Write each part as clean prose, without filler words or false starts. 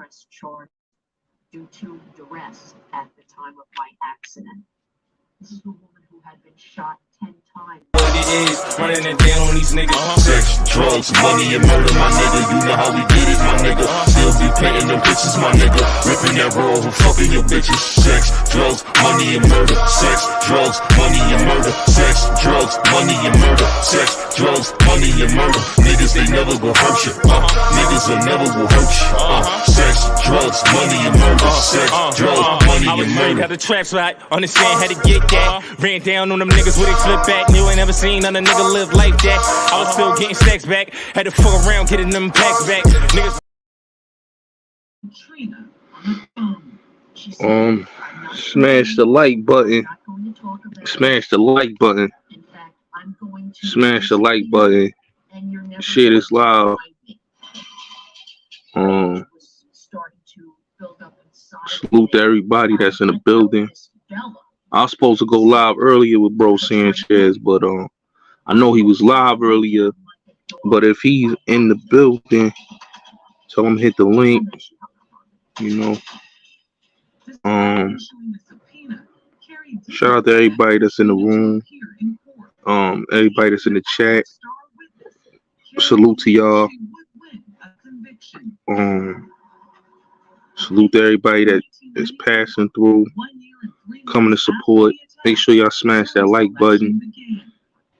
press charge due to duress at the time of my accident. This is a woman who had been shot 10 times. What it is, running it down on these niggas. Sex, drugs, money, and murder, my nigga. You know how we get it, my nigga. Still be painting them bitches, my nigga. Ripping that roll, who fucking your bitches. Sex, drugs, money, and murder. Sex, drugs, money, and murder. Sex, drugs, money, and murder. Sex, drugs, money, and murder. Niggas, they never gon' hurt you. Niggas will never will hurt you. Sex, drugs, money, and murder. Sex, drugs, money, and murder. Got the traps right, understand how to get that. Ran down on them niggas where they flip back. You ain't never seen none of nigga live like that. I was still getting stacks back. Had to fuck around getting them packs back. Niggas. Smash the like button. Smash the like button. Smash the like button. Share this live. Salute to everybody that's in the building. I was supposed to go live earlier with Bro Sanchez, but I know he was live earlier. But if he's in the building, tell him hit the link. You know. Shout out to everybody that's in the room. Everybody that's in the chat. Salute to y'all. Salute to everybody that is passing through, coming to support. Make sure y'all smash that like button.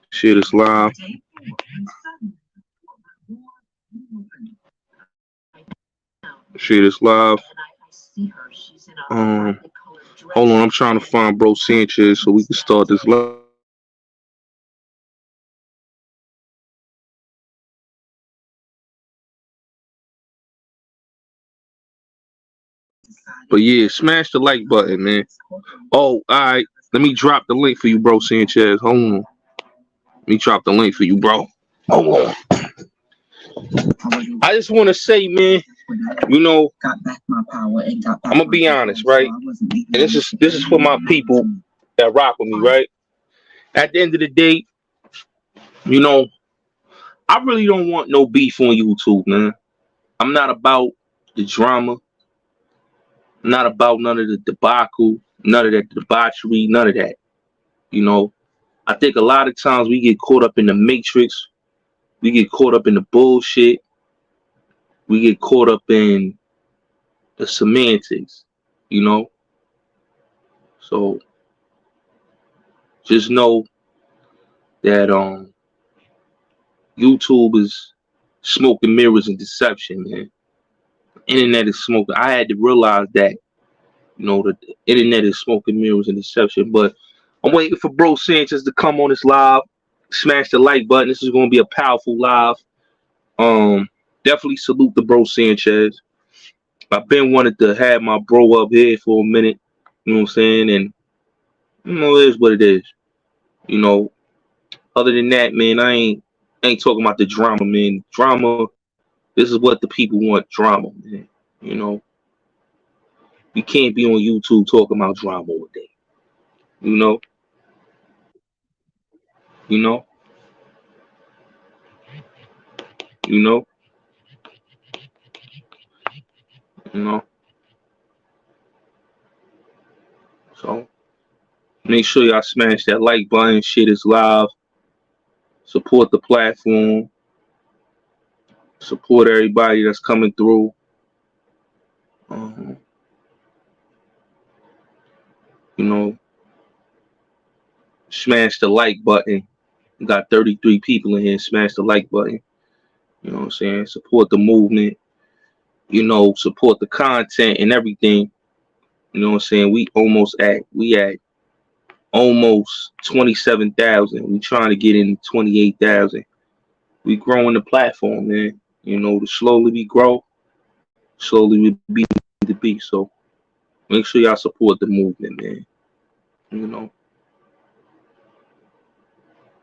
Share this live. Share this live. Hold on, I'm trying to find Bro Sanchez so we can start this live. But yeah, smash the like button, man. Oh, all right. Let me drop the link for you, Bro Sanchez. Hold on. Let me drop the link for you, bro. Hold on. I just want to say, man, you know, I'm gonna be honest, right? And this is for my people that rock with me, right? At the end of the day, you know, I really don't want no beef on YouTube, man. I'm not about the drama. I'm not about none of the debacle, none of that debauchery, none of that. You know, I think a lot of times we get caught up in the matrix. We get caught up in the bullshit. We get caught up in the semantics, you know. So just know that YouTube is smoke and mirrors and deception, man. Internet is smoke. I had to realize that, you know, the internet is smoke and mirrors and deception. But I'm waiting for Bro Sanchez to come on this live. Smash the like button. This is going to be a powerful live. Definitely salute the Bro Sanchez. I've been wanted to have my bro up here for a minute. You know what I'm saying? And you know, it is what it is. You know, other than that, man, I ain't talking about the drama, man. Drama, this is what the people want, drama, man. You know, you can't be on YouTube talking about drama all day. You know? You know? You know? You know? So, make sure y'all smash that like button. Shit is live. Support the platform. Support everybody that's coming through. You know, smash the like button. We got 33 people in here. Smash the like button. You know what I'm saying? Support the movement. You know, support the content and everything. You know what I'm saying? We at almost 27,000. We trying to get in 28,000. We growing the platform, man. You know, to slowly we grow, slowly we be the beat. So make sure y'all support the movement, man. You know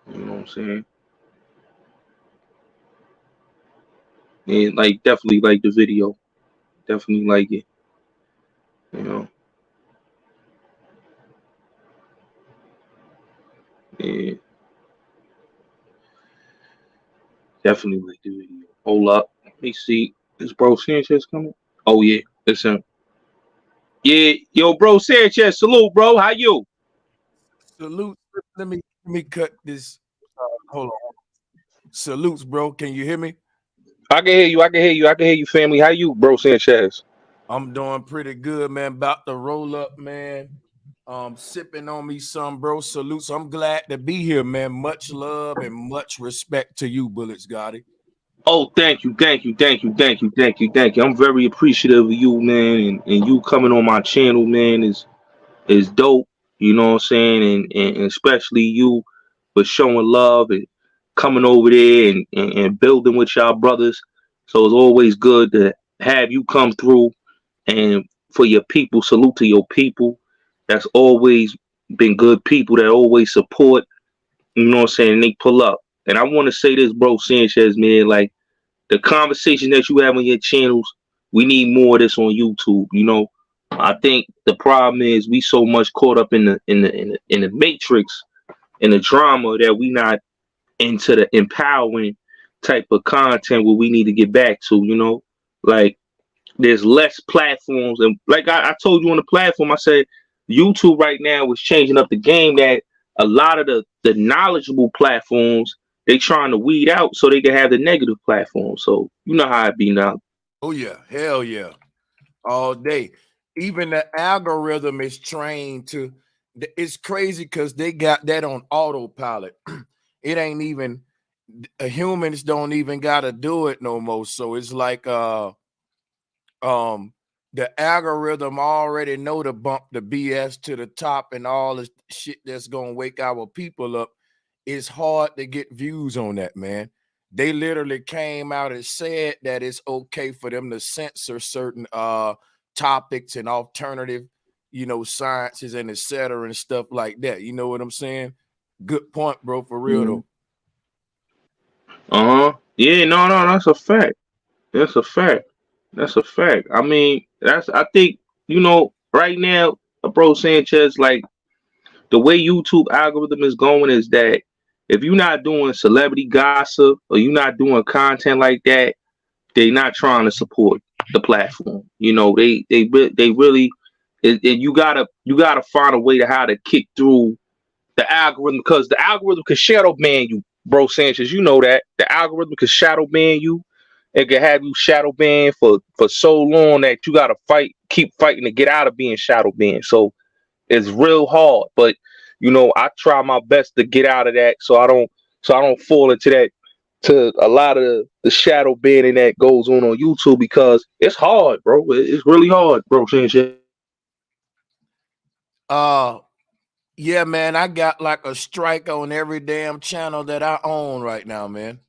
what I'm saying? And like, definitely like the video. Definitely like it. You know. Yeah. Definitely like the video. Hold up. Let me see. Is Bro Sanchez coming? Oh yeah. Listen. Yeah, yo, bro Sanchez, salute, bro. How you? Salute. Let me cut this. Hold on. Salutes, bro. Can you hear me? I can hear you. I can hear you. I can hear you, family. How you, bro Sanchez? I'm doing pretty good, man. About to roll up, man. Sipping on me some, bro. Salutes. I'm glad to be here, man. Much love and much respect to you, Bulletz Gotti. Oh, thank you, thank you, thank you, thank you, thank you, thank you. I'm very appreciative of you, man, and you coming on my channel, man, is dope. You know what I'm saying? And especially you for showing love and coming over there and building with y'all brothers. So it's always good to have you come through and for your people, salute to your people. That's always been good people that always support, you know what I'm saying, and they pull up. And I want to say this, bro, Sanchez, man, like the conversation that you have on your channels, we need more of this on YouTube. You know, I think the problem is we so much caught up in the matrix, in the drama, that we not into the empowering type of content where we need to get back to. You know, like there's less platforms, and like I told you on the platform, I said YouTube right now is changing up the game. That a lot of the knowledgeable platforms they trying to weed out so they can have the negative platform. So you know how it be now. Oh yeah, hell yeah, all day. Even the algorithm is trained to. It's crazy because they got that on autopilot. It ain't even humans don't even gotta do it no more. So it's like the algorithm already know to bump the BS to the top and all the shit that's gonna wake our people up. It's hard to get views on that, man. They literally came out and said that it's okay for them to censor certain topics and alternative, sciences and etc. and stuff like that. You know what I'm saying? Good point, bro, for real though. Yeah, no, that's a fact. That's a fact. That's a fact. I mean, I think, right now, bro Sanchez, like the way YouTube algorithm is going is that if you're not doing celebrity gossip or you're not doing content like that, they're not trying to support the platform. You know, they really, and you gotta find a way to how to kick through the algorithm, because the algorithm can shadow ban you, bro Sanchez. You know that the algorithm can shadow ban you. It can have you shadow banned for so long that you gotta keep fighting to get out of being shadow banned. So it's real hard, but I try my best to get out of that so I don't fall into that, to a lot of the shadow banning that goes on YouTube, because it's hard, bro. It's really hard, bro. Uh yeah, man, I got like a strike on every damn channel that I own right now, man.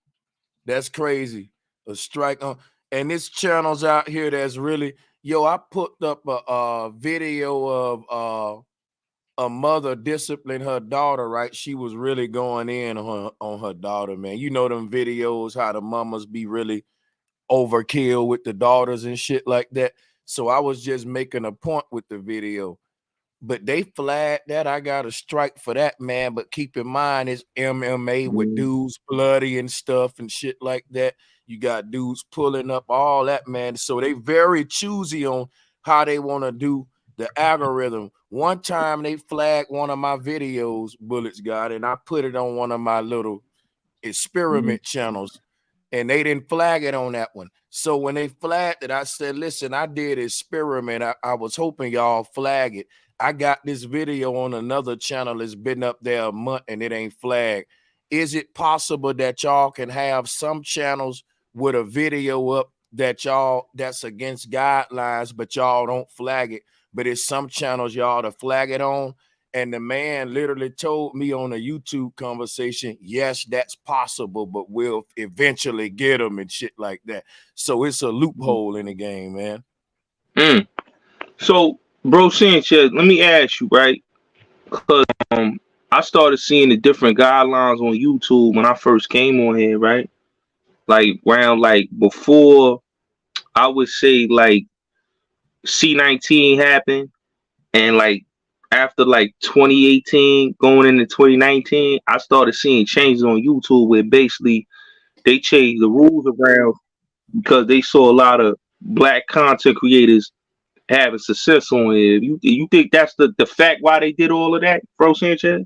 That's crazy. A strike on, and this channels out here that's really, I put up a video of a mother discipline her daughter, right? She was really going in on her daughter, man. You know them videos, how the mamas be really overkill with the daughters and shit like that. So I was just making a point with the video. But they flagged that. I got a strike for that, man. But keep in mind, it's MMA with dudes bloody and stuff and shit like that. You got dudes pulling up, all that, man. So they very choosy on how they want to do the algorithm. One time they flagged one of my videos, Bulletz Gotti, and I put it on one of my little experiment channels, and they didn't flag it on that one. So when they flagged it, I said, listen, I did experiment. I was hoping y'all flag it. I got this video on another channel. It's been up there a month and it ain't flagged. Is it possible that y'all can have some channels with a video up that's against guidelines, but y'all don't flag it? But it's some channels y'all to flag it on. And the man literally told me on a YouTube conversation, yes, that's possible, but we'll eventually get them and shit like that. So it's a loophole in the game, man. So, bro Sanchez, let me ask you, right? Because I started seeing the different guidelines on YouTube when I first came on here, right? Like around like before, I would say like C-19 happened, and like after like 2018 going into 2019, I started seeing changes on YouTube where basically they changed the rules around because they saw a lot of black content creators having success on here. You think that's the fact why they did all of that, Bro Sanchez?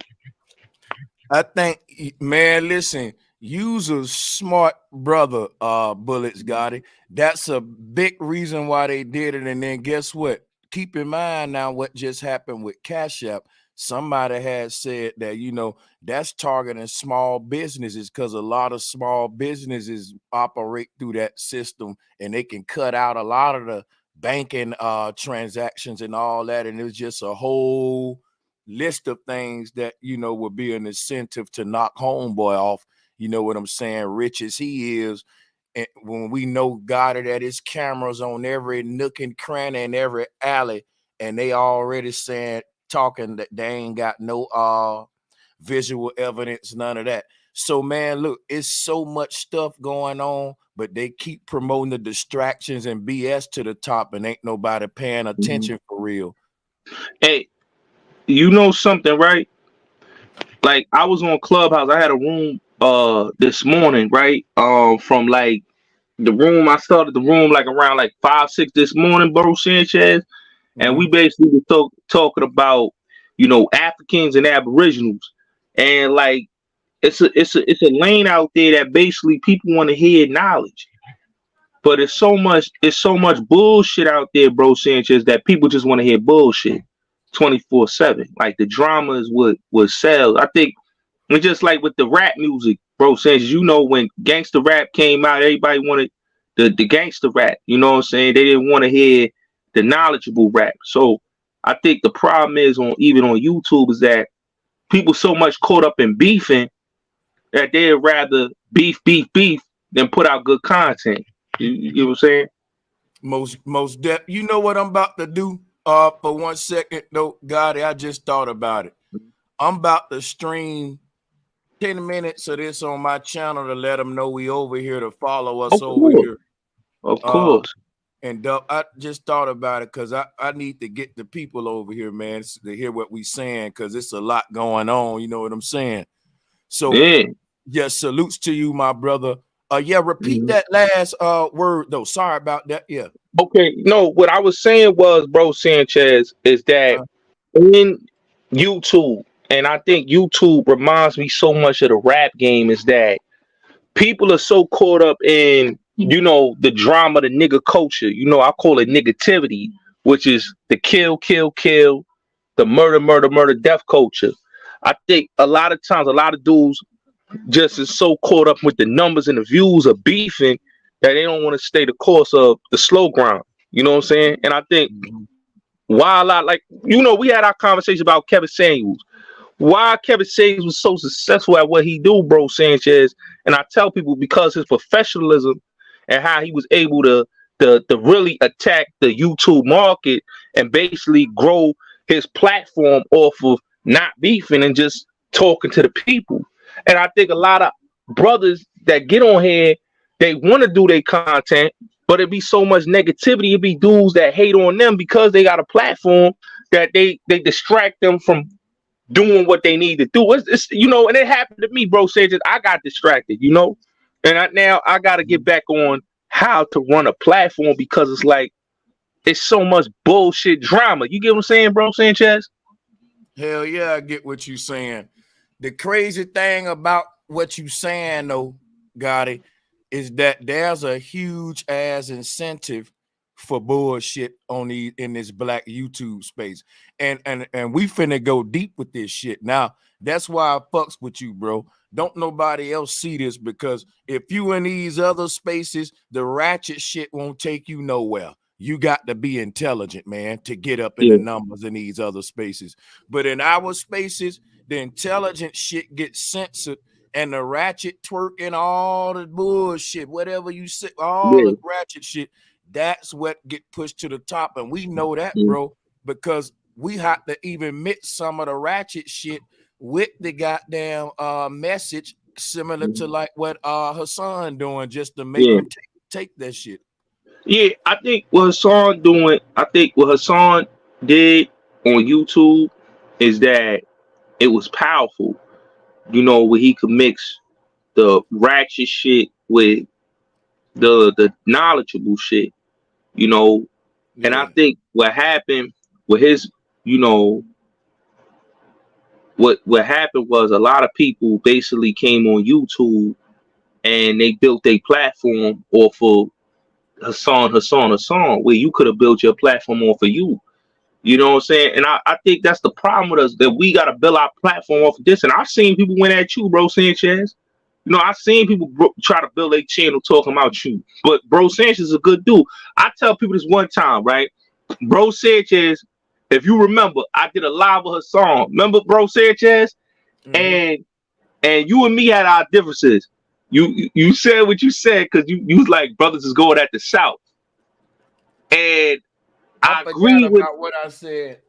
I think, man, listen, you's a smart brother, Bulletz Gotti. That's a big reason why they did it. And then guess what? Keep in mind now what just happened with Cash App. Somebody had said that, that's targeting small businesses because a lot of small businesses operate through that system and they can cut out a lot of the banking transactions and all that. And it's just a whole list of things that would be an incentive to knock homeboy off. You know what I'm saying? Rich as he is, and when we know Gotti that his cameras on every nook and cranny and every alley, and they already talking that they ain't got no visual evidence, none of that. So man, look, it's so much stuff going on, but they keep promoting the distractions and BS to the top, and ain't nobody paying attention for real. Hey, you know something, right? Like I was on Clubhouse. I had a room this morning, right? From like I started the room like around like 5-6 this morning, Bro Sanchez. And we basically were talking about, Africans and Aboriginals. And like it's a lane out there that basically people want to hear knowledge. But it's so much bullshit out there, Bro Sanchez, that people just want to hear bullshit 24/7. Like the drama is what sells. I think it's just like with the rap music, Bro Sanchez. When gangster rap came out, everybody wanted the gangster rap. You know what I'm saying? They didn't want to hear the knowledgeable rap. So I think the problem is even on YouTube is that people so much caught up in beefing that they'd rather beef than put out good content. You get what I'm saying? Most def. You know what I'm about to do? For 1 second, though, Gotti, I just thought about it. I'm about to stream 10 minutes of this on my channel to let them know we over here, to follow us over here. Of course. And I just thought about it because I need to get the people over here, man, to hear what we saying, because it's a lot going on. You know what I'm saying? So, yeah, salutes to you, my brother. Repeat that last word, though. Sorry about that. Yeah. Okay. No, what I was saying was, Bro Sanchez, is that in YouTube, and I think YouTube reminds me so much of the rap game, is that people are so caught up in, the drama, the nigga culture. I call it negativity, which is the kill, the murder, death culture. I think a lot of times, a lot of dudes just is so caught up with the numbers and the views of beefing that they don't want to stay the course of the slow grind. You know what I'm saying? And I think why a lot, like, we had our conversation about Kevin Samuels. Why Kevin Samuels was so successful at what he do, Bro Sanchez. And I tell people because his professionalism and how he was able to really attack the YouTube market and basically grow his platform off of not beefing and just talking to the people. And I think a lot of brothers that get on here, they want to do their content, but it'd be so much negativity. It'd be dudes that hate on them because they got a platform that they distract them from doing what they need to do. It's and it happened to me, Bro Sanchez. I got distracted, and now I got to get back on how to run a platform because it's like it's so much bullshit drama. You get what I'm saying, Bro Sanchez? Hell yeah, I get what you're saying. The crazy thing about what you saying, though, Gotti, is that there's a huge ass incentive for bullshit in this black YouTube space. And we finna go deep with this shit. Now, that's why I fucks with you, bro. Don't nobody else see this, because if you in these other spaces, the ratchet shit won't take you nowhere. You got to be intelligent, man, to get up in the numbers in these other spaces. But in our spaces, the intelligent shit gets censored, and the ratchet twerk and all the bullshit, whatever you say, all the ratchet shit, that's what get pushed to the top. And we know that, bro, because we have to even mix some of the ratchet shit with the goddamn message, similar to like what Hassan doing, just to make him take that shit. Yeah, I think what Hassan did on YouTube is that it was powerful, where he could mix the ratchet shit with the knowledgeable shit, And I Yeah. think what happened with his, you know, what happened was a lot of people basically came on YouTube and they built a platform off of Hassan, where you could have built your platform off of you. You know what I'm saying? And I think that's the problem with us, that we got to build our platform off of this. And I've seen people went at you, bro, Sanchez. You know, I've seen people try to build a channel talking about you. But bro Sanchez is a good dude. I tell people this one time, right? Bro Sanchez, if you remember, I did a live with Hassan. Remember, bro Sanchez? Mm-hmm. And you and me had our differences. You said what you said because you was like, brothers is going at the South. And I I forgot agree with, about what I said.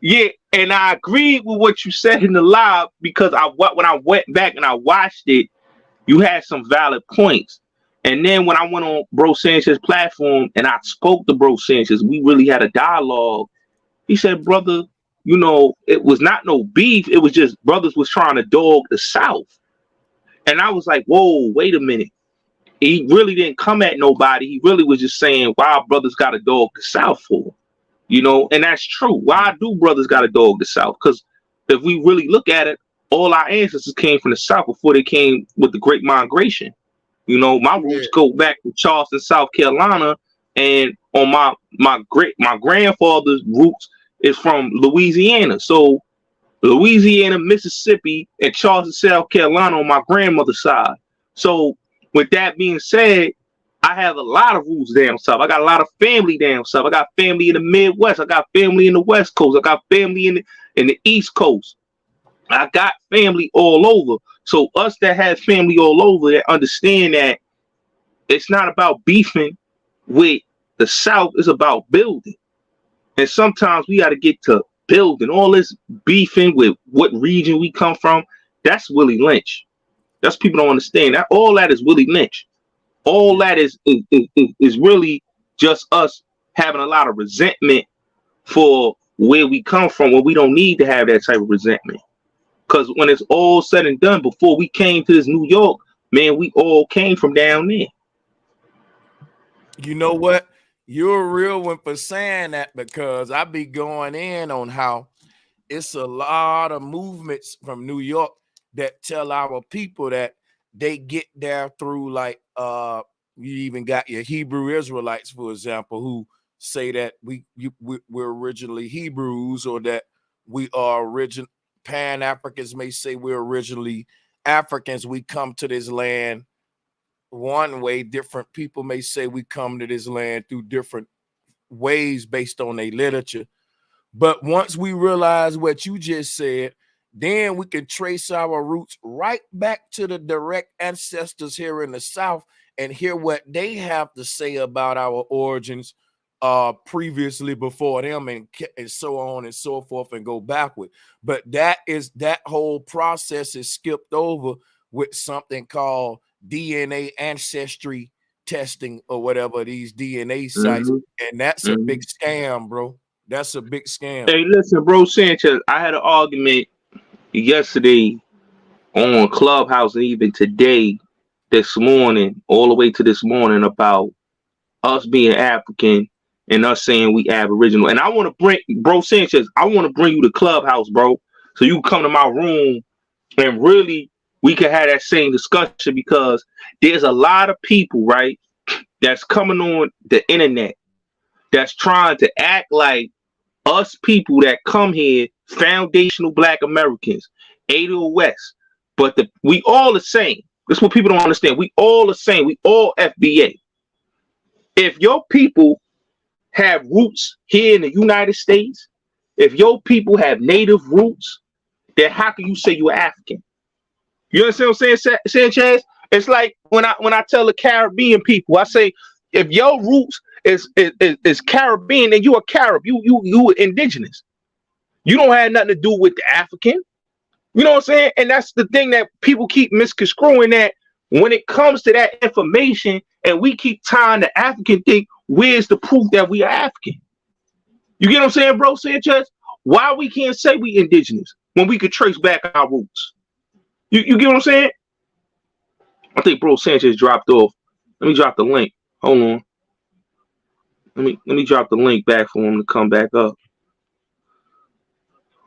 yeah, and I agreed with what you said in the live because when I went back and I watched it, you had some valid points. And then when I went on Bro Sanchez's platform and I spoke to Bro Sanchez, we really had a dialogue. He said, brother, you know, it was not no beef. It was just brothers was trying to dog the South. And I was like, whoa, wait a minute. He really didn't come at nobody. He really was just saying, why brothers got a dog the South for? You know, and that's true. Why do brothers got a dog the South? Because if we really look at it, all our ancestors came from the South before they came with the Great Migration. You know, my roots go back to Charleston, South Carolina, and on my grandfather's roots is from Louisiana. So Louisiana, Mississippi, and Charleston, South Carolina on my grandmother's side. So with that being said, I have a lot of roots down south. I got a lot of family down south. I got family in the Midwest. I got family in the West Coast. I got family in the East Coast. I got family all over. So us that have family all over that understand that it's not about beefing with the South, it's about building. And sometimes we got to get to building. All this beefing with what region we come from, that's Willie Lynch. That's people don't understand. That all that is Willie Lynch. All that is really just us having a lot of resentment for where we come from, when we don't need to have that type of resentment. Because when it's all said and done, before we came to this New York, man, we all came from down there. You know what? You're a real one for saying that, because I be going in on how it's a lot of movements from New York that tell our people that they get there through, like, you even got your Hebrew Israelites, for example, who say that we're originally Hebrews, or that we are Pan-Africans may say we're originally Africans. We come to this land one way. Different people may say we come to this land through different ways based on their literature. But once we realize what you just said, then we can trace our roots right back to the direct ancestors here in the South and hear what they have to say about our origins previously before them, and so on and so forth, and go backward. But that whole process is skipped over with something called DNA ancestry testing, or whatever, these DNA sites. And that's a big scam, bro. That's a big scam. Hey, listen, bro Sanchez, I had an argument yesterday on Clubhouse, and even today, this morning, all the way to this morning, about us being African and us saying we Aboriginal. And I want to bring, bro Sanchez, I want to bring you to Clubhouse, bro, so you can come to my room and really we can have that same discussion, because there's a lot of people, right, that's coming on the internet that's trying to act like us people that come here, foundational Black Americans, ADOS, but we all the same. That's what people don't understand. We all the same. We all FBA. If your people have roots here in the United States, if your people have native roots, then how can you say you're African? You understand what I'm saying, Sanchez? It's like when I tell the Caribbean people, I say, if your roots is Caribbean, then you are Carib. You are indigenous. You don't have nothing to do with the African. You know what I'm saying? And that's the thing that people keep misconstruing, that when it comes to that information, and we keep tying the African thing, where's the proof that we are African? You get what I'm saying, bro Sanchez? Why we can't say we indigenous when we could trace back our roots? You get what I'm saying? I think bro Sanchez dropped off. Let me drop the link. Hold on. Let me drop the link back for him to come back up.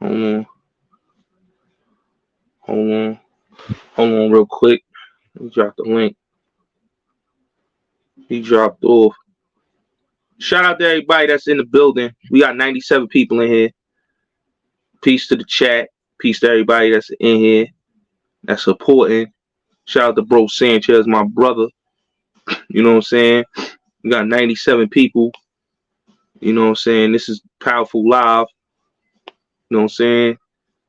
Hold on. Hold on. Hold on real quick. Let me drop the link. He dropped off. Shout out to everybody that's in the building. We got 97 people in here. Peace to the chat. Peace to everybody that's in here, that's supporting. Shout out to Bro Sanchez, my brother. You know what I'm saying? We got 97 people. You know what I'm saying? This is Powerful Live. You know what I'm saying?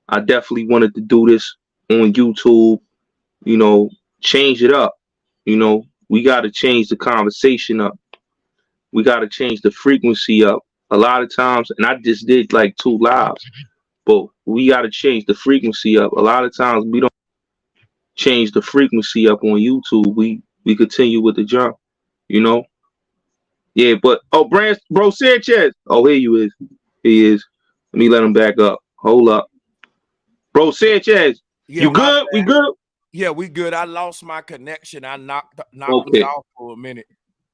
I definitely wanted to do this on YouTube. You know, change it up. You know, we got to change the conversation up. We got to change the frequency up. A lot of times, and I just did like 2 lives, but we got to change the frequency up. A lot of times we don't change the frequency up on YouTube. We continue with the jump, you know? Yeah, but Bro Sanchez. Oh, here you is. He is. Let me let him back up. Hold up. Bro Sanchez, Yeah, you good? We good? Yeah, we good. I lost my connection. I knocked Okay. it off for a minute.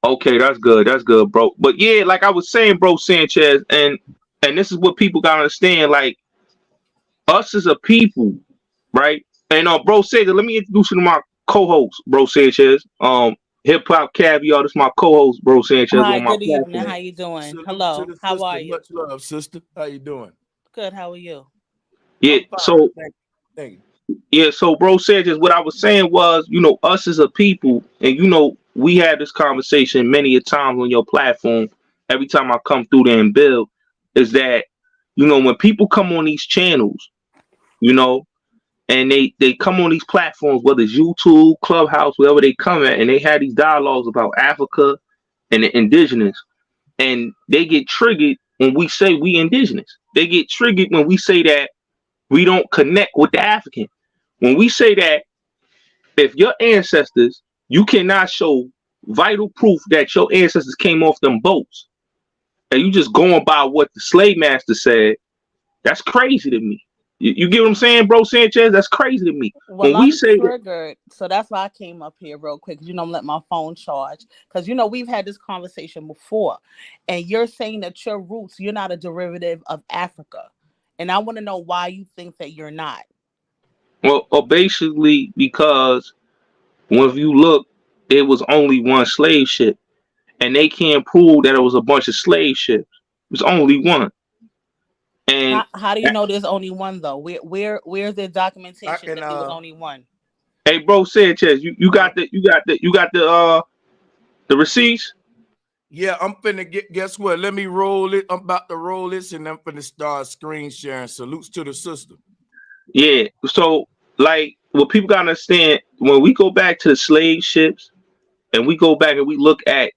Okay, that's good. That's good, bro. But yeah, like I was saying, Bro Sanchez, and this is what people gotta understand. Like, us as a people, right? And Bro Sanchez, let me introduce you to my co-host, Bro Sanchez. Hip Hop Caviar. This is my co-host, Bro Sanchez, Hi, on my good evening. platform. How you doing? Salute Hello. to the How sister. are you? Much love, sister. How you doing? Good. How are you? Yeah. I'm fine. So Thank you. yeah. So Bro Sanchez, what I was saying was, you know, us as a people, and you know, we had this conversation many a times on your platform. Every time I come through there and build, is that, you know, when people come on these channels, you know, and they come on these platforms, whether it's YouTube, Clubhouse, wherever they come at, and they have these dialogues about Africa and the indigenous, and they get triggered when we say we indigenous. They get triggered when we say that we don't connect with the African. When we say that if your ancestors, you cannot show vital proof that your ancestors came off them boats, and you just going by what the slave master said, that's crazy to me. You get what I'm saying, Bro Sanchez? That's crazy to me. Well, When we I'm say that, triggered, so that's why I came up here real quick. You know, I'm letting my phone charge because you know we've had this conversation before, and you're saying that your roots, you're not a derivative of Africa, and I want to know why you think that you're not. well, basically because when you look, it was only one slave ship, and they can't prove that it was a bunch of slave ships. It was only one. And How do you know there's only one though? Where's the I documentation can that there was only one? hey, Bro Sanchez, you got the receipts. Yeah, I'm finna guess what? Let me roll it. I'm about to roll this and I'm finna start screen sharing. Salutes to the sister. Yeah. So like what people gotta understand, when we go back to the slave ships and we go back and we look at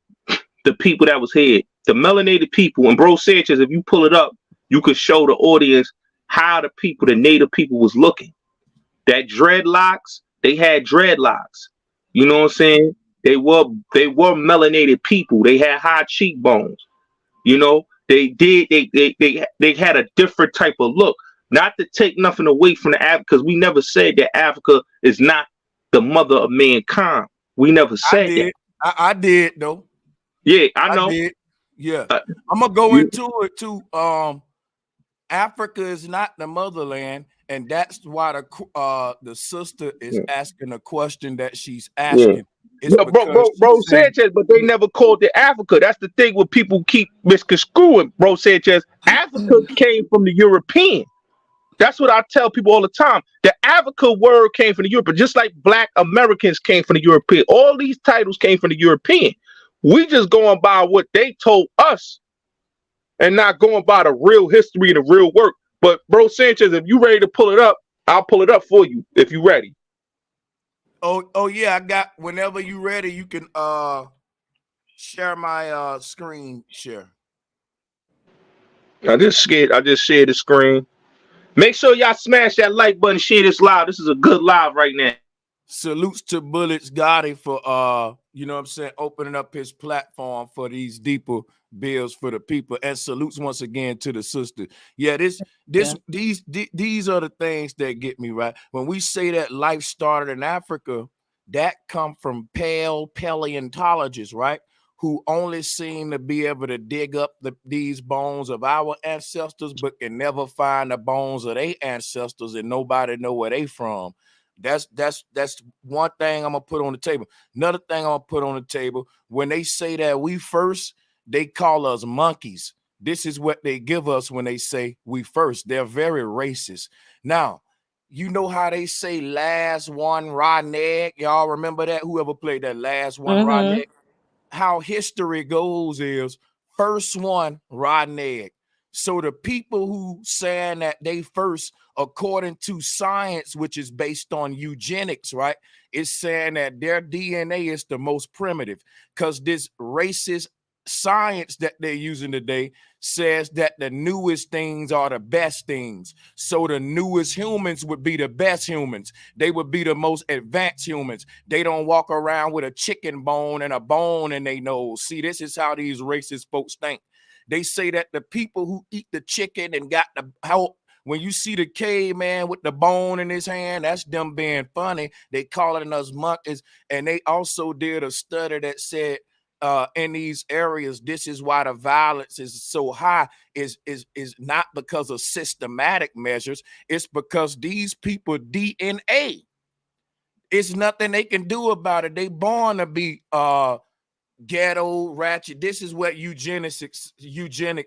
the people that was here, the melanated people, and Bro Sanchez, if you pull it up, you could show the audience how the people, the native people, was looking. That dreadlocks, they had dreadlocks. You know what I'm saying? They were melanated people. They had high cheekbones. You know, they had a different type of look. Not to take nothing away from the Africa, because we never said that Africa is not the mother of mankind. We never said that. I did though. Yeah, I I know. did. Yeah. Uh, I'm gonna go you- into it too. Africa is not the motherland, and that's why the sister is asking the question that she's asking. It's Yeah, because bro she's saying, Sanchez, but they never called it Africa. That's the thing what people keep misconstruing, Bro Sanchez. Africa came from the European. That's what I tell people all the time. The Africa word came from the European, just like Black Americans came from the European. All these titles came from the European. We just going by what they told us and not going by the real history and the real work. But Bro Sanchez, if you ready to pull it up, I'll pull it up for you if you ready. oh yeah, I got. Whenever you ready, you can share my screen share. I just shared the screen. Make sure y'all smash that like button, share this live. This is a good live right now. Salutes to Bulletz Gotti for you know what I'm saying, opening up his platform for these deeper bills for the people. And salutes once again to the sister. Yeah, these are the things that get me right. When we say that life started in Africa, that come from paleontologists, right? who only seem to be able to dig up these bones of our ancestors, but can never find the bones of their ancestors, and nobody know where they from. That's one thing I'm gonna put on the table. Another thing I'm gonna put on the table, when they say that we first, they call us monkeys. This is what they give us when they say we first. They're very racist. Now, you know how they say last one rotten egg? Y'all remember that? Whoever played that last one rotten egg? How history goes is first one rotten egg. So the people who saying that they first, according to science, which is based on eugenics, right, is saying that their DNA is the most primitive, because this racist science that they're using today says that the newest things are the best things. So the newest humans would be the best humans. They would be the most advanced humans. They don't walk around with a chicken bone and a bone in their nose. See, this is how these racist folks think. They say that the people who eat the chicken and got the how when you see the caveman with the bone in his hand, that's them being funny. They calling us monkeys. And they also did a study that said in these areas, this is why the violence is so high, is not because of systematic measures. It's because these people DNA, it's nothing they can do about it. They born to be ghetto, ratchet. This is what eugenics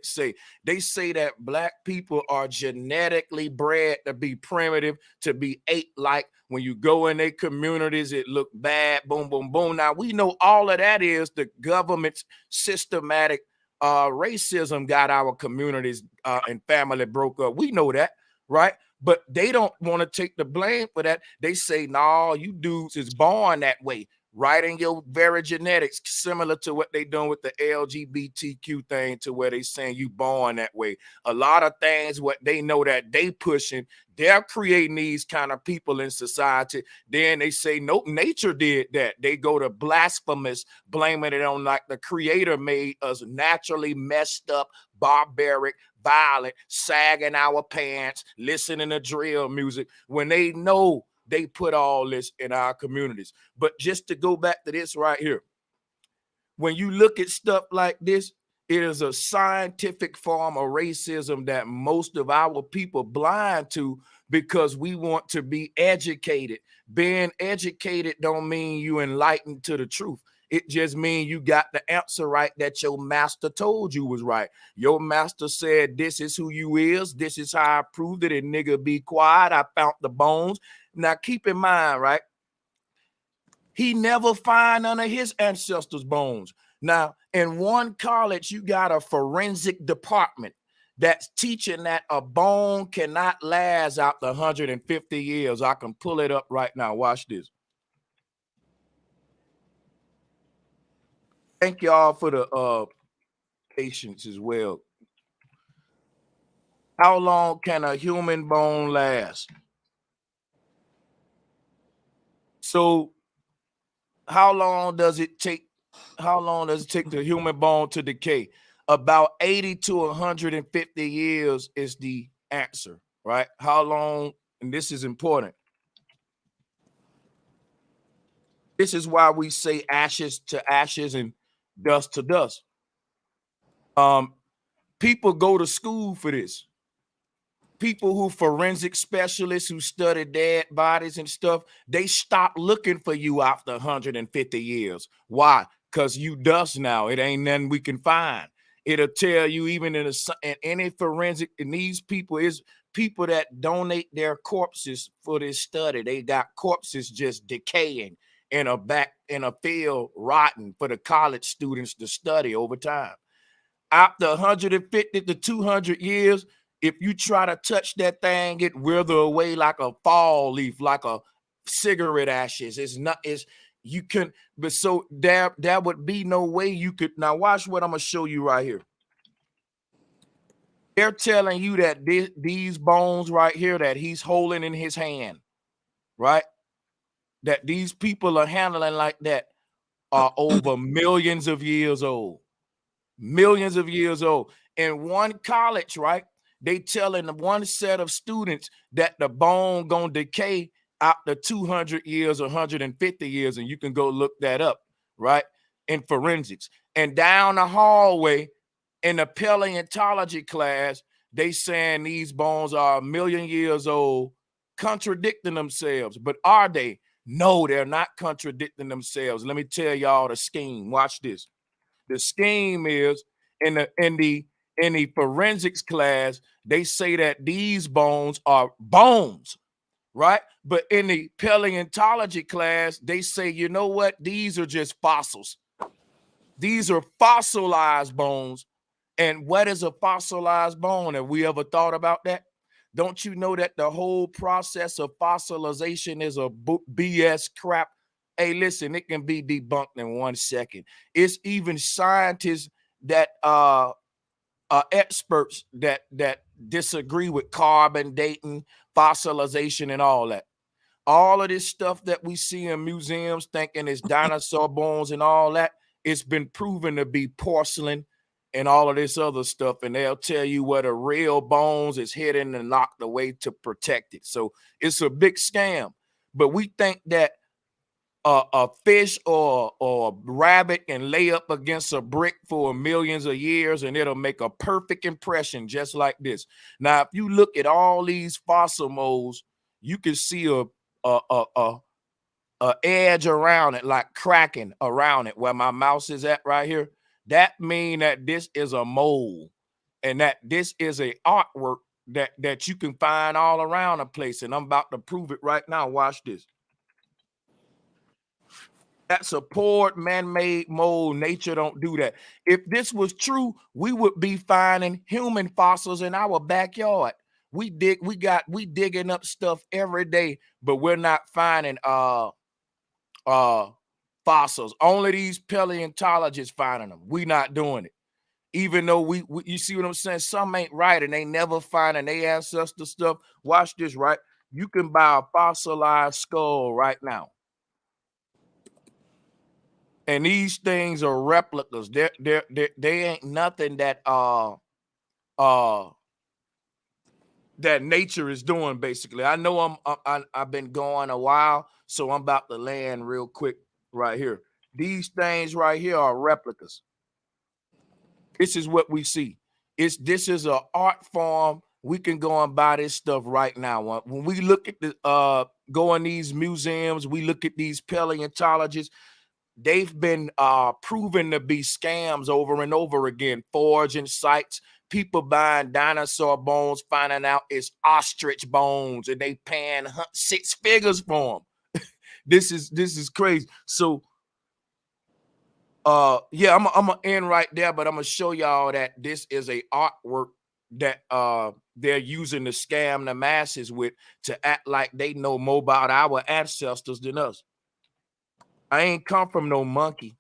say. They say that black people are genetically bred to be primitive, to be ape-like. When you go in their communities, it look bad, boom, boom, boom. Now, we know all of that is the government's systematic racism got our communities and family broke up. We know that, right? But they don't want to take the blame for that. They say, no, you dudes is born that way, right in your very genetics, similar to what they doing with the LGBTQ thing, to where they saying you born that way. A lot of things, what they know that they pushing, they're creating these kind of people in society. Then they say, nope, nature did that. They go to blasphemous, blaming it on like the creator made us naturally messed up, barbaric, violent, sagging our pants, listening to drill music, when they know they put all this in our communities. But just to go back to this right here, when you look at stuff like this, it is a scientific form of racism that most of our people blind to, because we want to be educated. Being educated don't mean you enlightened to the truth. It just means you got the answer right that your master told you was right. Your master said, this is who you is. This is how I proved it. And nigga, be quiet. I found the bones. Now, keep in mind, right? He never find none of his ancestors' bones. Now, in one college, you got a forensic department that's teaching that a bone cannot last out the 150 years. I can pull it up right now. Watch this. Thank y'all for the patience as well. How long can a human bone last? So how long does it take the human bone to decay? About 80 to 150 years is the answer, right? How long? And this is important. This is why we say ashes to ashes and dust to dust. People go to school for this. People who forensic specialists who study dead bodies and stuff, they stop looking for you after 150 years. Why? Because you dust now. It ain't nothing we can find. It'll tell you even in any forensic, and these people is people that donate their corpses for this study. They got corpses just decaying in a field, rotten for the college students to study over time. After 150 to 200 years, if you try to touch that thing, it wither away like a fall leaf, like a cigarette ashes. You can, but so there would be no way you could. Now watch what I'm gonna show you right here. They're telling you that these bones right here that he's holding in his hand, right? That these people are handling like that are over millions of years old. Millions of years old. In one college, right? They telling one set of students that the bone gonna decay after 200 years or 150 years, and you can go look that up, right? in forensics. And down the hallway in the paleontology class, they saying these bones are 1 million years old, contradicting themselves. But are they? No, they're not contradicting themselves. Let me tell y'all the scheme. Watch this. The scheme is in the forensics class, they say that these bones are bones, right? But in the paleontology class, they say, you know what? These are just fossils. These are fossilized bones. And what is a fossilized bone? Have we ever thought about that? Don't you know that the whole process of fossilization is a BS crap? Hey, listen, it can be debunked in 1 second. It's even scientists that experts that disagree with carbon dating, fossilization, and all that. All of this stuff that we see in museums thinking it's dinosaur bones and all that, it's been proven to be porcelain and all of this other stuff. And they'll tell you where the real bones is hidden and locked away to protect it. So it's a big scam. But we think that a fish or a rabbit can lay up against a brick for millions of years and it'll make a perfect impression just like this. Now, if you look at all these fossil molds, you can see a edge around it, like cracking around it where my mouse is at right here. That means that this is a mold and that this is a artwork that you can find all around the place. And I'm about to prove it right now. Watch this. That's a poured man-made mold. Nature don't do that. If this was true, we would be finding human fossils in our backyard. We digging up stuff every day, but we're not finding fossils. Only these paleontologists finding them. We not doing it. Even though we you see what I'm saying? Some ain't right and they never finding their ancestor stuff. Watch this, right? You can buy a fossilized skull right now. And these things are replicas. They ain't nothing that that nature is doing, basically. I know I've been going a while, so I'm about to land real quick right here. These things right here are replicas. This is what we see. This is an art form. We can go and buy this stuff right now. When we look at the go in these museums, we look at these paleontologists. They've been proven to be scams over and over again. Forging sites, people buying dinosaur bones, finding out it's ostrich bones, and they paying 6 figures for them. This is crazy. So, yeah, I'm gonna end right there, but I'm gonna show y'all that this is a artwork that they're using to scam the masses with to act like they know more about our ancestors than us. I ain't come from no monkey.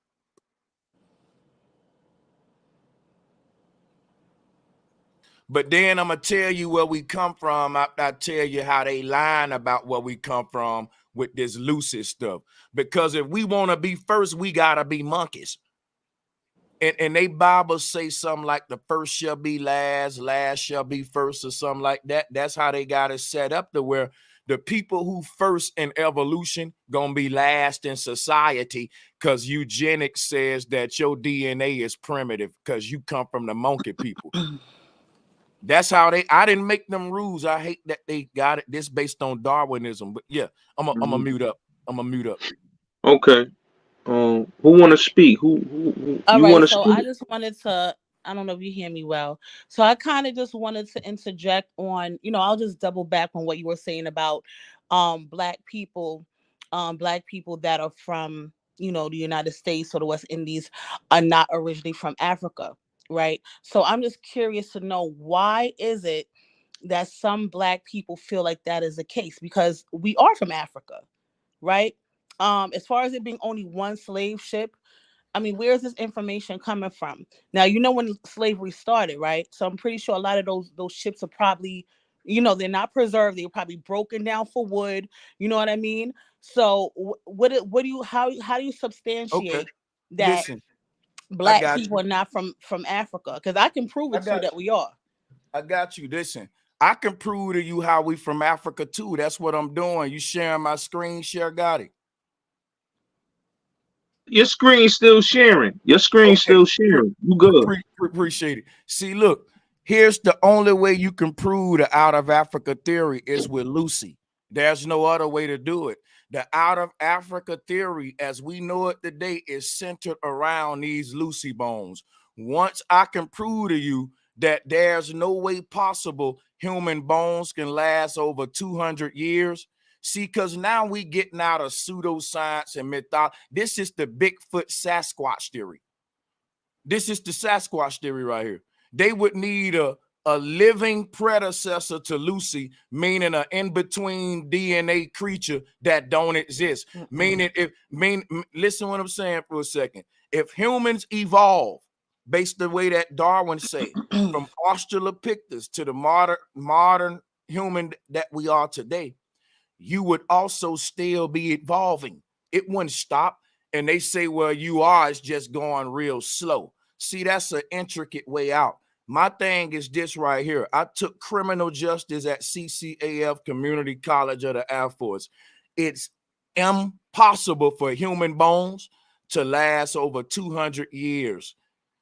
But then I'm going to tell you where we come from. I tell you how they lying about where we come from with this lucid stuff. Because if we want to be first, we got to be monkeys. And they Bible say something like the first shall be last, last shall be first, or something like that. That's how they got it set up to where the people who first in evolution gonna be last in society, because eugenics says that your DNA is primitive because you come from the monkey people. That's how I didn't make them rules. I hate that they got it this based on Darwinism. But yeah, I'm a mute up. I'm a mute up. Okay. Who want to speak? Who All you right, want to so speak? I just wanted to, I don't know if you hear me well. So I kind of just wanted to interject on, I'll just double back on what you were saying about black people that are from, the United States or the West Indies are not originally from Africa, right? So I'm just curious to know, why is it that some black people feel like that is the case? Because we are from Africa, right? As far as it being only one slave ship, I mean, where is this information coming from? Now, when slavery started, right? So I'm pretty sure a lot of those ships are probably, they're not preserved. They were probably broken down for wood. You know what I mean? So what do you how do you Okay. substantiate that Listen, I black got people you. are not from Africa? Because I can prove I it to you got that we are. I got you. Listen, I can prove to you how we from Africa too. That's what I'm doing. You sharing my screen, share Gotti. Your screen's still sharing. Your screen's Okay. still sharing. You good? Appreciate it. See, look, here's the only way you can prove the out of Africa theory is with Lucy. There's no other way to do it. The out of Africa theory, as we know it today, is centered around these Lucy bones. Once I can prove to you that there's no way possible human bones can last over 200 years. See, because now we getting out of pseudoscience and mythology. This is the Bigfoot Sasquatch theory. This is the Sasquatch theory right here. They would need a living predecessor to Lucy, meaning an in-between DNA creature that don't exist. Meaning, listen what I'm saying for a second. If humans evolve based the way that Darwin say, from Australopithecus to the modern human that we are today, you would also still be evolving. It wouldn't stop. And they say, well, you are, it's just going real slow. See, that's an intricate way out. My thing is this right here. I took criminal justice at CCAF Community College of the Air Force. It's impossible for human bones to last over 200 years.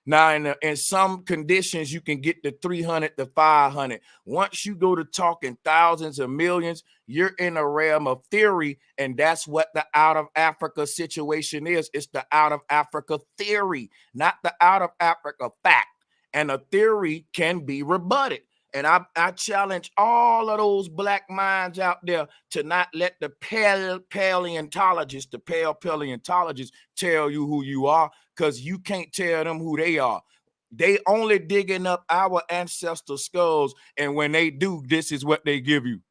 Now, in some conditions, you can get to 300 to 500. Once you go to talking thousands of millions, you're in a realm of theory, and that's what the out of Africa situation is. It's the out of Africa theory, not the out of Africa fact. And a theory can be rebutted. And I challenge all of those black minds out there to not let the paleontologists tell you who you are, because you can't tell them who they are. They only digging up our ancestor skulls, and when they do, this is what they give you.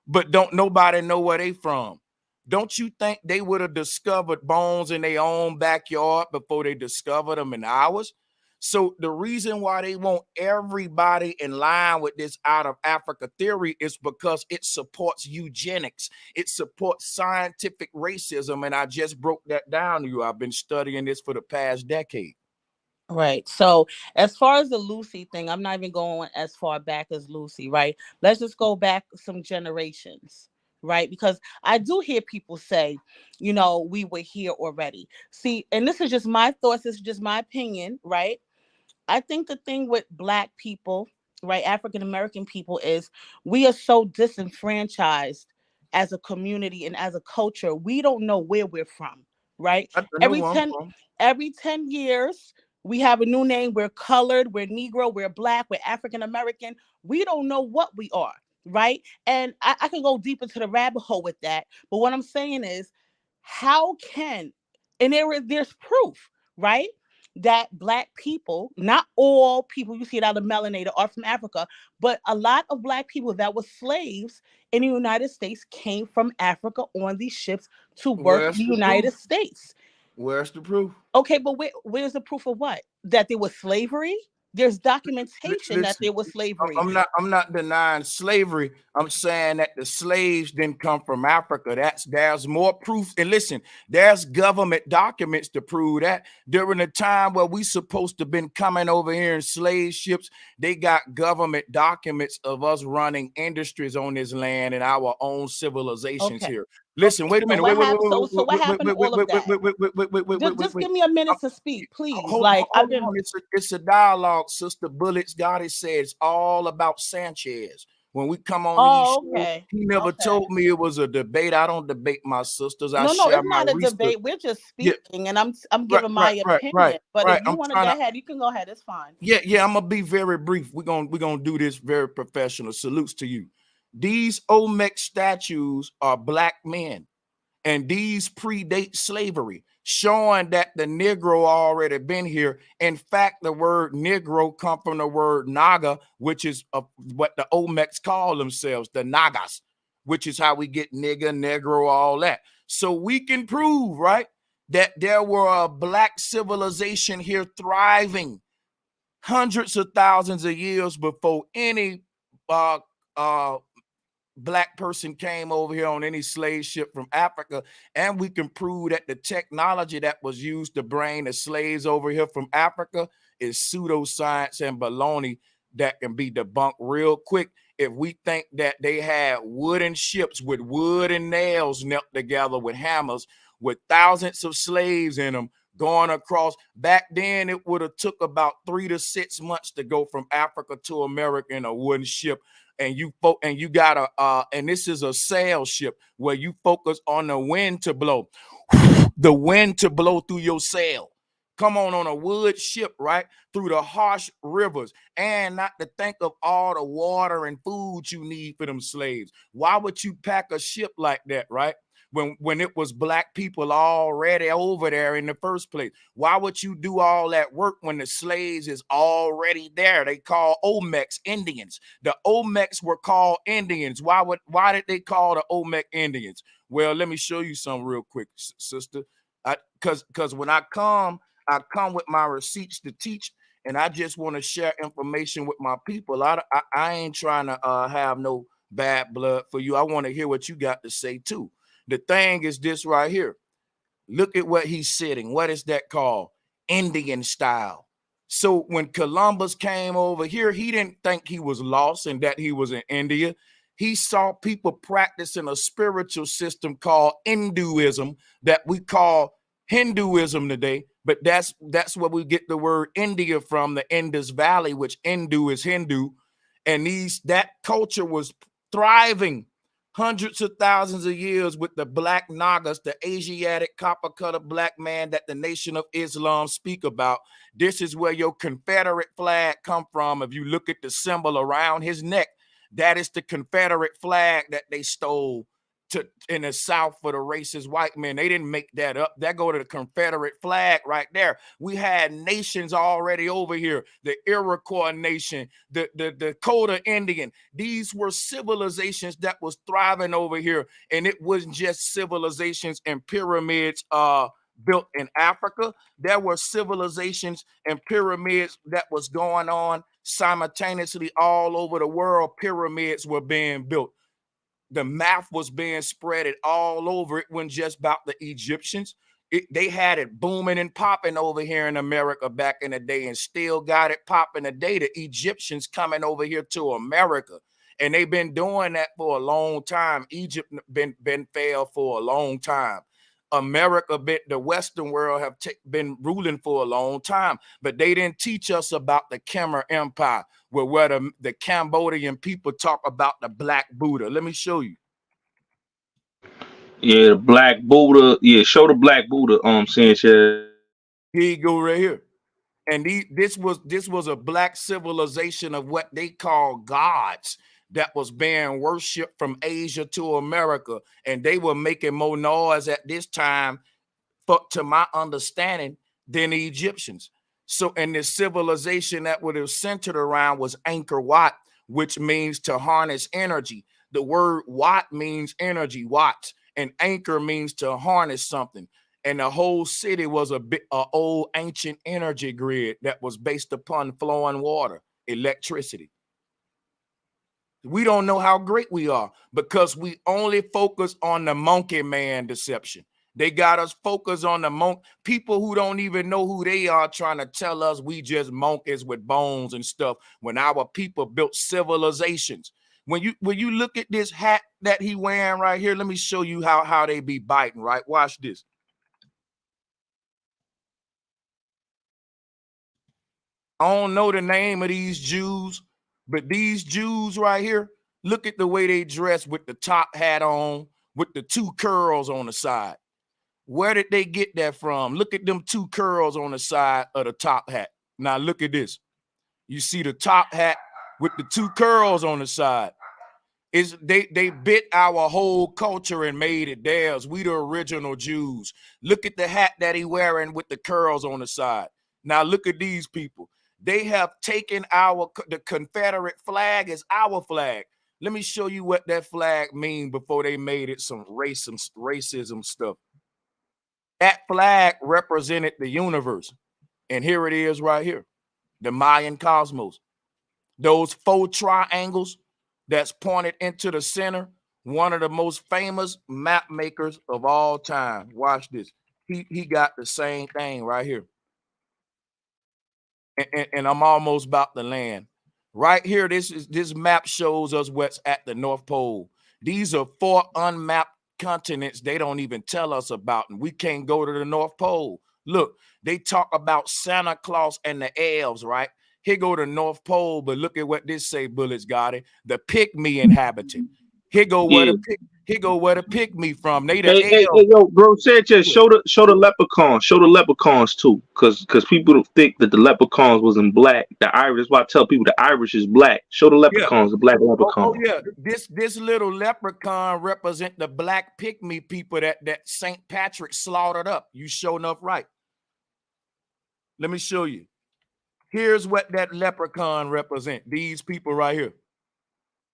But don't nobody know where they from. Don't you think they would have discovered bones in their own backyard before they discovered them in ours? So the reason why they want everybody in line with this out of Africa theory is because it supports eugenics. It supports scientific racism. And I just broke that down to you. I've been studying this for the past decade. Right. So as far as the Lucy thing, I'm not even going as far back as Lucy, right? Let's just go back some generations, right? Because I do hear people say, you know, we were here already. See, and this is just my thoughts, this is just my opinion, right? I think the thing with Black people, right, African American people, is we are so disenfranchised as a community and as a culture. We don't know where we're from, right? I know Every where I'm 10 from. every 10 years, we have a new name. We're colored, we're Negro, we're Black, we're African American. We don't know what we are, right? And I can go deep into the rabbit hole with that. But what I'm saying is, how can, and there's proof, right, that Black people, not all people you see that are melanated are from Africa, but a lot of Black people that were slaves in the United States came from Africa on these ships to work Where's the the United proof? States. Where's the proof? Okay, but where's the proof of what? That there was slavery? There's documentation that Listen, there was slavery. I'm not denying slavery. I'm saying that the slaves didn't come from Africa. There's more proof. And listen, there's government documents to prove that. During the time where we supposed to been coming over here in slave ships, they got government documents of us running industries on this land and our own civilizations Okay. here. Listen, Okay. wait a minute. So what happened to all of that? Just give me a minute to speak, please. Like I've been. On. It's a dialogue, Sister Bulletz Gotti said it's all about Sanchez. When we come on these shows, Okay. he never told me it was a debate. I don't debate my sisters. I No, share it's my not a research. debate. We're just Yeah, speaking, and I'm giving my opinion. But if you I'm want to trying go to. ahead, you can go ahead. It's fine. Yeah. I'm gonna be very brief. We're gonna do this very professional. Salutes to you. These Olmec statues are Black men. And these predate slavery, showing that the Negro already been here. In fact, the word Negro come from the word Naga, which is what the Olmecs call themselves, the Nagas, which is how we get nigger, Negro, all that. So we can prove, right, that there were a Black civilization here thriving hundreds of thousands of years before any Black person came over here on any slave ship from Africa. And we can prove that the technology that was used to bring the slaves over here from Africa is pseudoscience and baloney that can be debunked real quick if we think that they had wooden ships with wood and nails knelt together with hammers, with thousands of slaves in them going across. Back then, it would have took about 3 to 6 months to go from Africa to America in a wooden ship. And you got and this is a sail ship where you focus on the wind to blow, the wind to blow through your sail. Come on a wood ship, right? Through the harsh rivers, and not to think of all the water and food you need for them slaves. Why would you pack a ship like that, right? When it was black people already over there in the first place? Why would you do all that work when the slaves is already there? They call Olmecs Indians. The Olmecs were called Indians. Why did they call the Olmec Indians? Well, let me show you something real quick, sister. Because when I come with my receipts to teach, and I just want to share information with my people. I ain't trying to have no bad blood for you. I want to hear what you got to say too. The thing is this right here. Look at what he's sitting. What is that called? Indian style. So when Columbus came over here, he didn't think he was lost and that he was in India. He saw people practicing a spiritual system called Hinduism that we call Hinduism today, but that's where we get the word India from, the Indus Valley, which Hindu is Hindu. And that culture was thriving hundreds of thousands of years with the black Nagas, the Asiatic copper-colored black man that the Nation of Islam speak about. This is where your Confederate flag come from. If you look at the symbol around his neck, that is the Confederate flag that they stole in the South for the racist white men. They didn't make that up. That go to the Confederate flag right there. We had nations already over here. The Iroquois nation, the Dakota Indian. These were civilizations that was thriving over here. And it wasn't just civilizations and pyramids built in Africa. There were civilizations and pyramids that was going on simultaneously all over the world. Pyramids were being built. The math was being spread all over. It wasn't just about the Egyptians. They had it booming and popping over here in America back in the day, and still got it popping today. The Egyptians coming over here to America, and they've been doing that for a long time. Egypt been failed for a long time. America, the Western world have been ruling for a long time, but they didn't teach us about the Khmer Empire, where the Cambodian people talk about the Black Buddha. Let me show you. Yeah, the Black Buddha. Yeah, show the Black Buddha. Sanchez. Here you go, right here. And this was a black civilization of what they call gods that was being worshipped from Asia to America, and they were making more noise at this time, to my understanding, than the Egyptians. So, and this civilization that would have centered around was Angkor Wat, which means to harness energy. The word Wat means energy, watts, and anchor means to harness something. And the whole city was a old ancient energy grid that was based upon flowing water, electricity. We don't know how great we are because we only focus on the monkey man deception. They got us focused on the people who don't even know who they are, trying to tell us we just monkeys with bones and stuff, when our people built civilizations. When you look at this hat that he wearing right here, let me show you how they be biting, right? Watch this. I don't know the name of these Jews, but these Jews right here, look at the way they dress with the top hat on, with the 2 curls on the side. Where did they get that from? Look at them 2 curls on the side of the top hat. Now look at this. You see the top hat with the 2 curls on the side. They bit our whole culture and made it theirs. We the original Jews. Look at the hat that he wearing with the curls on the side. Now look at these people. They have taken the Confederate flag as our flag. Let me show you what that flag mean before they made it some racism stuff. That flag represented the universe. And here it is right here. The Mayan cosmos. Those 4 triangles that's pointed into the center. One of the most famous map makers of all time. Watch this. He got the same thing right here. And I'm almost about to land. Right here, this map shows us what's at the North Pole. These are 4 unmapped continents they don't even tell us about, and we can't go to the North Pole. Look, they talk about Santa Claus and the elves, right? Here go the North Pole, but look at what this say, Bulletz Gotti, the Pygmy inhabitant. Here go where Yeah. the Pygmy from. They the Hey, elves. yo, bro, Sanchez, show the leprechauns too, cause people don't think that the leprechauns was in black. The Irish, that's why I tell people the Irish is black. Show the leprechauns, the black leprechaun. Yeah. This little leprechaun represent the black Pygmy people that St. Patrick slaughtered up. You sure enough right. Let me show you. Here's what that leprechaun represent. These people right here.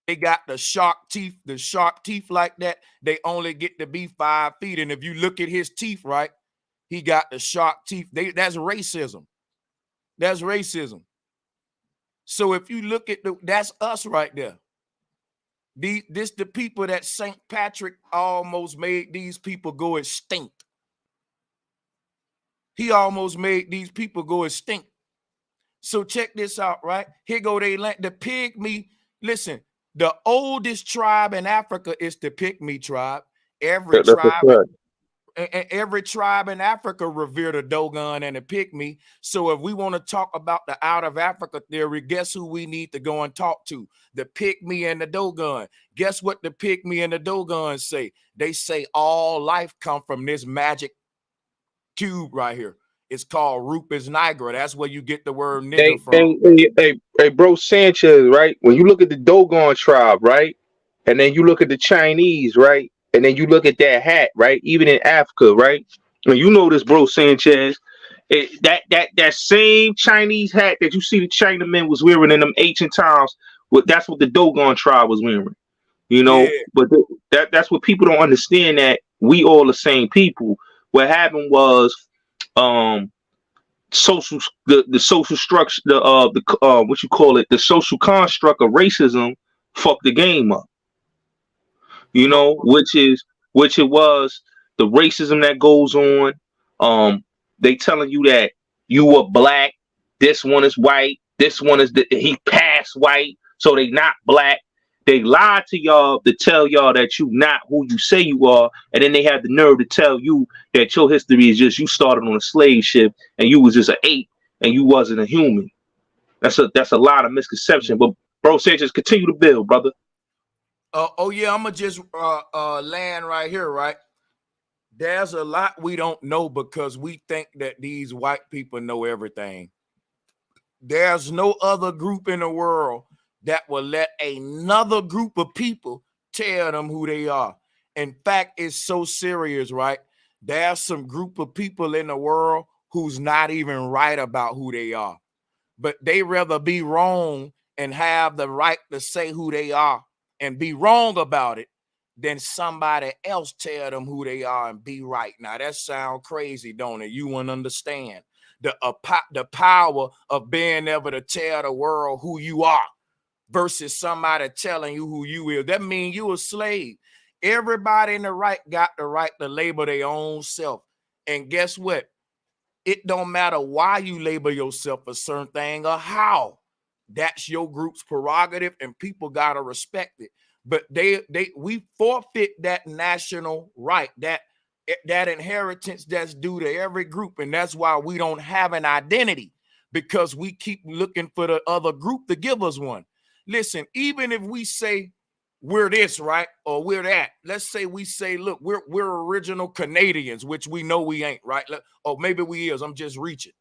They got the shark teeth like that. They only get to be 5 feet. And if you look at his teeth, right, he got the shark teeth. That's racism. That's racism. So if you look at that's us right there. This the people that St. Patrick almost made these people go extinct. He almost made these people go extinct. So check this out, right? Here go the Pygmy. Listen, the oldest tribe in Africa is the Pygmy tribe. Every tribe in Africa revere the Dogon and the Pygmy. So if we want to talk about the out of Africa theory, guess who we need to go and talk to? The Pygmy and the Dogon. Guess what the Pygmy and the Dogon say? They say all life come from this magic cube right here. It's called Rupus nigra. That's where you get the word nigger from. Hey, bro, Sanchez, right? When you look at the Dogon tribe, right, and then you look at the Chinese, right, and then you look at that hat, right, even in Africa, right, and you know this, bro, Sanchez, that same Chinese hat that you see the Chinamen was wearing in them ancient times, that's what the Dogon tribe was wearing, you know. Yeah. But that's what people don't understand, that we all the same people. What happened was, the social structure, what you call it, the social construct of racism fucked the game up. You know, which it was the racism that goes on. They telling you that you were black, this one is white, this one is he passed white, so they not black. They lied to y'all to tell y'all that you not who you say you are, and then they had the nerve to tell you that your history is just you started on a slave ship and you was just an ape and you wasn't a human. That's a lot of misconception. But bro, Sanchez, continue to build, brother. Oh yeah, I'm gonna just land right here, right? There's a lot we don't know because we think that these white people know everything. There's no other group in the world that will let another group of people tell them who they are. In fact, it's so serious, right? There's some group of people in the world who's not even right about who they are, but they rather be wrong and have the right to say who they are and be wrong about it than somebody else tell them who they are and be right. Now that sounds crazy, don't it? You wouldn't understand the power of being able to tell the world who you are versus somebody telling you who you is. That means you a slave. Everybody in the right got the right to label their own self. And guess what? It don't matter why you label yourself a certain thing or how. That's your group's prerogative, and people gotta respect it. But we forfeit that national right, that inheritance that's due to every group, and that's why we don't have an identity, because we keep looking for the other group to give us one. Listen, even if we say we're this, right, or we're that, let's say we say, look, we're original Canadians, which we know we ain't, right? Or maybe we is, I'm just reaching.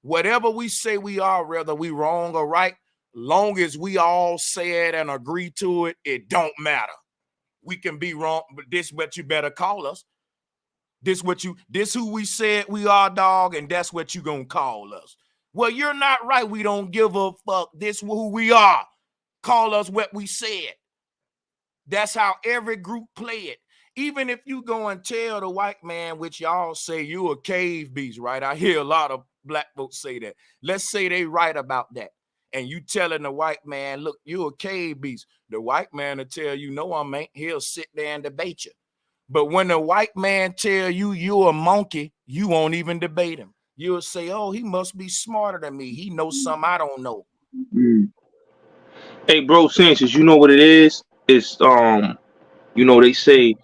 Whatever we say we are, whether we wrong or right, long as we all say it and agree to it, it don't matter. We can be wrong, but this what you better call us. This who we said we are, dog, and that's what you gonna call us. Well, you're not right. We don't give a fuck. This who we are. Call us what we said. That's how every group play it. Even if you go and tell the white man, which y'all say you a cave beast, right? I hear a lot of black folks say that. Let's say they right about that. And you telling the white man, look, you a cave beast. The white man will tell you, no, I ain't. He'll sit there and debate you. But when the white man tell you you're a monkey, you won't even debate him. You'll say, oh, he must be smarter than me. He knows something I don't know. Hey, bro, Sanchez, you know what it is? It's you know, they say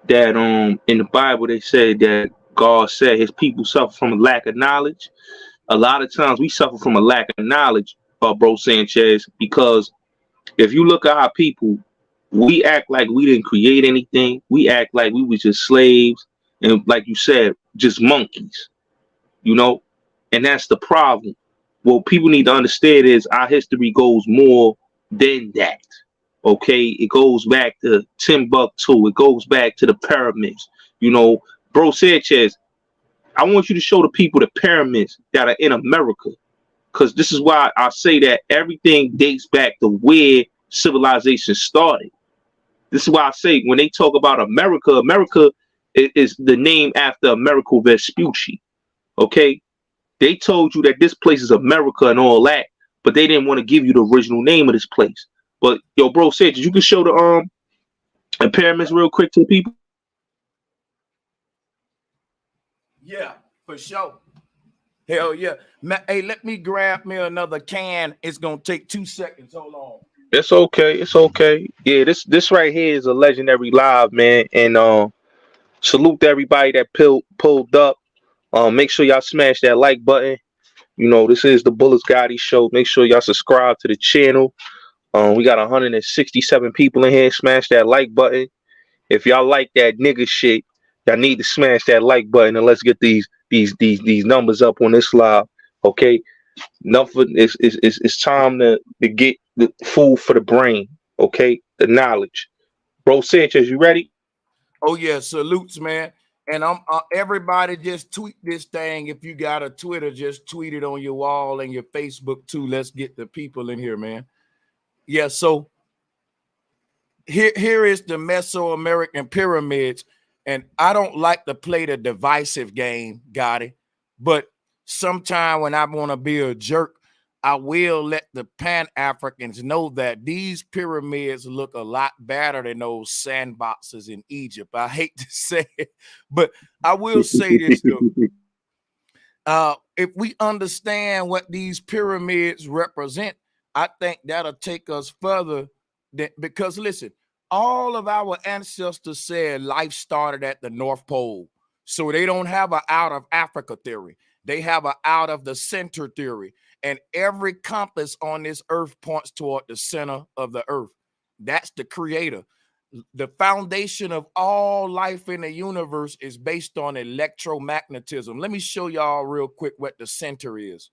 that in the Bible they said that God said his people suffer from a lack of knowledge. A lot of times we suffer from a lack of knowledge, bro Sanchez, because if you look at our people, we act like we didn't create anything. We act like we was just slaves and, like you said, just monkeys, you know? And that's the problem. What people need to understand is our history goes more than that. Okay? It goes back to Timbuktu. It goes back to the pyramids. You know, bro Sanchez, I want you to show the people the pyramids that are in America. Because this is why I say that everything dates back to where civilization started. This is why I say when they talk about America, America is the name after Amerigo Vespucci. Okay? They told you that this place is America and all that, but they didn't want to give you the original name of this place. But yo, bro, Sanchez, you can show the pyramids real quick to the people. Yeah, for sure. Hell yeah. Hey, let me grab me another can. It's gonna take 2 seconds. Hold on. It's okay. It's okay. Yeah, this right here is a legendary live, man. And salute to everybody that pulled up. Make sure y'all smash that like button. You know, this is the Bulletz Gotti show. Make sure y'all subscribe to the channel. We got 167 people in here. Smash that like button. If y'all like that nigga shit, y'all need to smash that like button and let's get these numbers up on this live. Okay. Nothing. It's time to get the food for the brain. Okay, the knowledge. Bro Sanchez, you ready? Oh yeah, salutes, man. And I'm everybody just tweet this thing. If you got a Twitter, just tweet it on your wall and your Facebook too. Let's get the people in here, man. Yeah, so here is the Mesoamerican pyramids, and I don't like to play the divisive game, Gotti, but sometime when I want to be a jerk, I will let the Pan-Africans know that these pyramids look a lot better than those sandboxes in Egypt. I hate to say it, but I will say this though. If we understand what these pyramids represent, I think that'll take us further because listen, all of our ancestors said life started at the North Pole. So they don't have an out of Africa theory. They have an out of the center theory. And every compass on this earth points toward the center of the earth. That's the creator. The foundation of all life in the universe is based on electromagnetism. Let me show y'all real quick what the center is.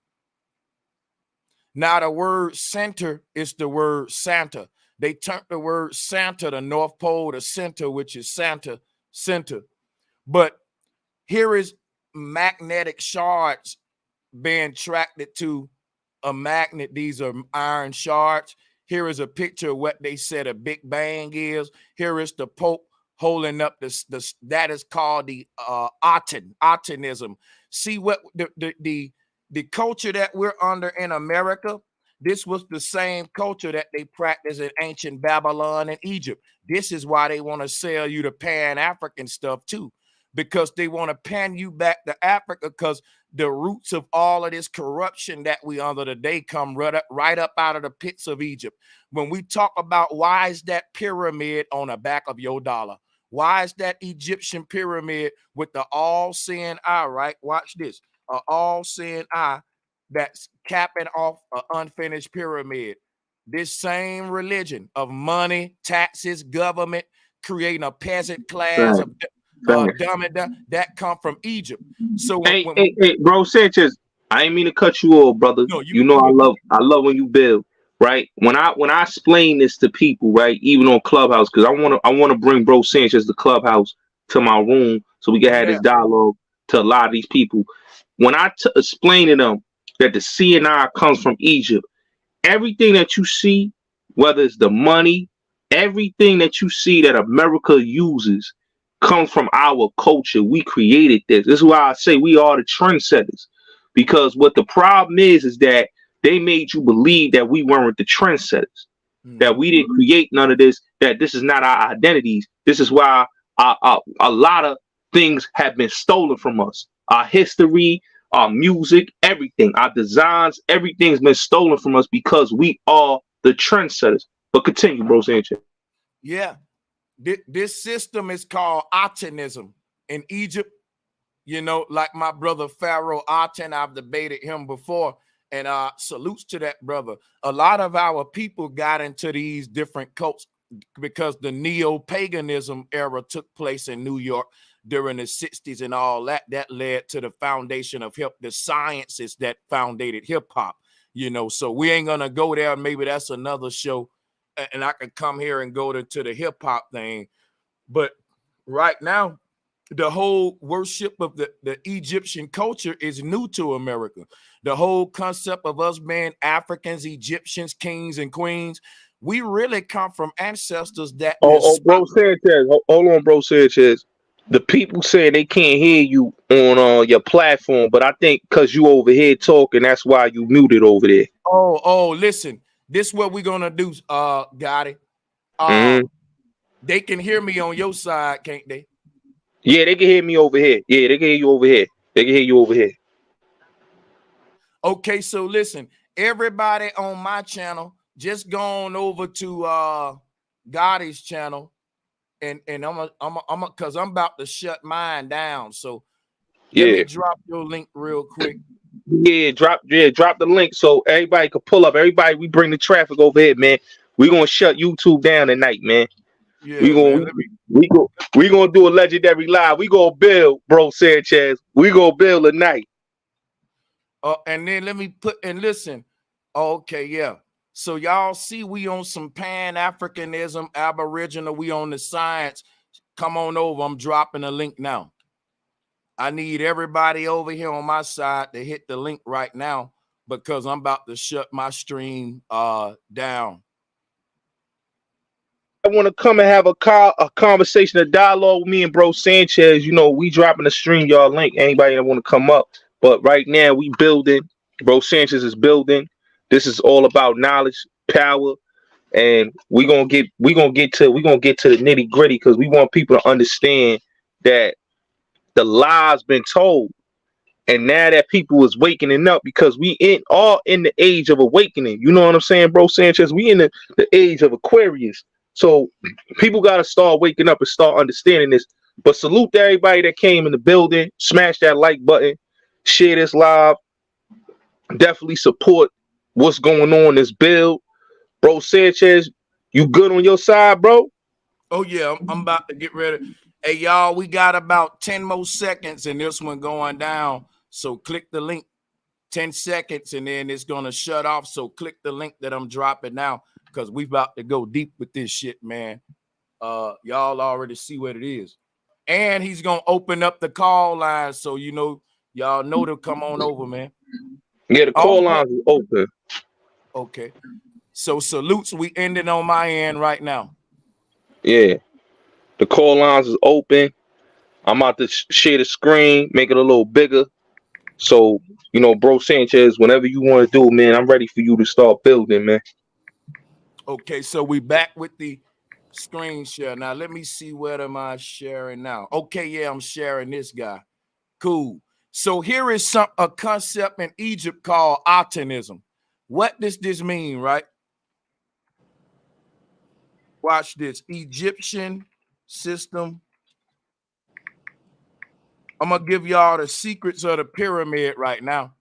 Now, the word center is the word Santa. They turned the word Santa, the North Pole, to center, which is Santa, center. But here is magnetic shards being attracted to a magnet. These are iron shards. Here is a picture of what they said a Big Bang is. Here is the Pope holding up this that is called the Atenism. See what the culture that we're under in America. This was the same culture that they practiced in ancient Babylon and Egypt. This is why they want to sell you the Pan-African stuff too, because they want to pan you back to Africa, because the roots of all of this corruption that we under today come right up out of the pits of Egypt. When we talk about why is that pyramid on the back of your dollar? Why is that Egyptian pyramid with the all-seeing eye, right? Watch this, an all-seeing eye that's capping off an unfinished pyramid. This same religion of money, taxes, government, creating a peasant class of that come from Egypt. So hey, bro Sanchez, I ain't mean to cut you off, brother. No, you know I love when you build, right? When I explain this to people, right, even on Clubhouse, because I want to bring bro Sanchez the Clubhouse to my room so we can have this dialogue to a lot of these people. When I explain to them that the CNI comes from Egypt, everything that you see, whether it's the money, everything that you see that America uses comes from our culture. We created this. This is why I say we are the trendsetters. Because what the problem is that they made you believe that we weren't the trendsetters, that we didn't create none of this, that this is not our identities. This is why a lot of things have been stolen from us. Our history, our music, everything, our designs, everything's been stolen from us because we are the trendsetters. But continue, bro Sanchez. Yeah. This system is called Atenism in Egypt. You know, like my brother Pharaoh Aten, I've debated him before, and salutes to that brother. A lot of our people got into these different cults because the neo-paganism era took place in New York during the 60s and all that. That led to the foundation of the sciences that founded hip-hop, you know. So we ain't gonna go there. Maybe that's another show, and I could come here and go to the hip-hop thing. But right now, the whole worship of the Egyptian culture is new to America. The whole concept of us being Africans, Egyptians, kings and queens, we really come from ancestors that. Bro Sanchez, hold on, bro Sanchez. The people saying they can't hear you on your platform, but I think because you over here talking, that's why you muted over there. Listen, this is what we're gonna do, Gotti. They can hear me on your side, can't they? Yeah, they can hear me over here. Yeah, they can hear you over here. They can hear you over here. Okay, so listen, everybody on my channel, just go on over to Gotti's channel, and I'm because I'm about to shut mine down. So let me drop your link real quick. Yeah, drop the link so everybody can pull up. Everybody, we bring the traffic over here, man. We gonna shut YouTube down tonight, man. Yeah, we gonna do a legendary live. We gonna build, bro Sanchez. We gonna build tonight. And then let me put and listen. Okay, yeah. So y'all see we on some Pan-Africanism, Aboriginal, we on the science. Come on over. I'm dropping a link now. I need everybody over here on my side to hit the link right now because I'm about to shut my stream down. I want to come and have a conversation, a dialogue with me and bro Sanchez. You know, we dropping the stream, y'all link. Anybody that want to come up. But right now we building. Bro Sanchez is building. This is all about knowledge, power, and we gonna get to the nitty gritty because we want people to understand that the lie's been told, and now that people is waking up because we all in the age of awakening. You know what I'm saying, bro Sanchez? We in the age of Aquarius. So people got to start waking up and start understanding this. But salute to everybody that came in the building. Smash that like button. Share this live. Definitely support what's going on in this build. Bro Sanchez, you good on your side, bro? Oh, yeah. I'm about to get ready. Hey, y'all, we got about 10 more seconds and this one going down. So click the link. 10 seconds and then it's going to shut off. So click the link that I'm dropping now. Because we about to go deep with this shit, man. Y'all already see what it is. And he's going to open up the call line. So, you know, y'all know to come on over, man. Yeah, the call lines is open. Okay. So salutes, we ending on my end right now. Yeah. The call lines is open. I'm about to share the screen, make it a little bigger. So, you know, bro Sanchez, whenever you want to do, man, I'm ready for you to start building, man. Okay, so we back with the screen share. Now, let me see what am I sharing now. Okay, yeah, I'm sharing this guy. Cool. So here is a concept in Egypt called Atenism. What does this mean, right? Watch this. Egyptian system. I'm going to give y'all the secrets of the pyramid right now.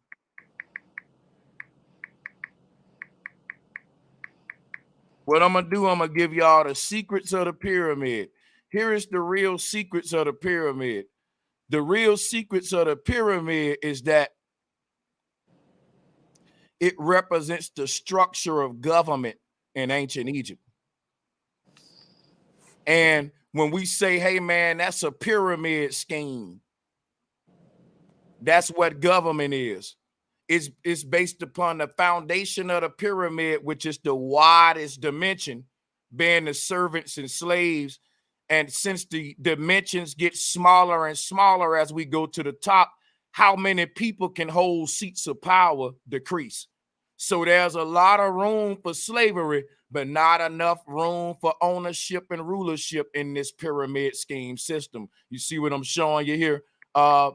What I'm going to do, I'm going to give y'all the secrets of the pyramid. Here is the real secrets of the pyramid. The real secrets of the pyramid is that it represents the structure of government in ancient Egypt. And when we say, hey, man, that's a pyramid scheme, that's what government is. It's based upon the foundation of the pyramid, which is the widest dimension, being the servants and slaves. And since the dimensions get smaller and smaller as we go to the top, how many people can hold seats of power decrease. So there's a lot of room for slavery, but not enough room for ownership and rulership in this pyramid scheme system. You see what I'm showing you here, my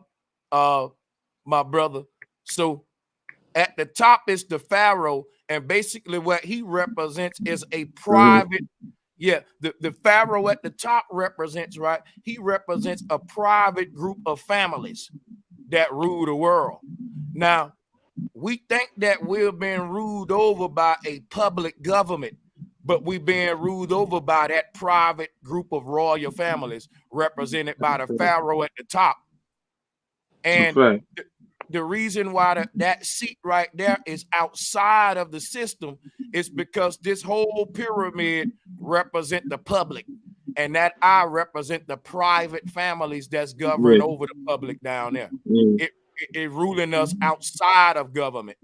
brother? So at the top is the pharaoh, and basically what he represents is a private, Yeah, the pharaoh at the top represents, right? He represents a private group of families that rule the world. Now, we think that we're being ruled over by a public government, but we're being ruled over by that private group of royal families represented by the pharaoh at the top. And the reason why that seat right there is outside of the system is because this whole pyramid represent the public, and that I represent the private families that's governed over the public down there. It ruling us outside of government.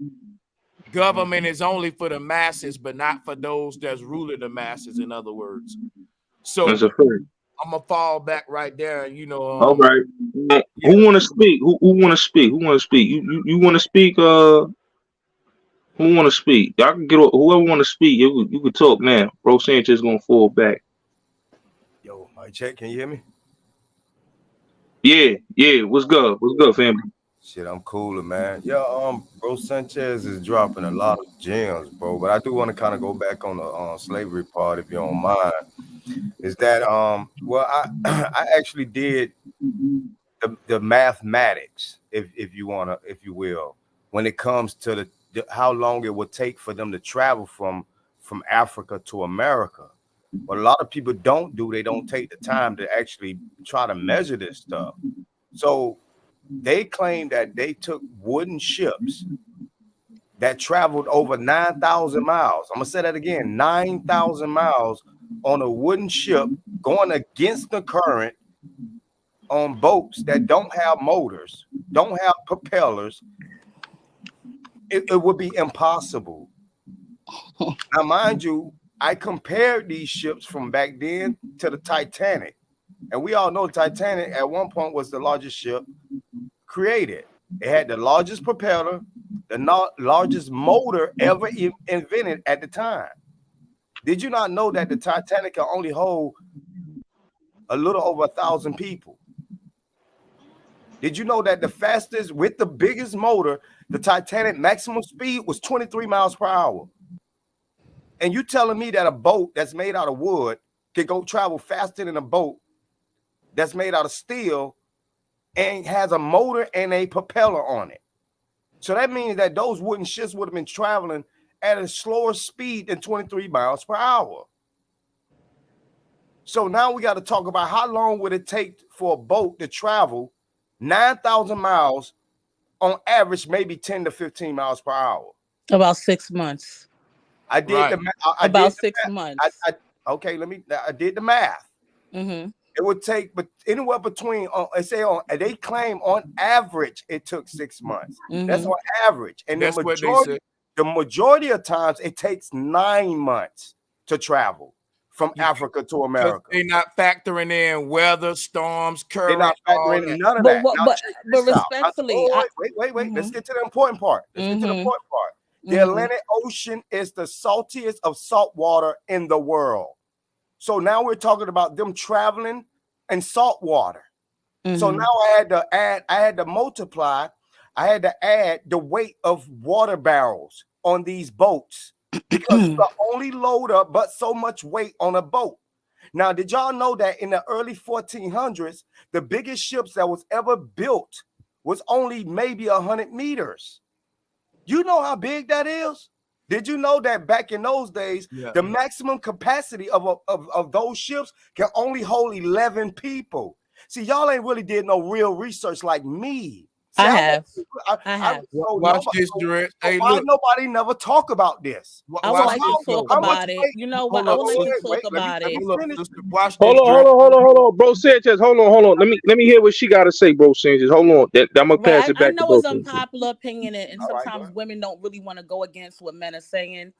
Government is only for the masses, but not for those that's ruling the masses, in other words. So that's a fact. I'm gonna fall back right there, you know. All right. Who want to speak? Who want to speak? Who want to speak? You want to speak? Who want to speak? Y'all can get whoever want to speak. You can talk now. Bro Sanchez gonna fall back. Yo, my check. Can you hear me? Yeah. What's good? What's good, family? Shit, I'm cooler, man. Yeah, Bro Sanchez is dropping a lot of gems, bro. But I do want to kind of go back on the slavery part, if you don't mind. Is that well, I actually did the mathematics, if you will, when it comes to the how long it would take for them to travel from Africa to America. What a lot of people don't do, they don't take the time to actually try to measure this stuff. So they claim that they took wooden ships that traveled over 9,000 miles. I'm gonna say that again, 9,000 miles on a wooden ship going against the current on boats that don't have motors, don't have propellers. It would be impossible. Now, mind you, I compared these ships from back then to the Titanic. And we all know the Titanic at one point was the largest ship created. It had the largest propeller, the largest motor ever invented at the time. Did you not know that the Titanic can only hold a little over 1,000 people? Did you know that the fastest with the biggest motor, the Titanic maximum speed was 23 miles per hour? And you telling me that a boat that's made out of wood can go travel faster than a boat that's made out of steel and has a motor and a propeller on it? So that means that those wooden ships would have been traveling at a slower speed than 23 miles per hour. So now we got to talk about how long would it take for a boat to travel 9,000 miles on average, maybe 10 to 15 miles per hour. About 6 months. I did right. About 6 months. I did the math. Mm-hmm. It would take anywhere between, they claim on average it took 6 months. Mm-hmm. That's on average. And that's the majority of times it takes 9 months to travel from Africa to America. They're not factoring in weather, storms, current. They're not factoring in none of that. But respectfully, wait. Mm-hmm. Let's get to the important part. The Atlantic Ocean is the saltiest of salt water in the world. So now we're talking about them traveling in salt water. Mm-hmm. So now I had to multiply, I had to add the weight of water barrels on these boats because the only load up but so much weight on a boat. Now, did y'all know that in the early 1400s, the biggest ships that was ever built was only maybe 100 meters? You know how big that is? Did you know that back in those days, the maximum capacity of those ships can only hold 11 people? See, y'all ain't really did no real research like me. See, I have. Watch this, Durant. Hey, why nobody never talk about this? I would like to talk about it. You know what? I would like to talk about it. Hold on, Bro Sanchez. Hold on. Let me hear what she got to say, Bro Sanchez. Hold on. I'm gonna pass it back. I know it's unpopular opinion, and sometimes women don't really want to go against what men are saying,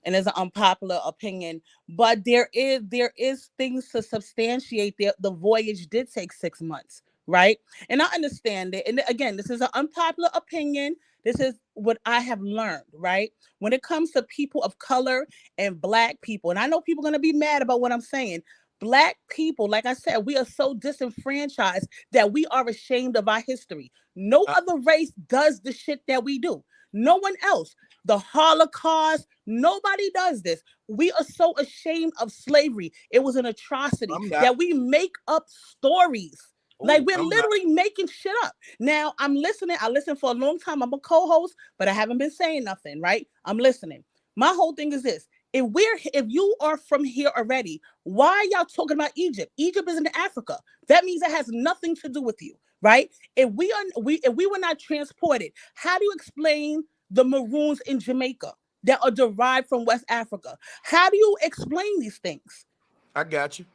and it's an unpopular opinion. But there is things to substantiate the voyage did take 6 months. Right. And I understand it. And again, this is an unpopular opinion. This is what I have learned. Right. When it comes to people of color and Black people, and I know people are going to be mad about what I'm saying. Black people, like I said, we are so disenfranchised that we are ashamed of our history. No other race does the shit that we do. No one else. The Holocaust, Nobody does this. We are so ashamed of slavery. It was an atrocity I'm not. that we make up stories. Like, Oh, we're I'm not. literally making shit up. Now, I'm listening. I listened for a long time. I'm a co-host, but I haven't been saying nothing, right? I'm listening. My whole thing is this. If you are from here already, why are y'all talking about Egypt? Egypt is in Africa. That means it has nothing to do with you, right? If we were not transported, how do you explain the Maroons in Jamaica that are derived from West Africa? How do you explain these things? I got you.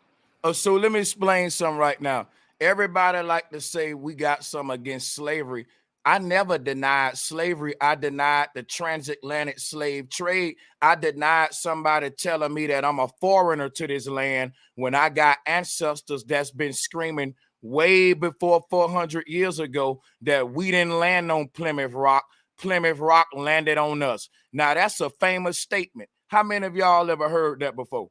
Oh, so let me explain something right now. Everybody like to say we got some against slavery. I never denied slavery. I denied the transatlantic slave trade. I denied somebody telling me that I'm a foreigner to this land when I got ancestors that's been screaming way before 400 years ago that we didn't land on Plymouth Rock. Plymouth Rock landed on us. Now, that's a famous statement. How many of y'all ever heard that before?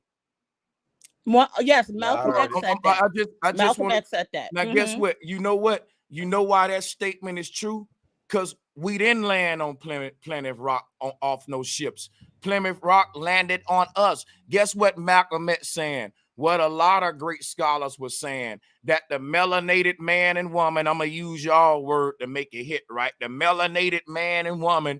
Yes, Yeah, I Malcolm heard X it. said that. I just Malcolm want X said that. now, guess what? You know what? You know why that statement is true? Because we didn't land on Plymouth Rock off no ships. Plymouth Rock landed on us. Guess what Malcolm X saying? What a lot of great scholars were saying, that the melanated man and woman, I'm going to use y'all word to make it hit, right? The melanated man and woman,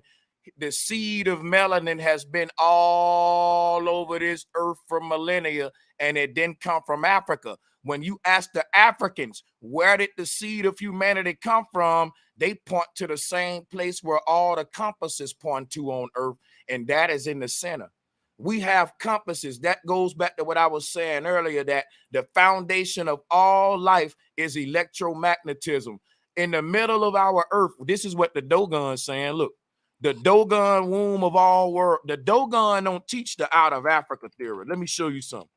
the seed of melanin has been all over this earth for millennia, and it didn't come from Africa. When you ask the Africans, where did the seed of humanity come from? They point to the same place where all the compasses point to on earth, and that is in the center. We have compasses. That goes back to what I was saying earlier, that the foundation of all life is electromagnetism. In the middle of our earth, this is what the Dogon's saying. Look, the Dogon womb of all world. The Dogon don't teach the out of Africa theory. Let me show you something.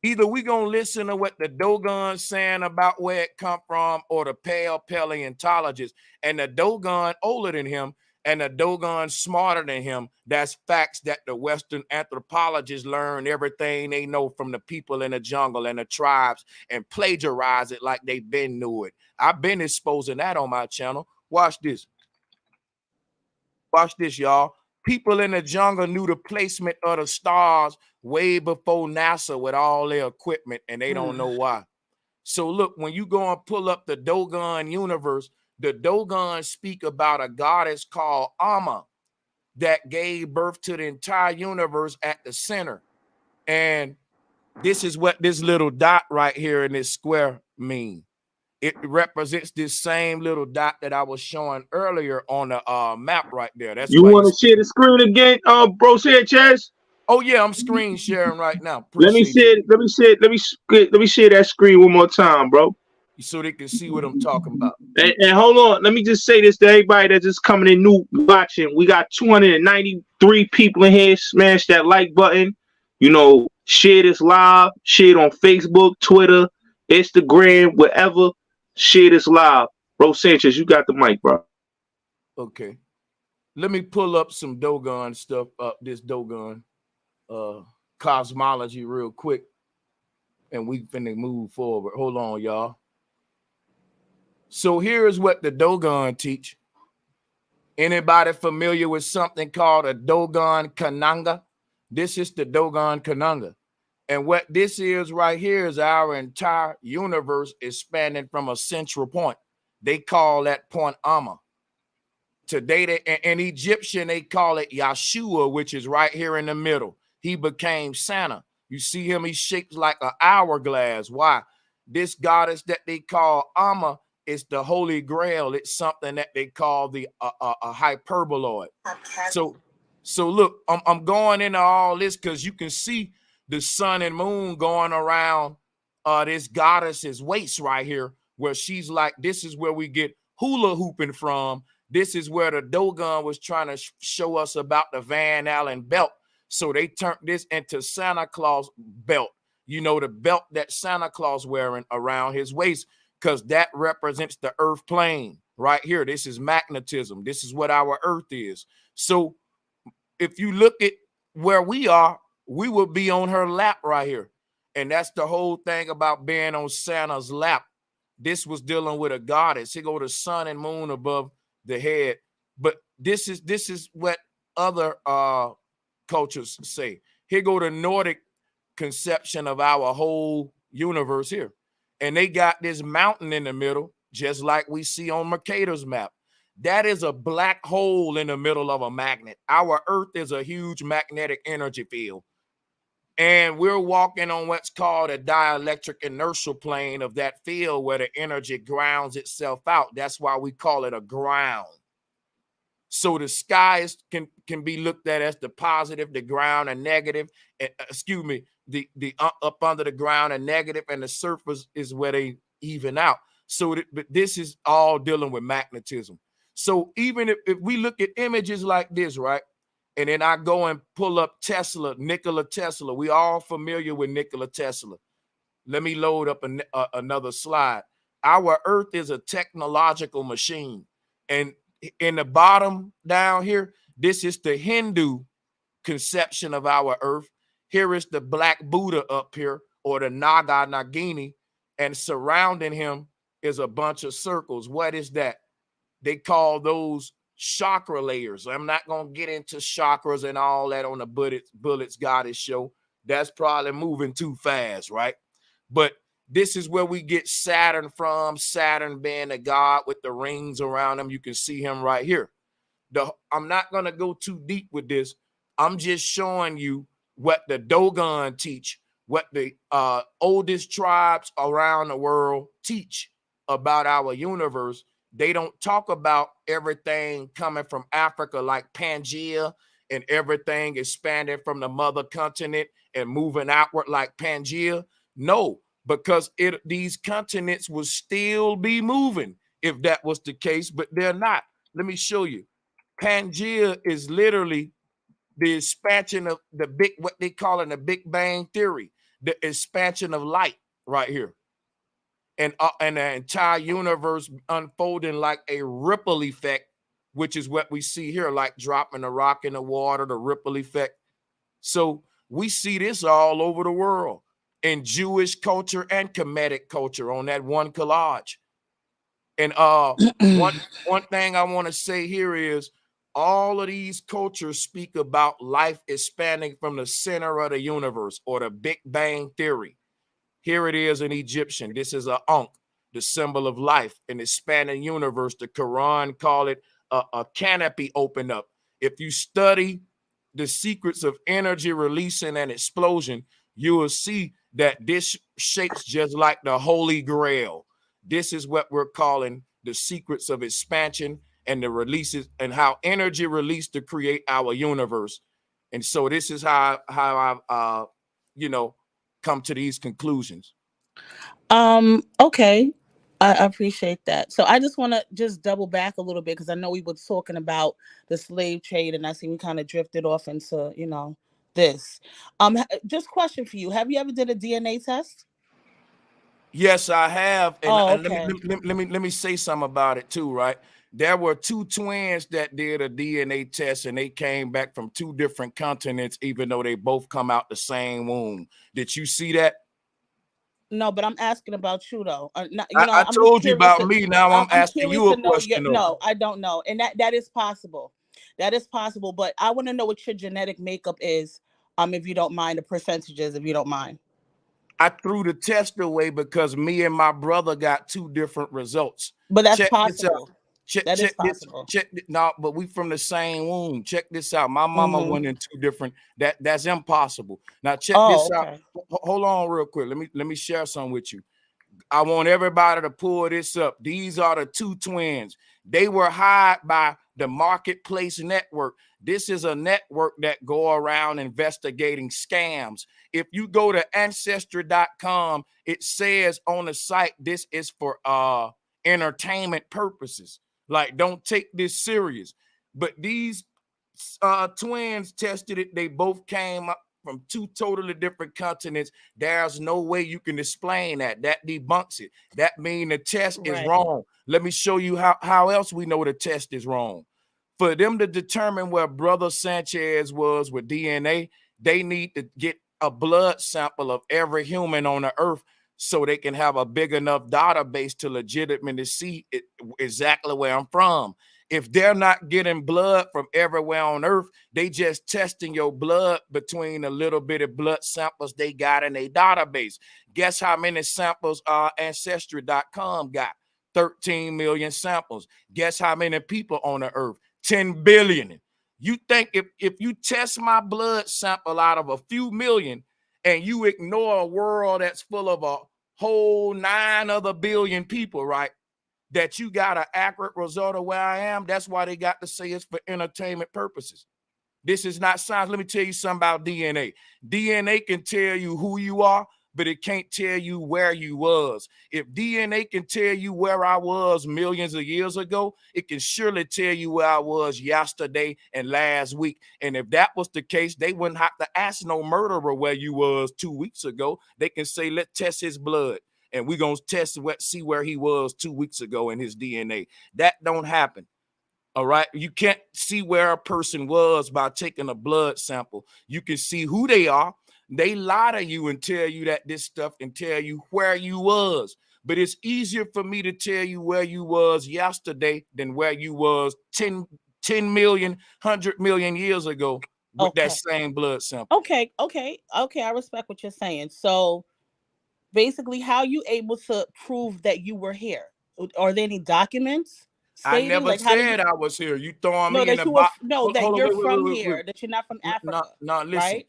Either we gonna listen to what the Dogon's saying about where it come from, or the paleontologist, and the Dogon older than him, and the Dogon smarter than him. That's facts that the Western anthropologists learn everything they know from the people in the jungle and the tribes and plagiarize it like they been knew it. I've been exposing that on my channel. Watch this. Watch this, y'all. People in the jungle knew the placement of the stars way before NASA with all their equipment, and they don't know why. So look, when you go and pull up the Dogon universe, the Dogon speak about a goddess called Amma that gave birth to the entire universe at the center. And this is what this little dot right here in this square mean. It represents this same little dot that I was showing earlier on the map right there. That's You why want to share the screen again, bro Sanchez? oh yeah, I'm screen sharing right now. Let me Appreciate share. Let me share that screen one more time, bro. you so they can see what I'm talking about. And hold on, let me just say this to everybody that's just coming in new watching. We got 293 people in here. Smash that like button. You know, share this live. Share it on Facebook, Twitter, Instagram, wherever. Share this live. Bro Sanchez, you got the mic, bro. Okay. Let me pull up some Dogon stuff up, this Dogon cosmology real quick. And we finna move forward. Hold on, y'all. So here's what the Dogon teach. Anybody familiar with something called a Dogon Kananga? This is the Dogon Kananga. And what this is right here is our entire universe is spanning from a central point. They call that point Amma. Today, in Egyptian, they call it Yeshua, which is right here in the middle. He became Santa. You see him, he shaped like an hourglass. Why? This goddess that they call Amma is the Holy Grail. It's something that they call the a hyperboloid. So look, I'm going into all this because you can see the sun and moon going around this goddess's waist right here, where she's like, this is where we get hula hooping from. This is where the Dogon was trying to show us about the Van Allen belt. So they turned this into Santa Claus belt. You know, the belt that Santa Claus wearing around his waist, because that represents the earth plane right here. This is magnetism. This is what our earth is. So if you look at where we are, we will be on her lap right here. And that's the whole thing about being on Santa's lap. This was dealing with a goddess. Here go the sun and moon above the head. But this is what other cultures say. Here go the Nordic conception of our whole universe here. And they got this mountain in the middle, just like we see on Mercator's map. That is a black hole in the middle of a magnet. Our Earth is a huge magnetic energy field. And we're walking on what's called a dielectric inertial plane of that field where the energy grounds itself out. That's why we call it a ground. So the sky can be looked at as the positive, the ground, and negative. Excuse me, the up under the ground and negative, and the surface is where they even out. So but this is all dealing with magnetism. So even if we look at images like this, right? And then I go and pull up Tesla, Nikola Tesla. We all familiar with Nikola Tesla. Let me load up another slide. Our Earth is a technological machine. And in the bottom down here, this is the Hindu conception of our Earth. Here is the Black Buddha up here, or the Naga Nagini, and surrounding him is a bunch of circles. What is that? They call those chakra layers. I'm not going to get into chakras and all that on the Bulletz Gotti show. That's probably moving too fast, right? But this is where we get Saturn from. Saturn being a god with the rings around him. You can see him right here. I'm not going to go too deep with this. I'm just showing you what the Dogon teach, what the oldest tribes around the world teach about our universe. They don't talk about everything coming from Africa like Pangea and everything expanding from the mother continent and moving outward like Pangea. No, because these continents will still be moving if that was the case, but they're not. Let me show you. Pangea is literally the expansion of what they call in the Big Bang Theory, the expansion of light right here. And the entire universe unfolding like a ripple effect, which is what we see here, like dropping a rock in the water, the ripple effect. So we see this all over the world in Jewish culture and Kemetic culture on that one collage. And one thing I want to say here is all of these cultures speak about life expanding from the center of the universe, or the Big Bang Theory. Here it is in Egyptian. This is a Ankh, the symbol of life, an expanding universe. The Quran call it a canopy open up. If you study the secrets of energy releasing and explosion, you will see that this shapes just like the Holy Grail. This is what we're calling the secrets of expansion and the releases, and how energy released to create our universe. And so this is how I've come to these conclusions. Okay. I appreciate that. So I just want to just double back a little bit, because I know we were talking about the slave trade, and I see we kind of drifted off into, this. Just question for you. Have you ever did a DNA test? Yes, I have. And, okay. let me say something about it too, right? There were two twins that did a DNA test, and they came back from two different continents, even though they both come out the same womb. Did you see that? No, but I'm asking about you though. I told you about me. Now I'm asking you a question. No, I don't know, and that is possible. That is possible, but I want to know what your genetic makeup is. If you don't mind, the percentages, if you don't mind. I threw the test away because me and my brother got two different results. But that's possible. That is possible. No, but we from the same womb. Check this out. My mama went in two different. That's impossible. Now check this out. Hold on real quick. Let me share something with you. I want everybody to pull this up. These are the two twins. They were hired by the Marketplace Network. This is a network that go around investigating scams. If you go to ancestry.com, it says on the site, this is for entertainment purposes. Like, don't take this serious. But these twins tested it. They both came up from two totally different continents. There's no way you can explain that. That debunks it. That means the test is wrong. Let me show you how else we know the test is wrong. For them to determine where Brother Sanchez was with DNA, they need to get a blood sample of every human on the earth so they can have a big enough database to legitimately see exactly where I'm from. If they're not getting blood from everywhere on earth, they just testing your blood between a little bit of blood samples they got in a database. Guess how many samples Ancestry.com got? 13 million samples. Guess how many people on the earth? 10 billion. You think if you test my blood sample out of a few million and you ignore a world that's full of a whole 9 other billion people, right, that you got an accurate result of where I am? That's why they got to say it's for entertainment purposes. This is not science. Let me tell you something about DNA. DNA can tell you who you are, but it can't tell you where you was. If DNA can tell you where I was millions of years ago, it can surely tell you where I was yesterday and last week. And if that was the case, they wouldn't have to ask no murderer where you was 2 weeks ago. They can say, let's test his blood. And we're going to test see where he was 2 weeks ago in his DNA. That don't happen. All right. You can't see where a person was by taking a blood sample. You can see who they are. They lie to you and tell you that this stuff and tell you where you was. But it's easier for me to tell you where you was yesterday than where you was 10 million, 100 million years ago with that same blood sample. Okay. I respect what you're saying. So basically, how you able to prove that you were here? Are there any documents? I never said I was here. You throwing me in the box. That you're from here, that you're not from Africa. No, listen. Right?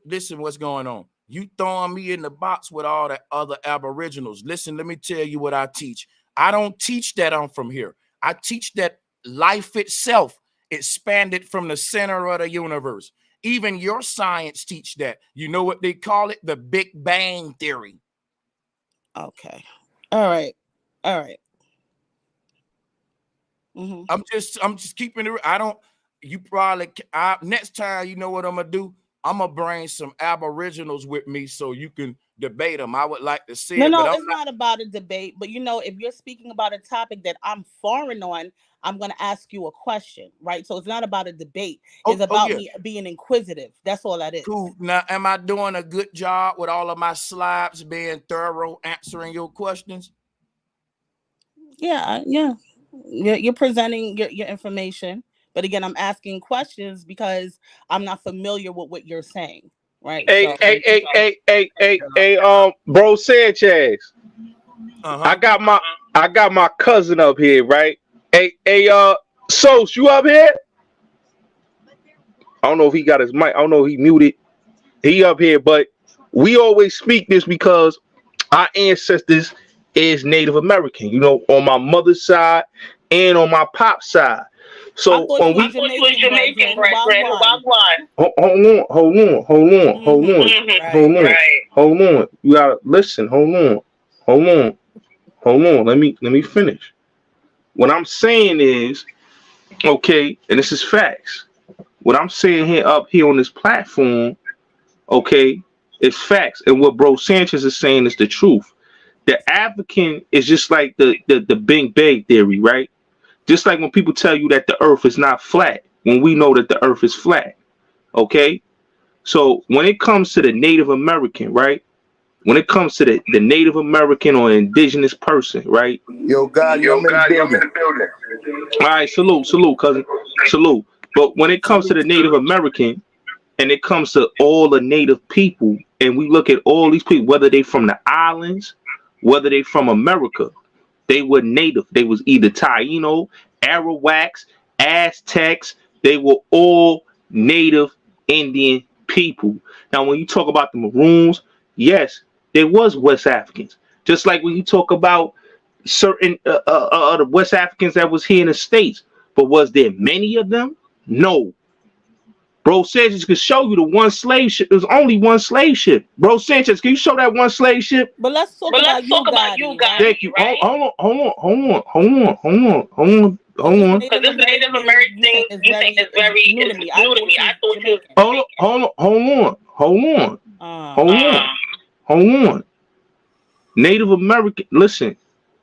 Listen what's going on. You throwing me in the box with all the other aboriginals. Listen, let me tell you what I teach. I don't teach that I'm from here. I teach that life itself expanded from the center of the universe. Even your science teach that. You know what they call it? The Big Bang Theory. Okay. All right. Mm-hmm. I'm just keeping it. Next time, you know what I'm gonna do? I'm gonna bring some aboriginals with me so you can debate them. I would like to see it. No, it's not about a debate. But if you're speaking about a topic that I'm foreign on, I'm gonna ask you a question, right? So it's not about a debate. It's about me being inquisitive. That's all that is. Cool. Now, am I doing a good job with all of my slides being thorough, answering your questions? Yeah. You're presenting your information, but again, I'm asking questions because I'm not familiar with what you're saying, right? Hey, bro Sanchez. I got my cousin up here, right? Hey, Sos, you up here? I don't know if he got his mic. I don't know if he muted. He up here, but we always speak this because our ancestors is Native American, on my mother's side and on my pop's side. So when we Jamaican, hold on. You gotta listen. Hold on. Let me finish. What I'm saying is, okay, and this is facts. What I'm saying up here on this platform, okay, is facts. And what Bro Sanchez is saying is the truth. The African is just like the Big Bang Theory, right? Just like when people tell you that the earth is not flat, when we know that the earth is flat, okay? So when it comes to the Native American, right? When it comes to the Native American or indigenous person, right? Yo, God, you're in the building. All right, salute, cousin. Salute. But when it comes to the Native American and it comes to all the Native people, and we look at all these people, whether they from the islands, whether they from America, they were native. They was either Taino, Arawaks, Aztecs. They were all native Indian people. Now, when you talk about the Maroons, yes, there was West Africans. Just like when you talk about certain the West Africans that was here in the States. But was there many of them? No. Bro Sanchez could show you the one slave ship. There's only one slave ship. Bro Sanchez, can you show that one slave ship? But let's talk about you guys. Thank you. Right? Hold on. Because this Native American thing you think is very new to me. I thought you. Hold on. Native American. Listen,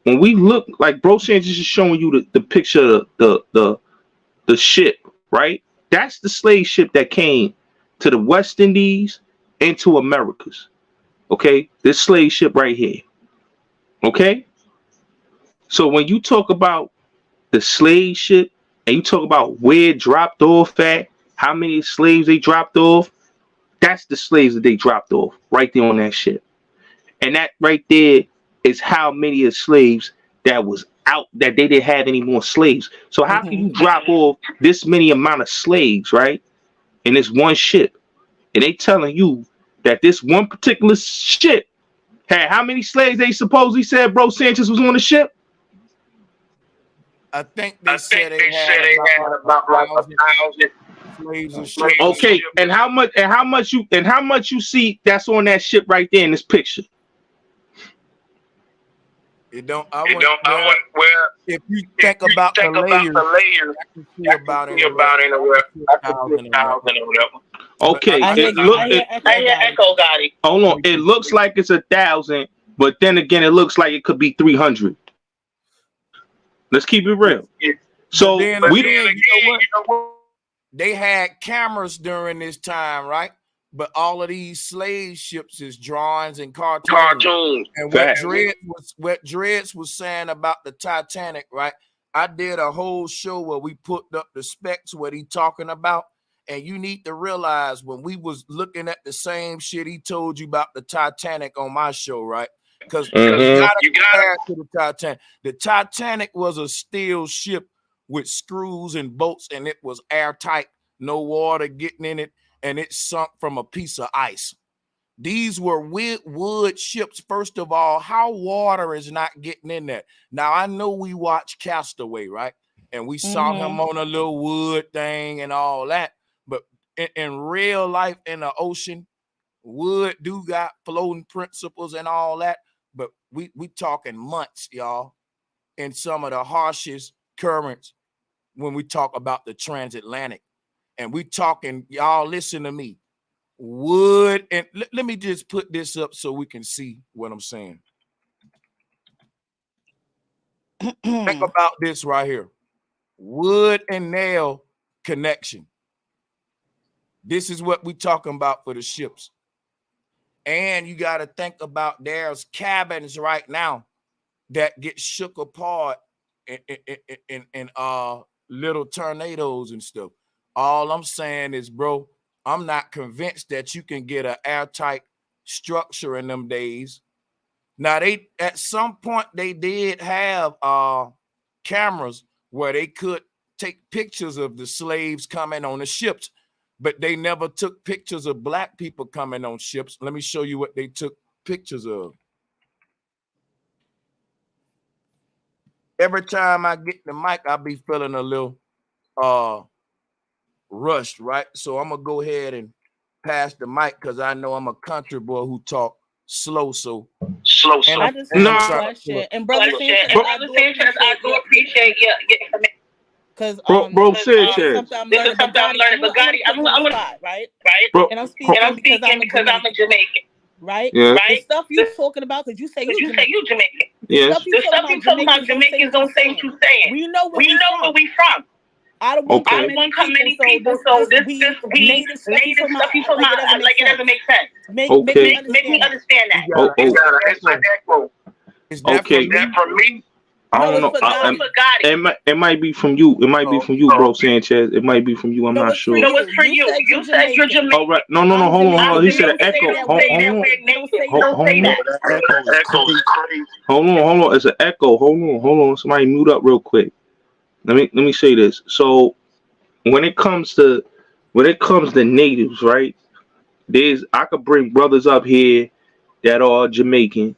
when we look, like Bro Sanchez is showing you the picture of the ship, right? That's the slave ship that came to the West Indies and to Americas. Okay, this slave ship right here. Okay, so when you talk about the slave ship and you talk about where it dropped off at, how many slaves they dropped off, that's the slaves that they dropped off right there on that ship. And that right there is how many of slaves that was out, that they didn't have any more slaves. So how can you drop off this many amount of slaves, right, in this one ship? And they telling you that this one particular ship had how many slaves they supposedly said Bro Sanchez was on the ship? I think they said they had about like 1,000 slaves and ship. Okay, and how much you see that's on that ship right there in this picture? It don't. I want where if you think about the layers, I can see about anywhere 1,000 or whatever. Okay, I hear Echo Gotti. Hold on, it looks like it's 1,000, but then again, it looks like it could be 300. Let's keep it real. So you know what? They had cameras during this time, right? But all of these slave ships is drawings and cartoons. And what Dreads was saying about the Titanic, right? I did a whole show where we put up the specs, what he talking about. And you need to realize when we was looking at the same shit he told you about the Titanic on my show, right? Because you gotta compare to the Titanic. The Titanic was a steel ship with screws and bolts, and it was airtight, no water getting in it, and it sunk from a piece of ice. These were wood ships. First of all, how water is not getting in there? Now, I know we watched Castaway, right? And we saw him on a little wood thing and all that. But in real life, in the ocean, wood do got floating principles and all that. But we talking months, y'all, in some of the harshest currents when we talk about the transatlantic. And we talking, y'all listen to me, wood. And let me just put this up so we can see what I'm saying. Think about this right here. Wood and nail connection. This is what we talking about for the ships. And you got to think about there's cabins right now that get shook apart in little tornadoes and stuff. All I'm saying is, bro, I'm not convinced that you can get an airtight structure in them days. Now, they at some point they did have cameras where they could take pictures of the slaves coming on the ships, but they never took pictures of black people coming on ships. Let me show you what they took pictures of. Every time I get the mic, I'll be feeling a little rushed, right? So I'm gonna go ahead and pass the mic because I know I'm a country boy who talk slow. And I just have a question. And Brother Sanchez, I do appreciate your because Bro Sanchez, this is something I'm learning. But Gotti, I'm right? Bro, and I'm speaking because I'm a Jamaican. Right? Yeah. Right? The stuff you're talking about, because you say you Jamaican. Yes. The stuff you talking about Jamaicans don't say what you're saying. We know where we from. I don't want many people, so this native stuff you talking about, like it doesn't make sense. Make me understand that. Is that from me? I don't know. It might be from you. It might be from you, Bro Sanchez. It might be from you. I'm not sure. No, it's for you. You said you're Jamaican. All right. No. Hold on. He said an echo. Hold on. It's an echo. Hold on. Somebody mute up real quick. Let me say this. So when it comes to natives, right? I could bring brothers up here that are Jamaican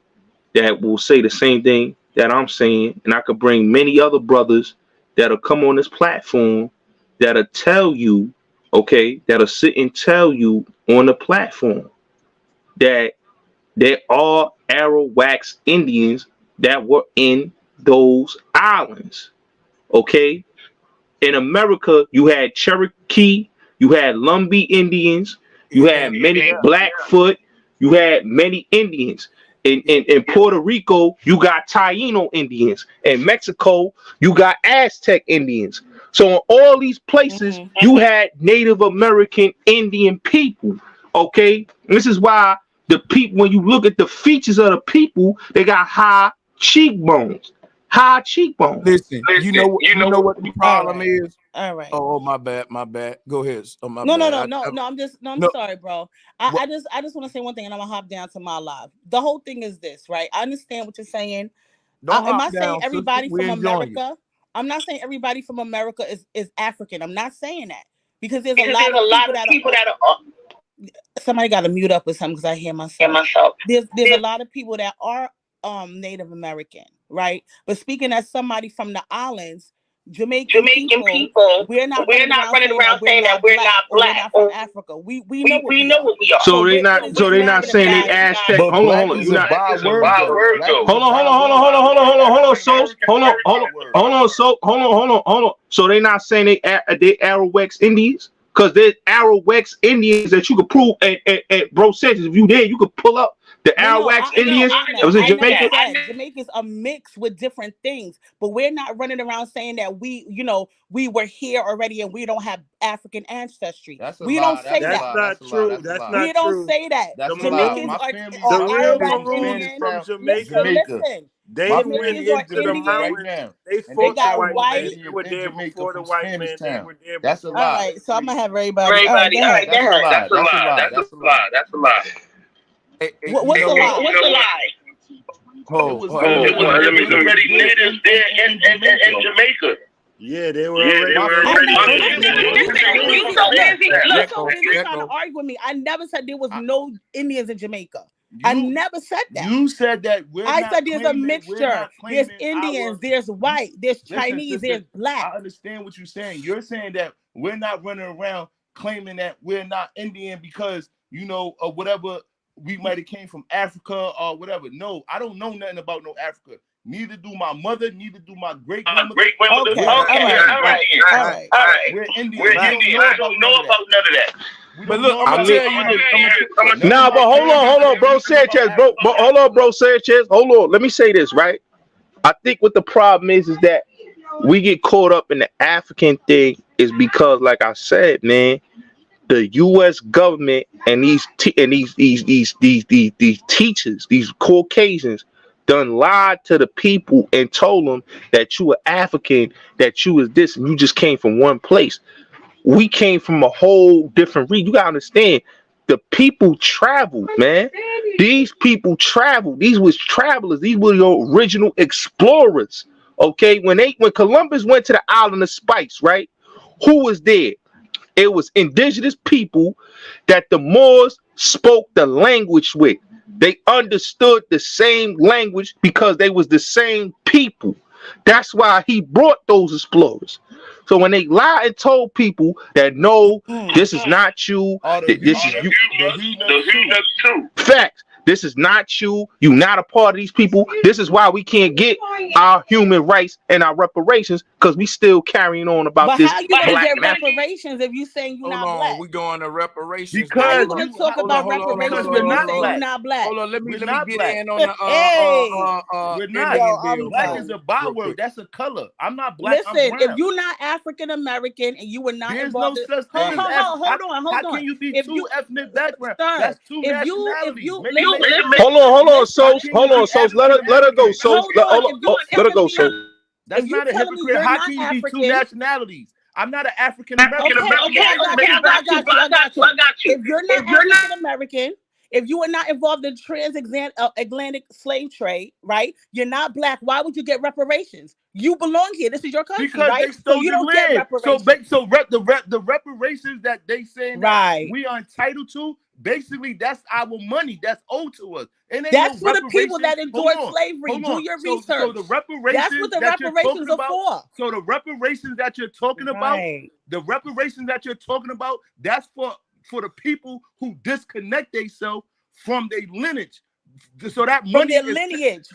that will say the same thing that I'm saying, and I could bring many other brothers that'll come on this platform that'll tell you, okay, that'll sit and tell you on the platform that there are Arawaks Indians that were in those islands. Okay, in America, you had Cherokee, you had Lumbee Indians, you had many Blackfoot, you had many Indians. In Puerto Rico, you got Taino Indians. In Mexico, you got Aztec Indians. So in all these places, you had Native American Indian people. Okay, and this is why the people, when you look at the features of the people, they got high cheekbones. high cheekbones. Listen, you know what the problem is. All right. Oh, my bad. Go ahead. Oh, my No, bad. I'm sorry, bro. I just want to say one thing, and I'm gonna hop down to my live. The whole thing is this, right? I understand what you're saying. Am I saying everybody from America? I'm not saying everybody from America is African. I'm not saying that because there's a lot of people that are. Somebody got to mute up with something because I hear myself. There's a lot of people that are Native American, right? But speaking as somebody from the islands, Jamaican people, we're not running around saying that we're not black or we're not from Africa. We know what we are. So they not saying they Aztec. Hold on. Hold on. So they not saying they Arawaks Indians? Because there's Arawaks Indians that you could prove at Bro Sanchez. If you there, you could pull up the Arawaks Indians. It was in Jamaica. Jamaica's a mix with different things, but we're not running around saying that we were here already and we don't have African ancestry. We don't say that. That's not true. We don't say that. Jamaicans are Arab Indians from Jamaica. Listen. They went into the mountains. They got white. They were there before the white man. They were there. That's a lie. All right, so I'm gonna have everybody. That's a lie. That's a lie. What's a lie? Let me natives there in Jamaica. Yeah, they were already. Look, so busy trying to argue with me. I never said there was no Indians in Jamaica. I never said that. You said that. I said there's a mixture. There's Indians, there's white, there's Chinese, there's black. I understand what you're saying. You're saying that we're not running around claiming that we're not Indian because, or whatever, we might have came from Africa or whatever. No, I don't know nothing about no Africa. Neither do my mother, neither do my great-grandmother. Okay. All right. We're Indian. I don't know about none of that. But look, I'm telling you this. Nah, but hold on, Bro Sanchez, bro. But hold on, Bro Sanchez. Hold on. Let me say this, right? I think what the problem is that we get caught up in the African thing is because, like I said, man, the U.S. government and these teachers, these Caucasians, done lied to the people and told them that you were African, that you was this, and you just came from one place. We came from a whole different region. You gotta understand, the people traveled, man. These people traveled. These was travelers. These were your original explorers. Okay, when Columbus went to the island of Spice, right? Who was there? It was indigenous people that the Moors spoke the language with. They understood the same language because they was the same people. That's why he brought those explorers. So when they lied and told people that no, this is not you, this is you. Facts. This is not you. You're not a part of these people. This is why we can't get our human rights and our reparations because we still carrying on about this. But how you gonna get reparations if you saying you're not black? We going to reparations because how you gonna talk about reparations when you say you're not black? Hold on, let me get in on the. We're not. Black is a byword. That's a color. I'm not black. Listen, if you're not African American and you were not involved, hold on. How can you be two ethnic backgrounds? That's two nationalities. Hold on, so let her go, so let her go, so. That's not a hypocrite. How can you be two nationalities? I'm not an African American. I got you. If you're not African American, if you were not involved in transatlantic slave trade, right? You're not black. Why would you get reparations? You belong here. This is your country, because right? They stole so you don't land. Get reparations. The reparations that they saying right. we are entitled to, basically that's our money that's owed to us. And that's for the people that endured slavery. Do your research. So the reparations that's what the reparations are for. So the reparations that you're talking about, that's for the people who disconnect themselves from their lineage. So that money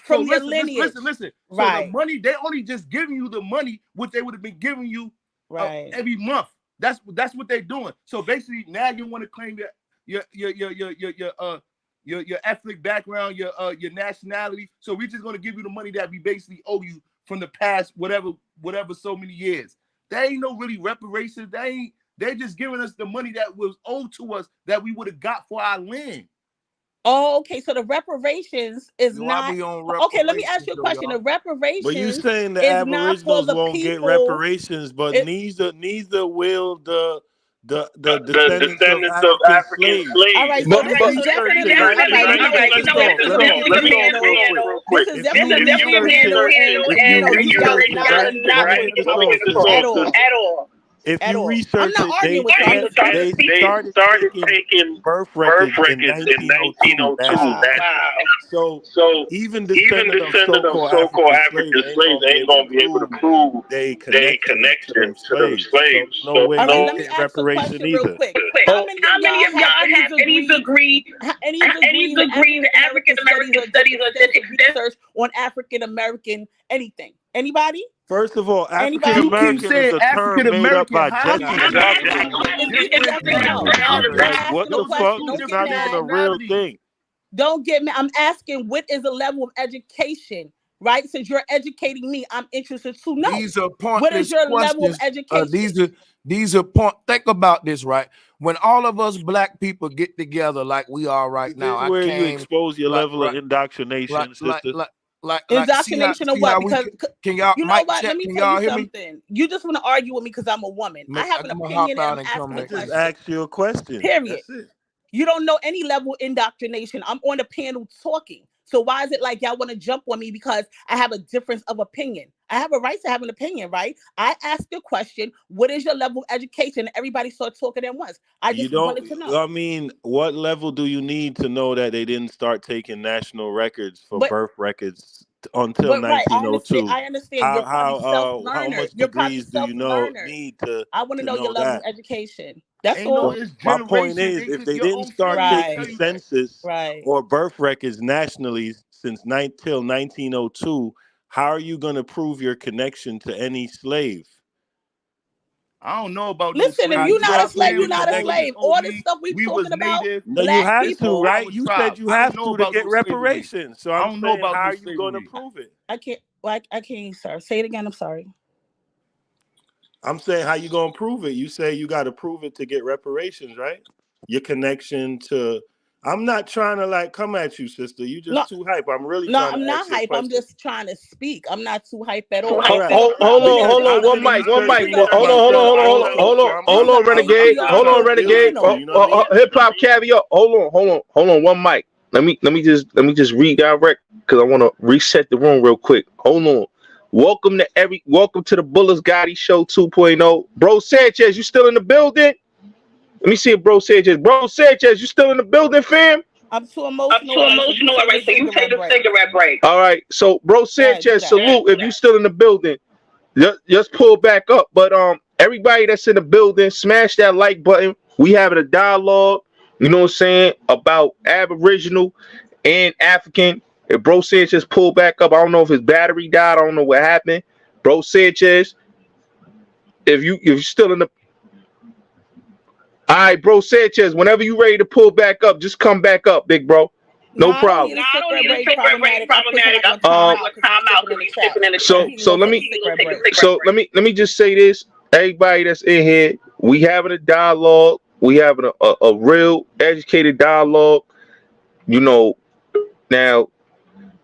from their lineage. Listen. So the money, they only just giving you the money what they would have been giving you every month. That's what they're doing. So basically, now you want to claim your ethnic background, your nationality. So we're just gonna give you the money that we basically owe you from the past, whatever so many years. That ain't no really reparations. They're just giving us the money that was owed to us that we would have got for our land. Oh, okay. So the reparations is Why not we on okay. Let me ask reparations, you a though, question. The y'all? But you reparations saying the is not for Aboriginals the won't get people. reparations, but It, neither will the The descendants of descendants of African African slaves. all slaves. right. If So you this is research it, definitely right? all right. Let me Let me talk. Let me handle. quick. This is If you definitely being research it, handled, and if you you know you not research it, right? acknowledging Let me my get this my off, position sister. at all. If At you all. I'm research not it, arguing with you. I'm just they speaking. started taking birth Birth records in records in 1902 1902. Wow. nationally. So So even even descendant of descendant of so-called so-called African slaves African ain't slaves gonna be ain't able to gonna be able to prove prove they their connection to them connection to them slaves. So slaves. there's no So way All you right, no. let can me get ask a reparation question real either. quick. How How many of many y'all of have y'all any have any degree, degree, any degree in African American studies or did extensive research on African American anything? Anybody? First of all, African Anybody? You keep American is saying a term African made up American. by How I'm do you Jesse I'm different Jackson. asking. It's different yes or things no. than I'm Like, nationality? what asking a the Those are fuck? question. two Don't It's get different not even a mad. real nationalities. thing. Don't get mad. I'm asking what is the level of education, right? Since you're educating me, I'm interested to know. These are What is pointless your level of questions. education? These are point. Think about this, right? When all of us black people get together like we are right This now, is I where you came expose your like level of right, indoctrination, sister. Indoctrination or see what? how we Because can y'all you know mic what? check? Let me Can tell you y'all hear me? something. You just want to argue with me because I'm a woman. I have an I'm gonna hop opinion and out I'm and come asking a I back. just question. asked you a question. Period. That's it. You don't know any level of indoctrination. I'm on the panel talking. So why is it like y'all want to jump on me because I have a difference of opinion? I have a right to have an opinion, right? I asked the question, what is your level of education? Everybody started talking at once. I You just don't, wanted to know. I mean, what level do you need to know that they didn't start taking national records for But birth records until right, I 1902? understand. You're probably How self-learner. much You're probably degrees do you self-learner. need I want to to know your know level of that? education. That's Ain't no, all. So it's my point generations. is, if they Your didn't own start family will taking tell Right, you that. census right. or birth records nationally since till 1902, how are you going to prove your connection to any slave? I don't know about no Listen, if How slaves. you're you What not gonna a I'm slave, prove you're your saying, not a Moses slave. connection? told All this me stuff we we talking was about, native. No, you black have to, This is people. right? our You tribe. said you I don't have know to about get no slavery. reparations. So I I'm don't know saying, about how no are you going to slavery. prove it? I can't. Like I can't, sir. Say it again. I'm sorry. I'm saying, how you going to prove it? You say you got to prove it to get reparations, right? Your connection to. I'm not trying to like come at you, sister. You No, just too hype. I'm really no, trying to I'm not ask you a hype. I'm question. just trying to speak. I'm not too hype at all. All This right. is a Because parliamentary. I've been One mic. This is researching a this Hold on, myself also, so I'm this is a Renegade. Hold on, trying to patriarchal deal with Renegade. you. panel. You know what I mean? Hip hop caviar. Hold on. One mic. Let me just redirect because I want to reset the room real quick. Hold on. Welcome to the Bulletz Gotti Show 2.0. Bro Sanchez, you still in the building? Let me see if Bro Sanchez, you still in the building, fam? I'm too I'm emotional. too All right, so you emotional take already, a so you take cigarette a break. cigarette break. All right. So Bro Go ahead, do Sanchez, that. salute if you still in the building. Just pull back up. But everybody that's in the building, smash that like button. We having a dialogue, you know what I'm saying, about Aboriginal and African. If Bro Sanchez pull back up, I don't know if his battery died. I don't know what happened. Bro Sanchez, if you're still in the all right, Bro Sanchez, whenever you ready to pull back up, just come back up, big bro. No, No I don't need problem. a I don't cigarette need a break. cigarette break. Problematic. I put Problematic. somebody I on put somebody timeout on because he's timeout typing because in the he's chat. tipping in the So chat. he can go take a He can cigarette take a break. cigarette So break. let me just say this. Everybody that's in here, we having a dialogue. We having a real educated dialogue. You know, now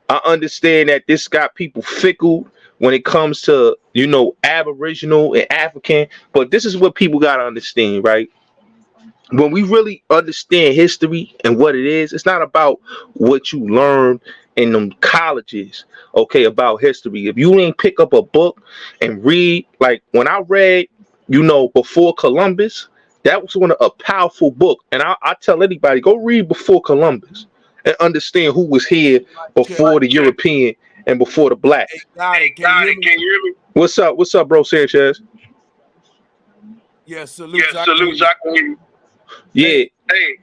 I understand that this got people fickle when it comes to, Aboriginal and African, but this is what people gotta understand, right? When we really understand history and what it is, it's not about what you learn in them colleges, okay, about history. If you ain't pick up a book and read, like when I read, before Columbus, that was one of a powerful book. And I tell anybody, go read before Columbus and understand who was here Check. before the European and before the black. Hey, got it. Can you hear me? Can you hear me? What's up, bro Sanchez? Yeah, salutes. Yeah, I can hear salutes. you. I can hear you. Yeah. Hey,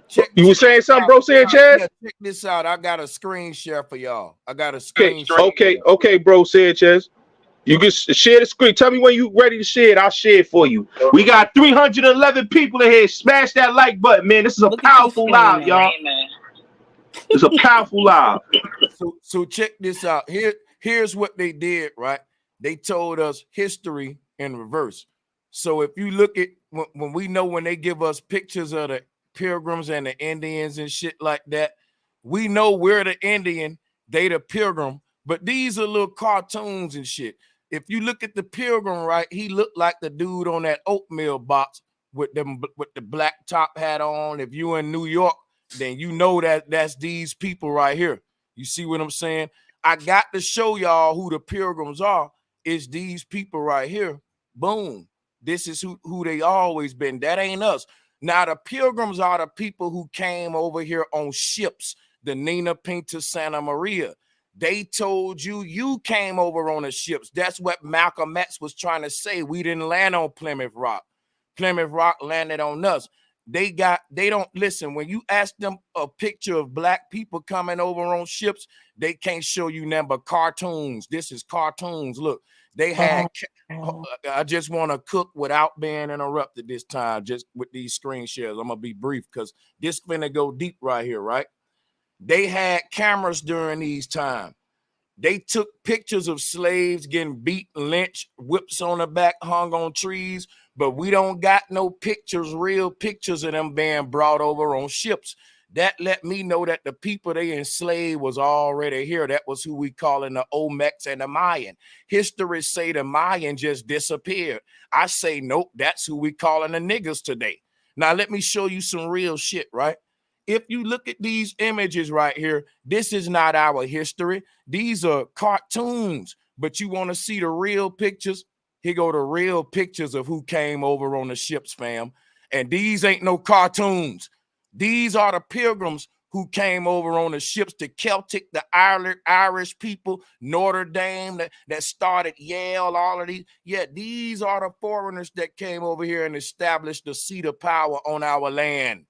Check. You were saying something, bro Sanchez? Yeah, check this out. I got a screen share for y'all. I got a screen share. Okay, bro Sanchez. You can share the screen. Tell me when you ready to share it. I'll share it for you. We got 311 people in here. Smash that like button, man. This is a Look at you powerful live, screaming. y'all. It's a powerful live. So check this out. Here's what they did, right? They told us history in reverse. So if you look at when we know when they give us pictures of the pilgrims and the Indians and shit like that. We know we're the Indian, they the pilgrim, but these are little cartoons and shit. If you look at the pilgrim, right, he looked like the dude on that oatmeal box with the black top hat on. If you in New York, then you know that that's these people right here. You see what I'm saying? I got to show y'all who the pilgrims are. It's these people right here. Boom. This is who they always been. That ain't us. Now, the pilgrims are the people who came over here on ships, the Nina Pinta Santa Maria. They told you came over on the ships. That's what Malcolm X was trying to say. We didn't land on Plymouth Rock. Plymouth Rock landed on us. They don't listen. When you ask them a picture of black people coming over on ships, they can't show you nothing but cartoons. This is cartoons. Look, they had, I just want to cook without being interrupted this time, just with these screen shares. I'm going to be brief because this finna go deep right here, right? They had cameras during these times. They took pictures of slaves getting beat, lynched, whips on the back, hung on trees, but we don't got no pictures, real pictures of them being brought over on ships. That let me know that the people they enslaved was already here. That was who we calling the Olmecs and the Mayan. History say the Mayan just disappeared. I say, nope, that's who we calling the niggas today. Now, let me show you some real shit, right? If you look at these images right here, this is not our history. These are cartoons, but you want to see the real pictures? Here go the real pictures of who came over on the ships, fam. And these ain't no cartoons. These are the pilgrims who came over on the ships, the Celtic, the Irish people, Notre Dame, that started Yale, all of these. Yeah, these are the foreigners that came over here and established the seat of power on our land.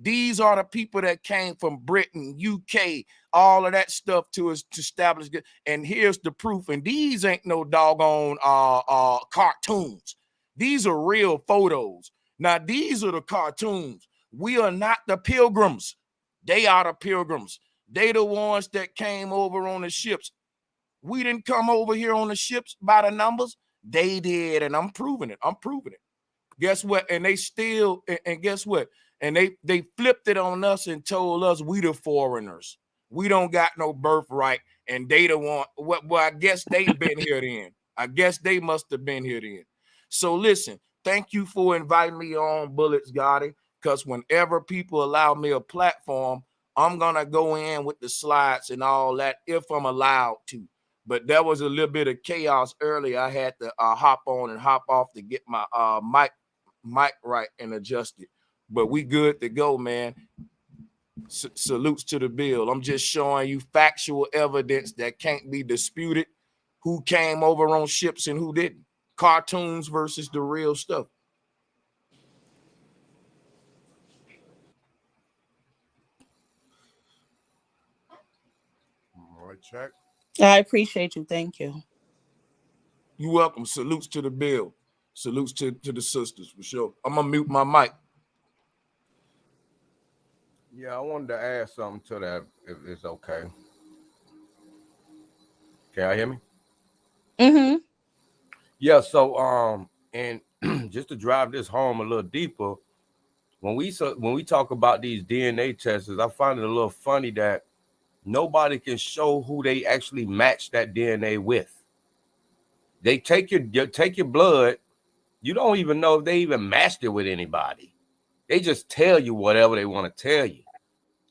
These are the people that came from Britain, UK, all of that stuff to establish. And here's the proof. And these ain't no doggone cartoons. These are real photos. Now, these are the cartoons. We are not the pilgrims. They are the pilgrims. They the ones that came over on the ships. We didn't come over here on the ships by the numbers. They did, and I'm proving it. I'm proving it. Guess what? And they still, and guess what? And they flipped it on us and told us we the foreigners. We don't got no birthright, and they the one. Well, I guess they've been here then. I guess they must have been here then. So listen, thank you for inviting me on, Bulletz Gotti, because whenever people allow me a platform, I'm gonna go in with the slides and all that if I'm allowed to. But there was a little bit of chaos earlier. I had to hop on and hop off to get my mic right and adjusted. But we good to go, man. Salutes to the bill. I'm just showing you factual evidence that can't be disputed. Who came over on ships and who didn't. Cartoons versus the real stuff. All right, check. I appreciate you. Thank you. You're welcome. Salutes to the bill. Salutes to the sisters, for sure. I'm going to mute my mic. Yeah, I wanted to add something to that, if it's okay. Can y'all hear me? Mm-hmm. Yeah, so and just to drive this home a little deeper, when we talk about these DNA tests, I find it a little funny that nobody can show who they actually match that DNA with. They take your blood, you don't even know if they even matched it with anybody. They just tell you whatever they want to tell you.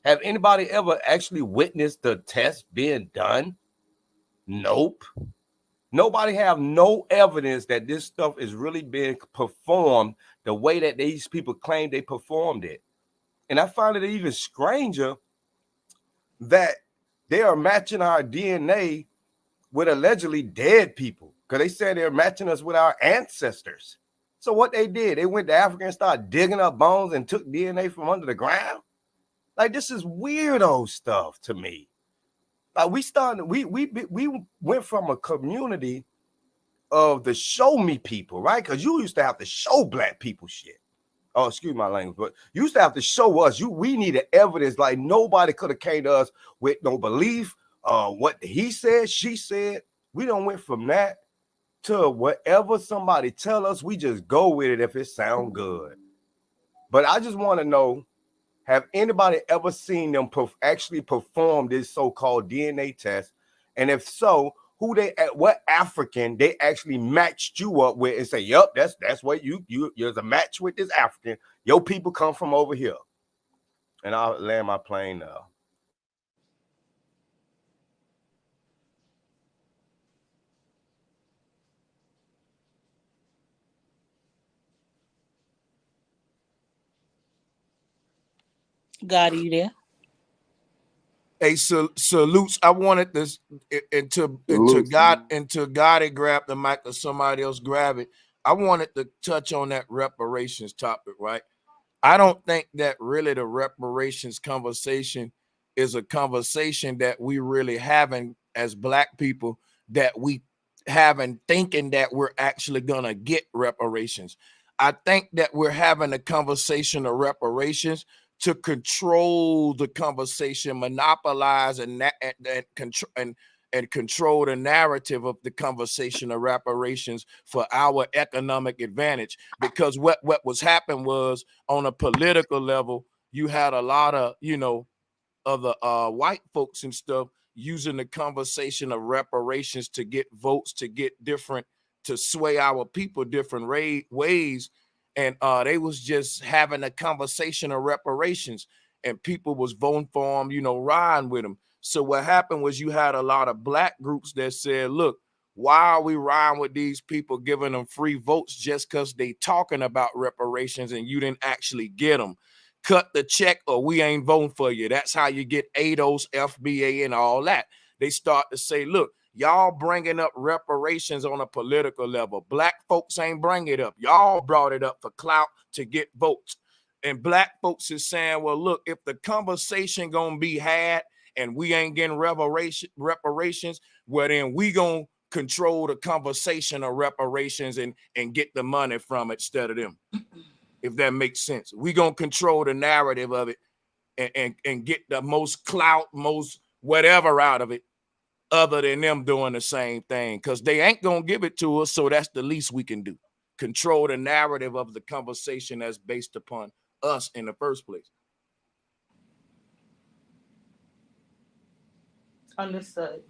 Have anybody ever actually witnessed the test being done? Nope. Nobody have no evidence that this stuff is really being performed the way that these people claim they performed it. And I find it even stranger that they are matching our DNA with allegedly dead people, because they said they're matching us with our ancestors. So what they did, they went to Africa and started digging up bones and took DNA from under the ground. Like, this is weirdo stuff to me. Like, we went from a community of the show me people, right? Because you used to have to show black people shit. Oh, excuse my language, but you used to have to show us. We needed evidence. Like, nobody could have came to us with no belief. What he said, she said. We don't went from that to whatever somebody tell us. We just go with it if it sound good. But I just want to know, have anybody ever seen them actually perform this so-called DNA test? And if so, what African they actually matched you up with and say, "Yup, that's what you're a match with this African. Your people come from over here." And I'll land my plane now. Gotti, you there? Hey, salutes. I wanted this until Gotti grabbed the mic or somebody else grab it. I wanted to touch on that reparations topic, right? I don't think that really the reparations conversation is a conversation that we really having as Black people, that we having thinking that we're actually gonna get reparations. I think that we're having a conversation of reparations to control the conversation, monopolize and control the narrative of the conversation of reparations for our economic advantage. Because what was happening was, on a political level, you had a lot of, other white folks and stuff using the conversation of reparations to get votes, to get different, to sway our people different ways. And they was just having a conversation of reparations, and people was voting for them, riding with them. So what happened was, you had a lot of Black groups that said, look, why are we riding with these people, giving them free votes just because they talking about reparations and you didn't actually get them? Cut the check or we ain't voting for you. That's how you get ADOS, FBA, and all that. They start to say, look, y'all bringing up reparations on a political level. Black folks ain't bring it up. Y'all brought it up for clout to get votes. And Black folks is saying, well, look, if the conversation gonna be had and we ain't getting reparations, well, then we gonna control the conversation of reparations and get the money from it instead of them. If that makes sense. We gonna control the narrative of it and get the most clout, most whatever out of it, other than them doing the same thing, because they ain't gonna give it to us. So that's the least we can do. Control the narrative of the conversation that's based upon us in the first place. Understood.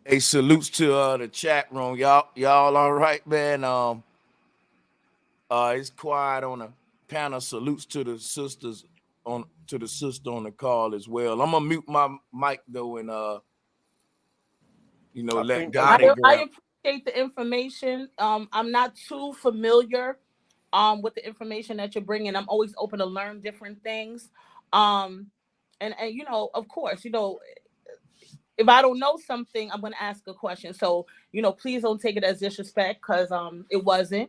Hey, salutes to the chat room. Y'all all right, man? It's quiet on the panel. Salutes to the sisters to the sister on the call as well. I'm gonna mute my mic though, and let Gotti I appreciate the information. I'm not too familiar with the information that you're bringing. I'm always open to learn different things. And of course, if I don't know something, I'm going to ask a question. So, please don't take it as disrespect, because it wasn't.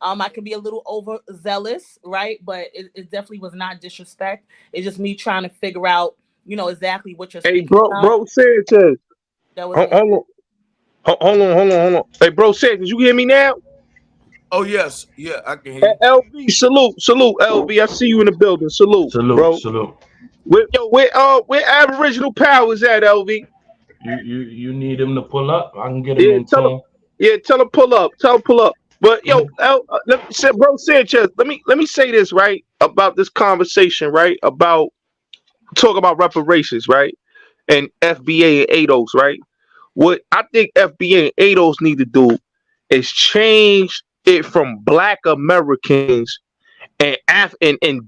I could be a little overzealous, right? But it definitely was not disrespect. It's just me trying to figure out, exactly what you're speaking about. Bro Sanchez. That was hold on. Hey, bro Sanchez, you hear me now? Oh, yes. Yeah, I can hear you. LV, salute, LV. I see you in the building. Salute, bro. Salute. Where Aboriginal Powers at, LV? You need him to pull up? I can get him in 10. Tell him pull up. But bro Sanchez, let me say this, right, about this conversation, right, about talk about reparations, right, and FBA and ADOS, right. What I think FBA and ADOS need to do is change it from Black Americans and African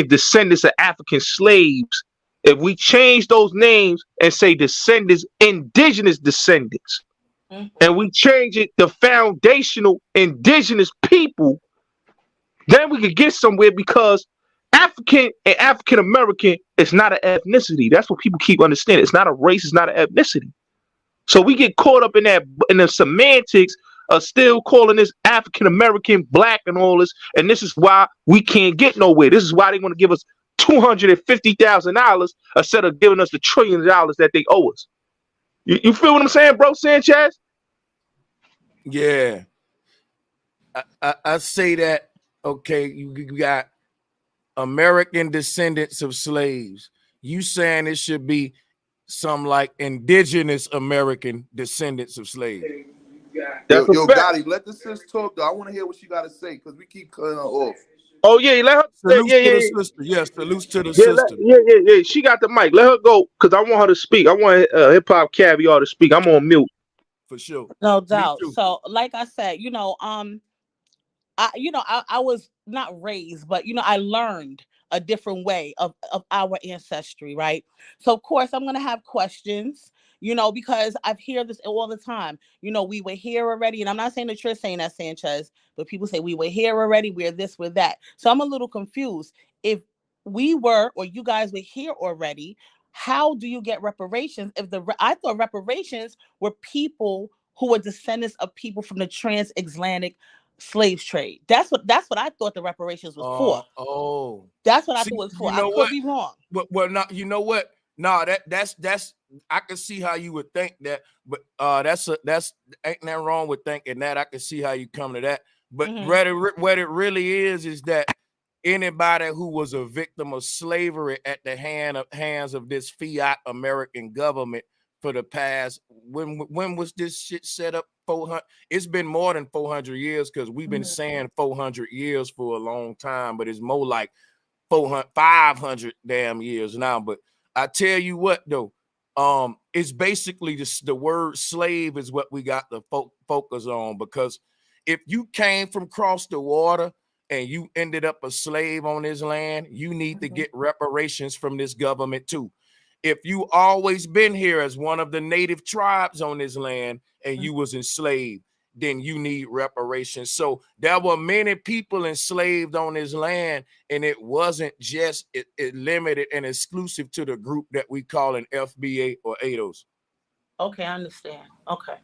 descendants of African slaves. If we change those names and say descendants, indigenous descendants, and we change it to foundational indigenous people, then we could get somewhere, because African and African American is not an ethnicity. That's what people keep understanding. It's not a race, it's not an ethnicity. So we get caught up in the semantics of still calling this African American, Black, and all this, and this is why we can't get nowhere. This is why they want to give us $250,000 instead of giving us the $1 trillion that they owe us. You feel what I'm saying, bro Sanchez? Yeah. I say that, okay, you got American descendants of slaves. You saying it should be some like indigenous American descendants of slaves. That's Yo, a fact. Gotti, let the sis talk though. I want to hear what she got to say because we keep cutting her off. Oh yeah, let her. Salutes Yeah, to yeah, the yeah. sister. Yes, salutes to the Yeah, sister. yeah. She got the mic. Let her go, cause I want her to speak. I want Hip Hop Caviar to speak. I'm on mute. For sure. No Me doubt. too. So, like I said, I was not raised, but I learned a different way of our ancestry, right? So of course I'm gonna have questions, because I've heard this all the time. We were here already, and I'm not saying that you're saying that, Sanchez, but people say we were here already, we're this, we're that. So I'm a little confused. If we were, or you guys were here already, how do you get reparations? I thought reparations were people who were descendants of people from the transatlantic slave trade. That's what I thought the reparations was for. That's what I thought it was for. I could be wrong. Well, no, you know what? No, that's I can see how you would think that, but that's ain't nothing wrong with thinking that. I can see how you come to that. But what it really is that anybody who was a victim of slavery at the hands of this fiat American government for the past, when was this shit set up? 400. It's been more than 400 years, because we've been saying 400 years for a long time, but it's more like 500 damn years now. But I tell you what though, it's basically the word slave is what we got to focus on, because if you came from across the water and you ended up a slave on this land, you need to get reparations from this government too. If you always been here as one of the native tribes on this land and you was enslaved, then you need reparations. So there were many people enslaved on this land, and it wasn't just it limited and exclusive to the group that we call an FBA or ADOS. Okay, I understand. Okay.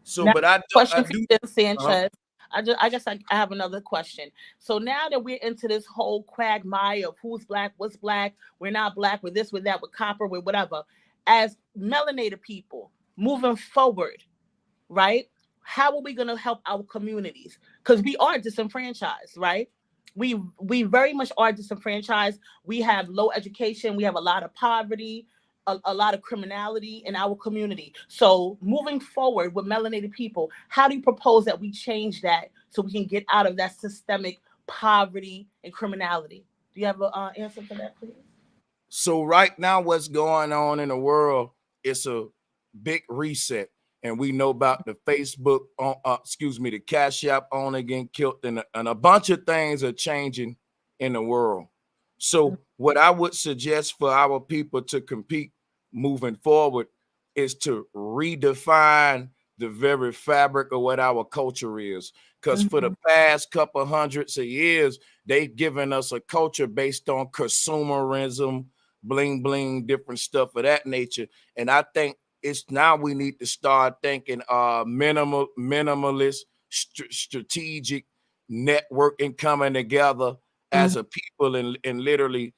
So, now, but I do Sanchez. I guess I have another question. So now that we're into this whole quagmire of who's black, what's black, we're not black, we're this, we're that, we're copper, we're whatever. As melanated people moving forward, right? How are we going to help our communities? Because we are disenfranchised, right? We very much are disenfranchised. We have low education. We have a lot of poverty, a lot of criminality in our community. So moving forward with melanated people, how do you propose that we change that so we can get out of that systemic poverty and criminality? Do you have an answer for that, please? So right now, what's going on in the world is a big reset. And we know about the Facebook, the Cash App owner getting killed, and a bunch of things are changing in the world. So what I would suggest for our people to compete moving forward is to redefine the very fabric of what our culture is. Because for the past couple hundreds of years, they've given us a culture based on consumerism, bling, bling, different stuff of that nature. And I think it's now we need to start thinking minimalist, strategic networking, coming together as a people and literally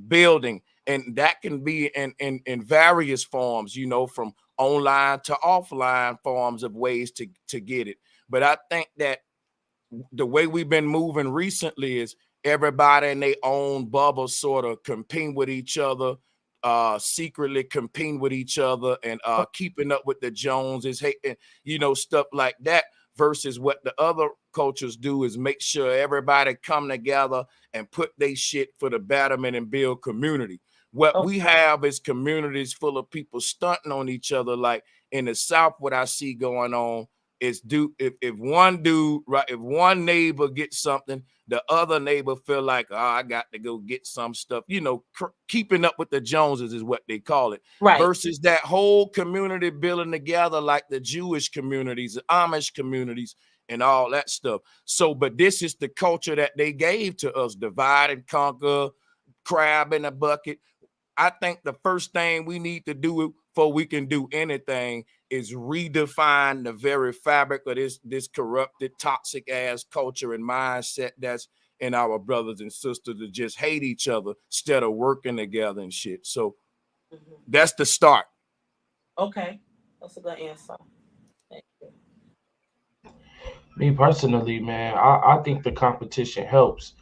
building. And that can be in various forms, from online to offline forms of ways to get it. But I think that the way we've been moving recently is everybody in their own bubble sort of competing with each other, secretly competing with each other, and keeping up with the Joneses, hating, stuff like that, versus what the other cultures do is make sure everybody come together and put their shit for the betterment and build community. What we have is communities full of people stunting on each other. Like in the South, what I see going on is if one neighbor gets something, the other neighbor feel like, I got to go get some stuff. Keeping up with the Joneses is what they call it. Right. Versus that whole community building together, like the Jewish communities, the Amish communities, and all that stuff. So, but this is the culture that they gave to us: divide and conquer, crab in a bucket. I think the first thing we need to do before we can do anything is redefine the very fabric of this corrupted, toxic ass culture and mindset that's in our brothers and sisters, to just hate each other instead of working together and shit. So that's the start. Okay, that's a good answer. Thank you. Me personally, man, I think the competition helps.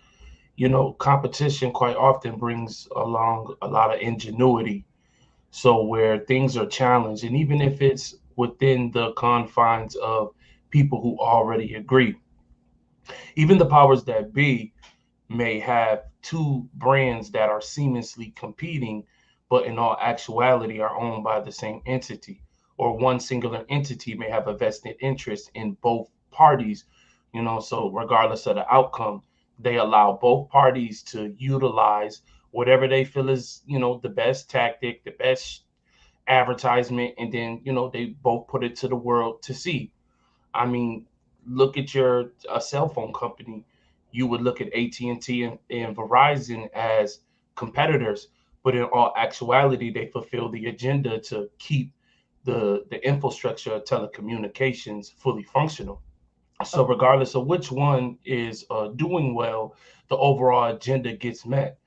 You know, competition quite often brings along a lot of ingenuity. So where things are challenged, and even if it's within the confines of people who already agree, even the powers that be may have two brands that are seamlessly competing, but in all actuality are owned by the same entity. Or one singular entity may have a vested interest in both parties, you know, so regardless of the outcome, they allow both parties to utilize whatever they feel is, you know, the best tactic, the best advertisement, and then, you know, they both put it to the world to see. I mean, look at your a cell phone company. You would look at AT&T and Verizon as competitors, but in all actuality, they fulfill the agenda to keep the infrastructure of telecommunications fully functional. So regardless of which one is doing well, the overall agenda gets met.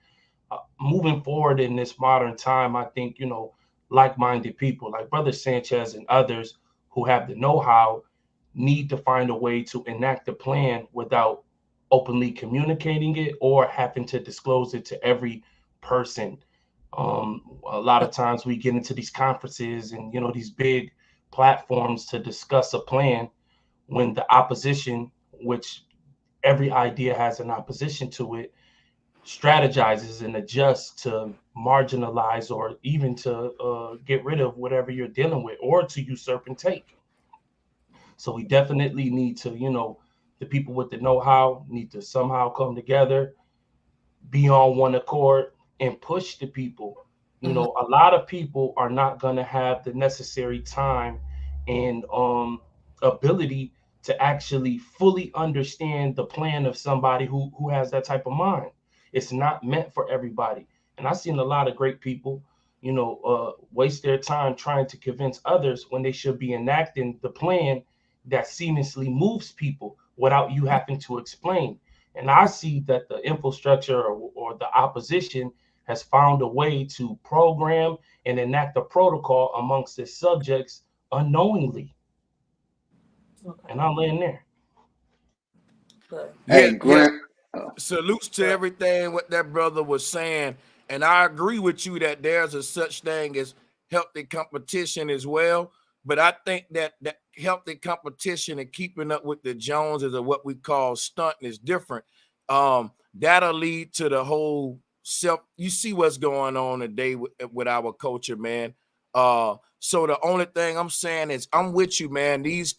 Moving forward in this modern time, I think, you know, like-minded people like Brother Sanchez and others who have the know-how need to find a way to enact a plan without openly communicating it or having to disclose it to every person. A lot of times we get into these conferences and, you know, these big platforms to discuss a plan when the opposition, which every idea has an opposition to it, strategizes and adjusts to marginalize or even to get rid of whatever you're dealing with or to usurp and take. So we definitely need to, you know, the people with the know-how need to somehow come together, be on one accord, and push the people. You Mhm. know, a lot of people are not going to have the necessary time and ability to actually fully understand the plan of somebody who has that type of mind. It's not meant for everybody. And I've seen a lot of great people, you know, waste their time trying to convince others when they should be enacting the plan that seamlessly moves people without you having to explain. And I see that the infrastructure or the opposition has found a way to program and enact a protocol amongst its subjects unknowingly. Okay. And I'll land there. Good. Yeah, Hey, yeah. Grant. Salutes to Good. everything what that brother was saying, and I agree with you that there's a such thing as healthy competition as well. But I think that healthy competition and keeping up with the Joneses or what we call stunting is different. That'll lead to the whole self. You see what's going on today with our culture, man. So the only thing I'm saying is I'm with you, man. These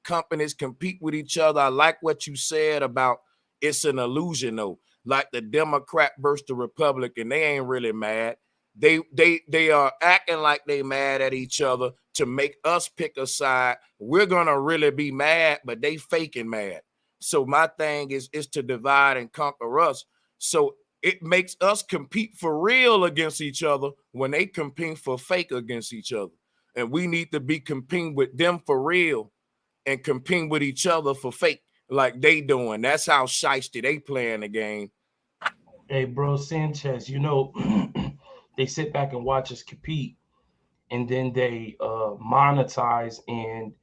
companies compete with each other. I like what you said about it's an illusion, though. Like the Democrat versus the Republican, they ain't really mad. They are acting like they mad at each other to make us pick a side. We're gonna really be mad, but they faking mad. So my thing is to divide and conquer us. So it makes us compete for real against each other when they compete for fake against each other. And we need to be competing with them for real and competing with each other for fake like they doing. That's how shiesty they playing the game. Hey, bro, Sanchez, you know, they sit back and watch us compete, and then they monetize and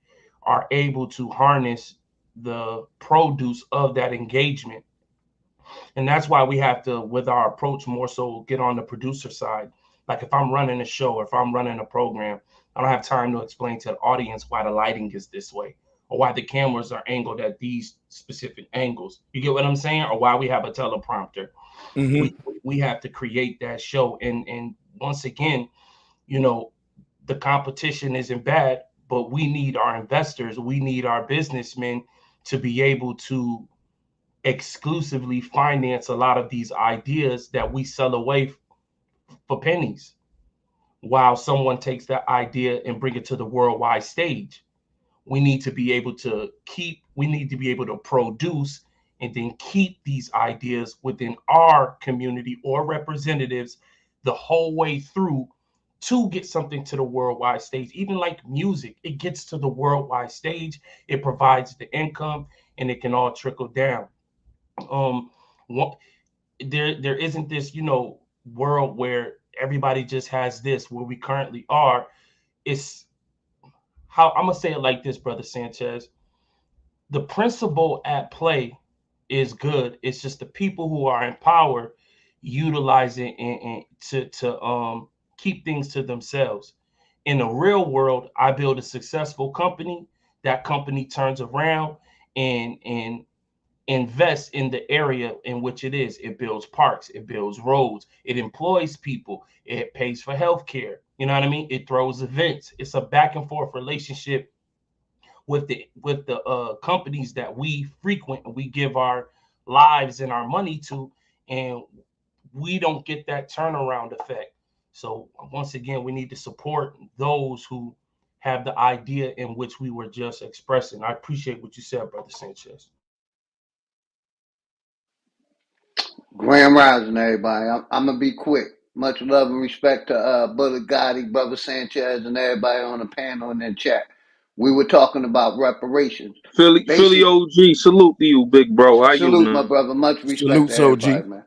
are able to harness the produce of that engagement. And that's why we have to, with our approach, more so get on the producer side. Like if I'm running a show or if I'm running a program, I don't have time to explain to the audience why the lighting is this way or why the cameras are angled at these specific angles. You get what I'm saying? Or why we have a teleprompter. Mm-hmm. We have to create that show. And once again, you know, the competition isn't bad, but we need our investors, we need our businessmen to be able to exclusively finance a lot of these ideas that we sell away for pennies while someone takes that idea and bring it to the worldwide stage. We need to be able to we need to be able to produce and then keep these ideas within our community or representatives the whole way through to get something to the worldwide stage. Even like music, it gets to the worldwide stage, it provides the income, and it can all trickle down. um there isn't this, you know, world where everybody just has this where we currently are. It's how I'm gonna say it like this, brother Sanchez. the principle at play is good. It's just the people who are in power utilize it and to keep things to themselves. In the real world, I build a successful company. That company turns around and invests in the area in which it is. It builds parks, it builds roads, it employs people, it pays for healthcare. You know what I mean? It throws events. It's a back and forth relationship with the companies that we frequent and we give our lives and our money to, and we don't get that turnaround effect. So once again, we need to support those who have the idea in which we were just expressing. I appreciate what you said, Brother Sanchez. Grand Rising, everybody. I'm gonna be quick. Much love and respect to Bulletz Gotti, Brother Sanchez, and everybody on the panel and in chat. We were talking about reparations. Philly OG, salute to you, big bro. How you, Salute, man? my brother. Much respect to Salutes, OG. everybody, man.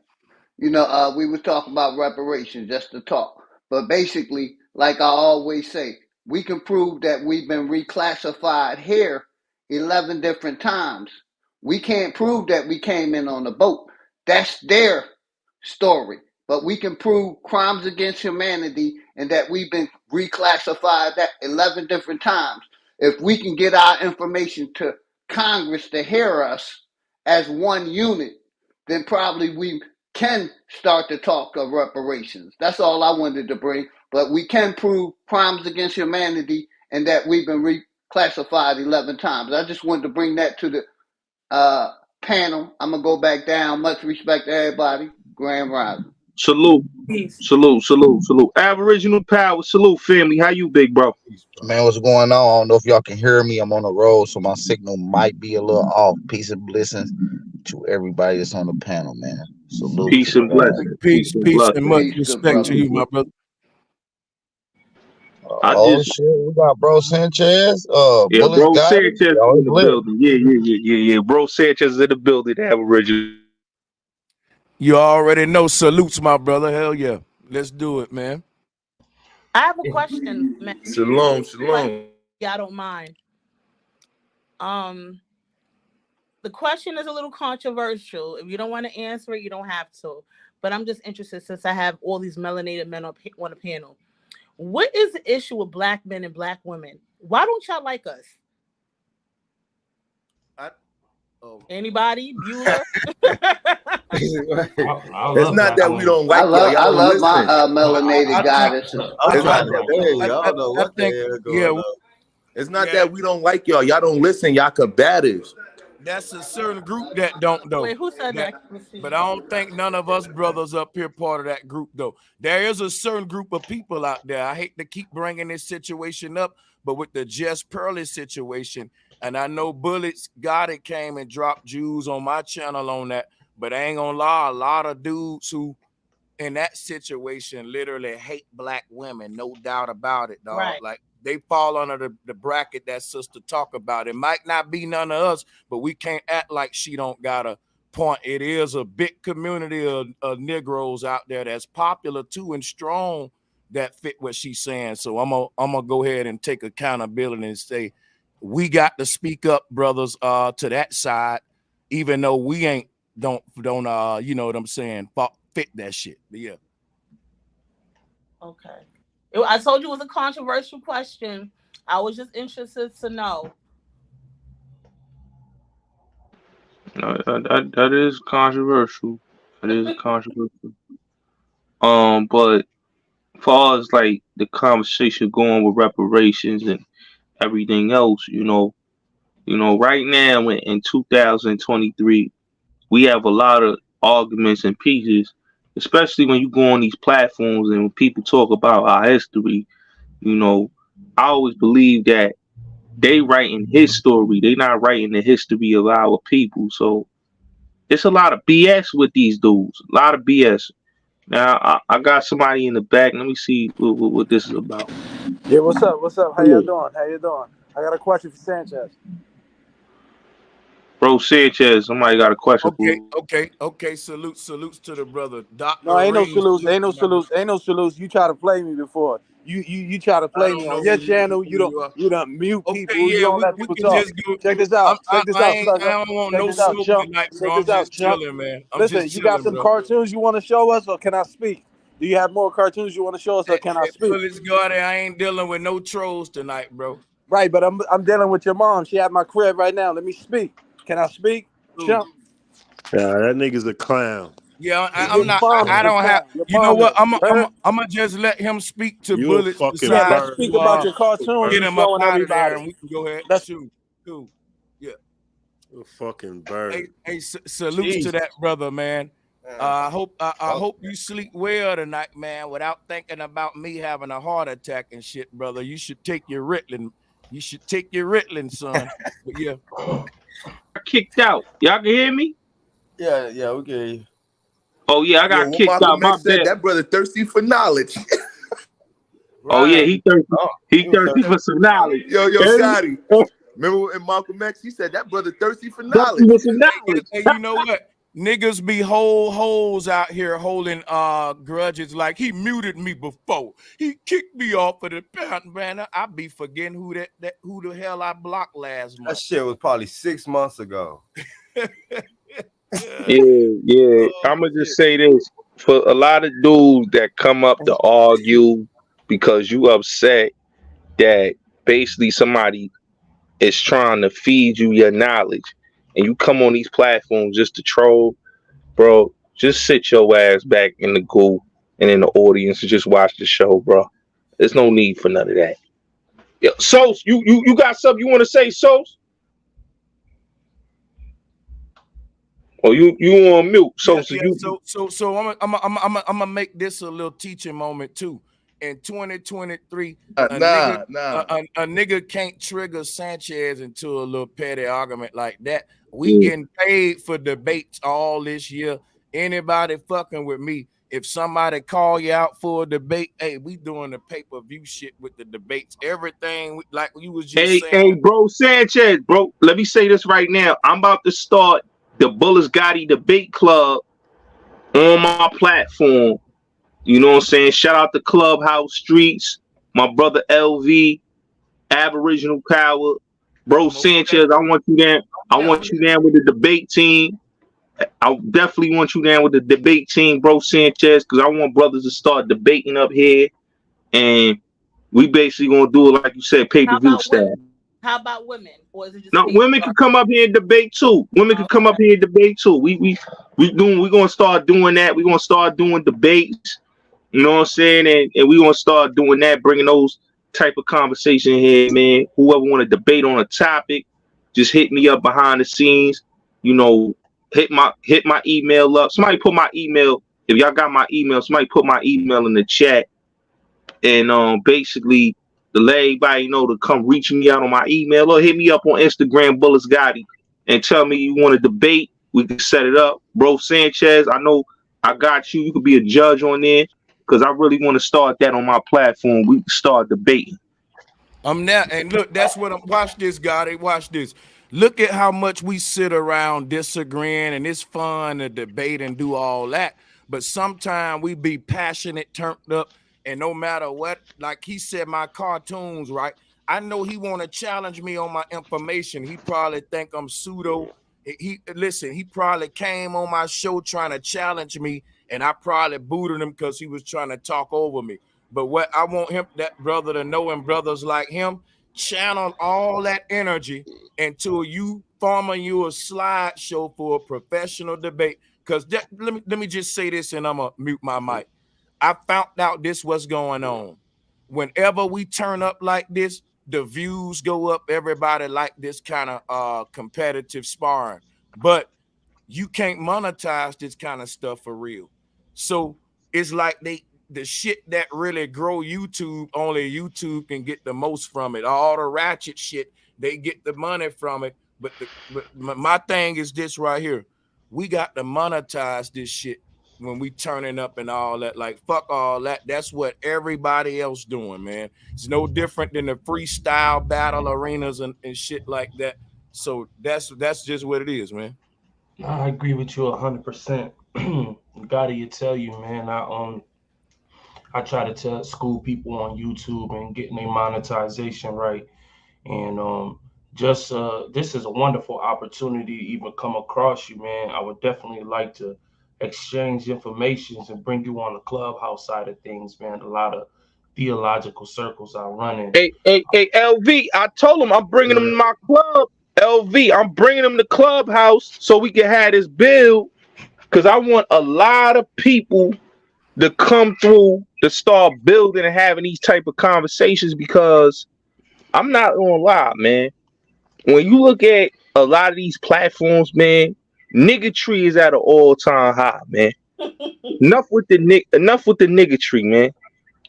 You know, we were talking about reparations, just to talk. But basically, like I always say, we can prove that we've been reclassified here 11 different times. We can't prove that we came in on a boat. That's their story. But we can prove crimes against humanity and that we've been reclassified that 11 different times. If we can get our information to Congress to hear us as one unit, then probably we can start to talk of reparations. That's all I wanted to bring. But we can prove crimes against humanity and that we've been reclassified 11 times. I just wanted to bring that to the panel. I'm going to go back down. Much respect to everybody. Grand Rising. Salute. Salute. Aboriginal power. Salute, family. How you, big bro? Man, what's going on? I don't know if y'all can hear me. I'm on the road, so my signal might be a little off. Peace and blessings to everybody that's on the panel, man. Salute. Peace and blessings. Peace and much respect to you, my brother. Shit, we got Bro Sanchez. Yeah, Bulletz Bro Gotti. Sanchez in the building. Yeah. Bro Sanchez is in the building. Aboriginal. You already know. Salutes, my brother. Hell yeah. Let's do it, man. I have a question, man. Shalom. Yeah, I don't mind. The question is a little controversial. If you don't want to answer it, you don't have to. But I'm just interested since I have all these melanated men on the panel. What is the issue with black men and black women? Why don't y'all like us? Anybody? Bueller? It's not that we don't like y'all. I love my melanated goddesses. It's not that we don't like y'all. Y'all don't listen. Y'all combatives. That's a certain group that don't though. Wait, who said that? But I don't think none of us brothers up here part of that group though. There is a certain group of people out there. I hate to keep bringing this situation up, but with the Jess Pearly situation, and I know Bulletz Gotti came and dropped Jews on my channel on that, but I ain't gonna lie, a lot of dudes who in that situation literally hate black women, no doubt about it, dog. Right. Like they fall under the bracket that sister talk about. It might not be none of us, but we can't act like she don't got a point. It is a big community of Negroes out there that's popular too and strong that fit what she's saying. So I'm gonna go ahead and take accountability and say we got to speak up, brothers, to that side, even though we don't you know what I'm saying, fit that shit. But yeah. Okay. I told you it was a controversial question. I was just interested to know. No, that is controversial. That is controversial. But as far as like the conversation going with reparations and everything else, you know, right now in 2023, we have a lot of arguments and pieces, especially when you go on these platforms and when people talk about our history. You know, I always believe that they writing his story. They not writing the history of our people. So it's a lot of BS with these dudes. A lot of BS. Now I got somebody in the back. Let me see what this is about. Yeah, what's up? How y'all doing? I got a question for Sanchez. Bro Sanchez, somebody got a question for you. Okay. Salutes to the brother. Dr. No, ain't no Reeves, salutes. Ain't no salutes. You try to play me before. You try to I play me don't know on your channel. who you are. You don't mute Okay, people. You yeah, don't let we people can talk. just go. Check this out. Check this out, I sucker. don't want Check no this out, smoke chump. tonight, bro. Check I'm this out, just chump. chilling, man. I'm Listen, just you got chilling, some bro. cartoons you want to show us, or can I speak? Do you have more cartoons you want to show us, or can I speak? Bulletz Gotti, I ain't dealing with no trolls tonight, bro. Right, but I'm dealing with your mom. She at my crib right now. Let me speak. Can I speak, chump? Yeah, that nigga's a clown. Yeah, I'm His not. mom is I the don't have. clown. Your You know mom what? is. Heard? I'm gonna just let him speak to You a Bullets. fucking Yeah, let's Decide bird. speak to about your cartoons get you him up showing out of there, everybody. and we can go ahead. Let's Shoot, cool. Yeah. You a fucking bird. Hey, salutes to that brother, man. I hope you sleep well tonight, man, without thinking about me having a heart attack and shit, brother. You should take your Ritalin. You should take your Ritalin, son. But yeah. Kicked out. Y'all can hear me? Yeah, okay. Oh yeah, I Yo, got what kicked out. Malcolm My X said, bad. that brother thirsty for knowledge. Oh yeah, Right. he thirsty. He He was thirsty for some knowledge. Yo, Hey, Scotty. Remember in Malcolm X, he said that brother thirsty for thirsty knowledge. for some knowledge. And you know what? Niggas be whole hoes out here holding grudges like he muted me before. He kicked me off of the banner. I be forgetting who the hell I blocked last That month. shit was probably 6 months ago. Yeah. I'ma just say this. For a lot of dudes that come up to argue because you upset that basically somebody is trying to feed you your knowledge and you come on these platforms just to troll, bro, just sit your ass back in the goo and in the audience and just watch the show, bro. There's no need for none of that. Yeah, Sos, you got something you want to say, Sos? Oh, you on mute, Sos? Yeah. So I'm gonna make this a little teaching moment too. In 2023, a nigga can't trigger Sanchez into a little petty argument like that. We getting paid for debates all this year. Anybody fucking with me, if somebody call you out for a debate, hey, we doing the pay-per-view shit with the debates. Everything like you was just saying. Hey, bro, Sanchez, bro. Let me say this right now. I'm about to start the Bulletz Gotti Debate Club on my platform. You know what I'm saying? Shout out to Clubhouse Streets, my brother LV, Aboriginal Power, bro Sanchez. I want you there. I want you there with the debate team. I definitely want you down with the debate team, bro Sanchez, because I want brothers to start debating up here, and we basically gonna do it like you said, pay-per-view style. How about women, or is it just No, women can come up here and debate too. Women can come up here and debate too. We gonna start doing that. We gonna start doing debates. You know what I'm saying? And we gonna start doing that, bringing those type of conversation here, man. Whoever want to debate on a topic, just hit me up behind the scenes. You know, hit my email up. Somebody put my email. If y'all got my email, somebody put my email in the chat. And basically to let everybody know to come reach me out on my email or hit me up on Instagram, Bulletz Gotti, and tell me you want to debate. We can set it up. Bro Sanchez, I know I got you. You could be a judge on there because I really want to start that on my platform. We can start debating. I'm now, and look, that's what I'm. Watch this, Gotti. Watch this. Look at how much we sit around disagreeing, and it's fun to debate and do all that. But sometimes we be passionate, turned up, and no matter what, like he said, my cartoons, right? I know he want to challenge me on my information. He probably think I'm pseudo. Listen, he probably came on my show trying to challenge me, and I probably booted him because he was trying to talk over me. But what I want him, that brother, to know, and brothers like him, channel all that energy until you forming you a slideshow for a professional debate. Because let me just say this, and I'm gonna mute my mic. I found out this what's going on. Whenever we turn up like this, the views go up. Everybody like this kind of competitive sparring, but you can't monetize this kind of stuff for real. So it's like the shit that really grow YouTube, only YouTube can get the most from it. All the ratchet shit, they get the money from it. But my thing is this right here. We got to monetize this shit when we turning up and all that. Like, fuck all that. That's what everybody else doing, man. It's no different than the freestyle battle arenas and shit like that. So that's just what it is, man. I agree with you 100%. Gotti, tell you, man. I try to tell school people on YouTube and getting their monetization right, and just this is a wonderful opportunity to even come across you, man. I would definitely like to exchange information and bring you on the clubhouse side of things, man. A lot of theological circles I run in. Hey, LV, I told him I'm bringing him to my club. LV, I'm bringing him to clubhouse so we can have this build, because I want a lot of people to come through to start building and having these type of conversations, because I'm not gonna lie, man. When you look at a lot of these platforms, man, niggatry is at an all-time high, man. Enough with the niggatry, man.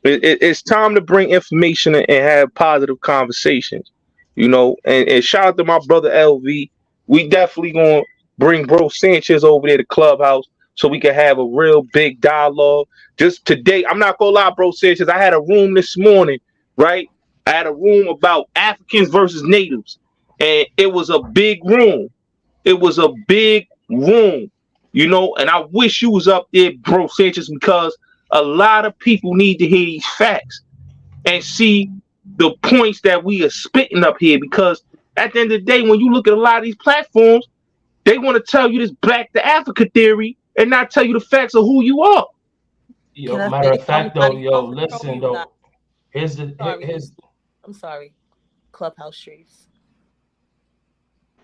It's time to bring information and have positive conversations, and shout out to my brother LV. We definitely gonna bring Bro Sanchez over there to Clubhouse so we can have a real big dialogue. Just today, I'm not gonna lie, Bro Sanchez, I had a room this morning, right? I had a room about Africans versus natives, and it was a big room. It was a big room, and I wish you was up there, Bro Sanchez, because a lot of people need to hear these facts and see the points that we are spitting up here, because at the end of the day, when you look at a lot of these platforms, they want to tell you this Black to Africa theory and not tell you the facts of who you are. Yo, matter of fact, though, listen, though. I'm sorry. Clubhouse streets.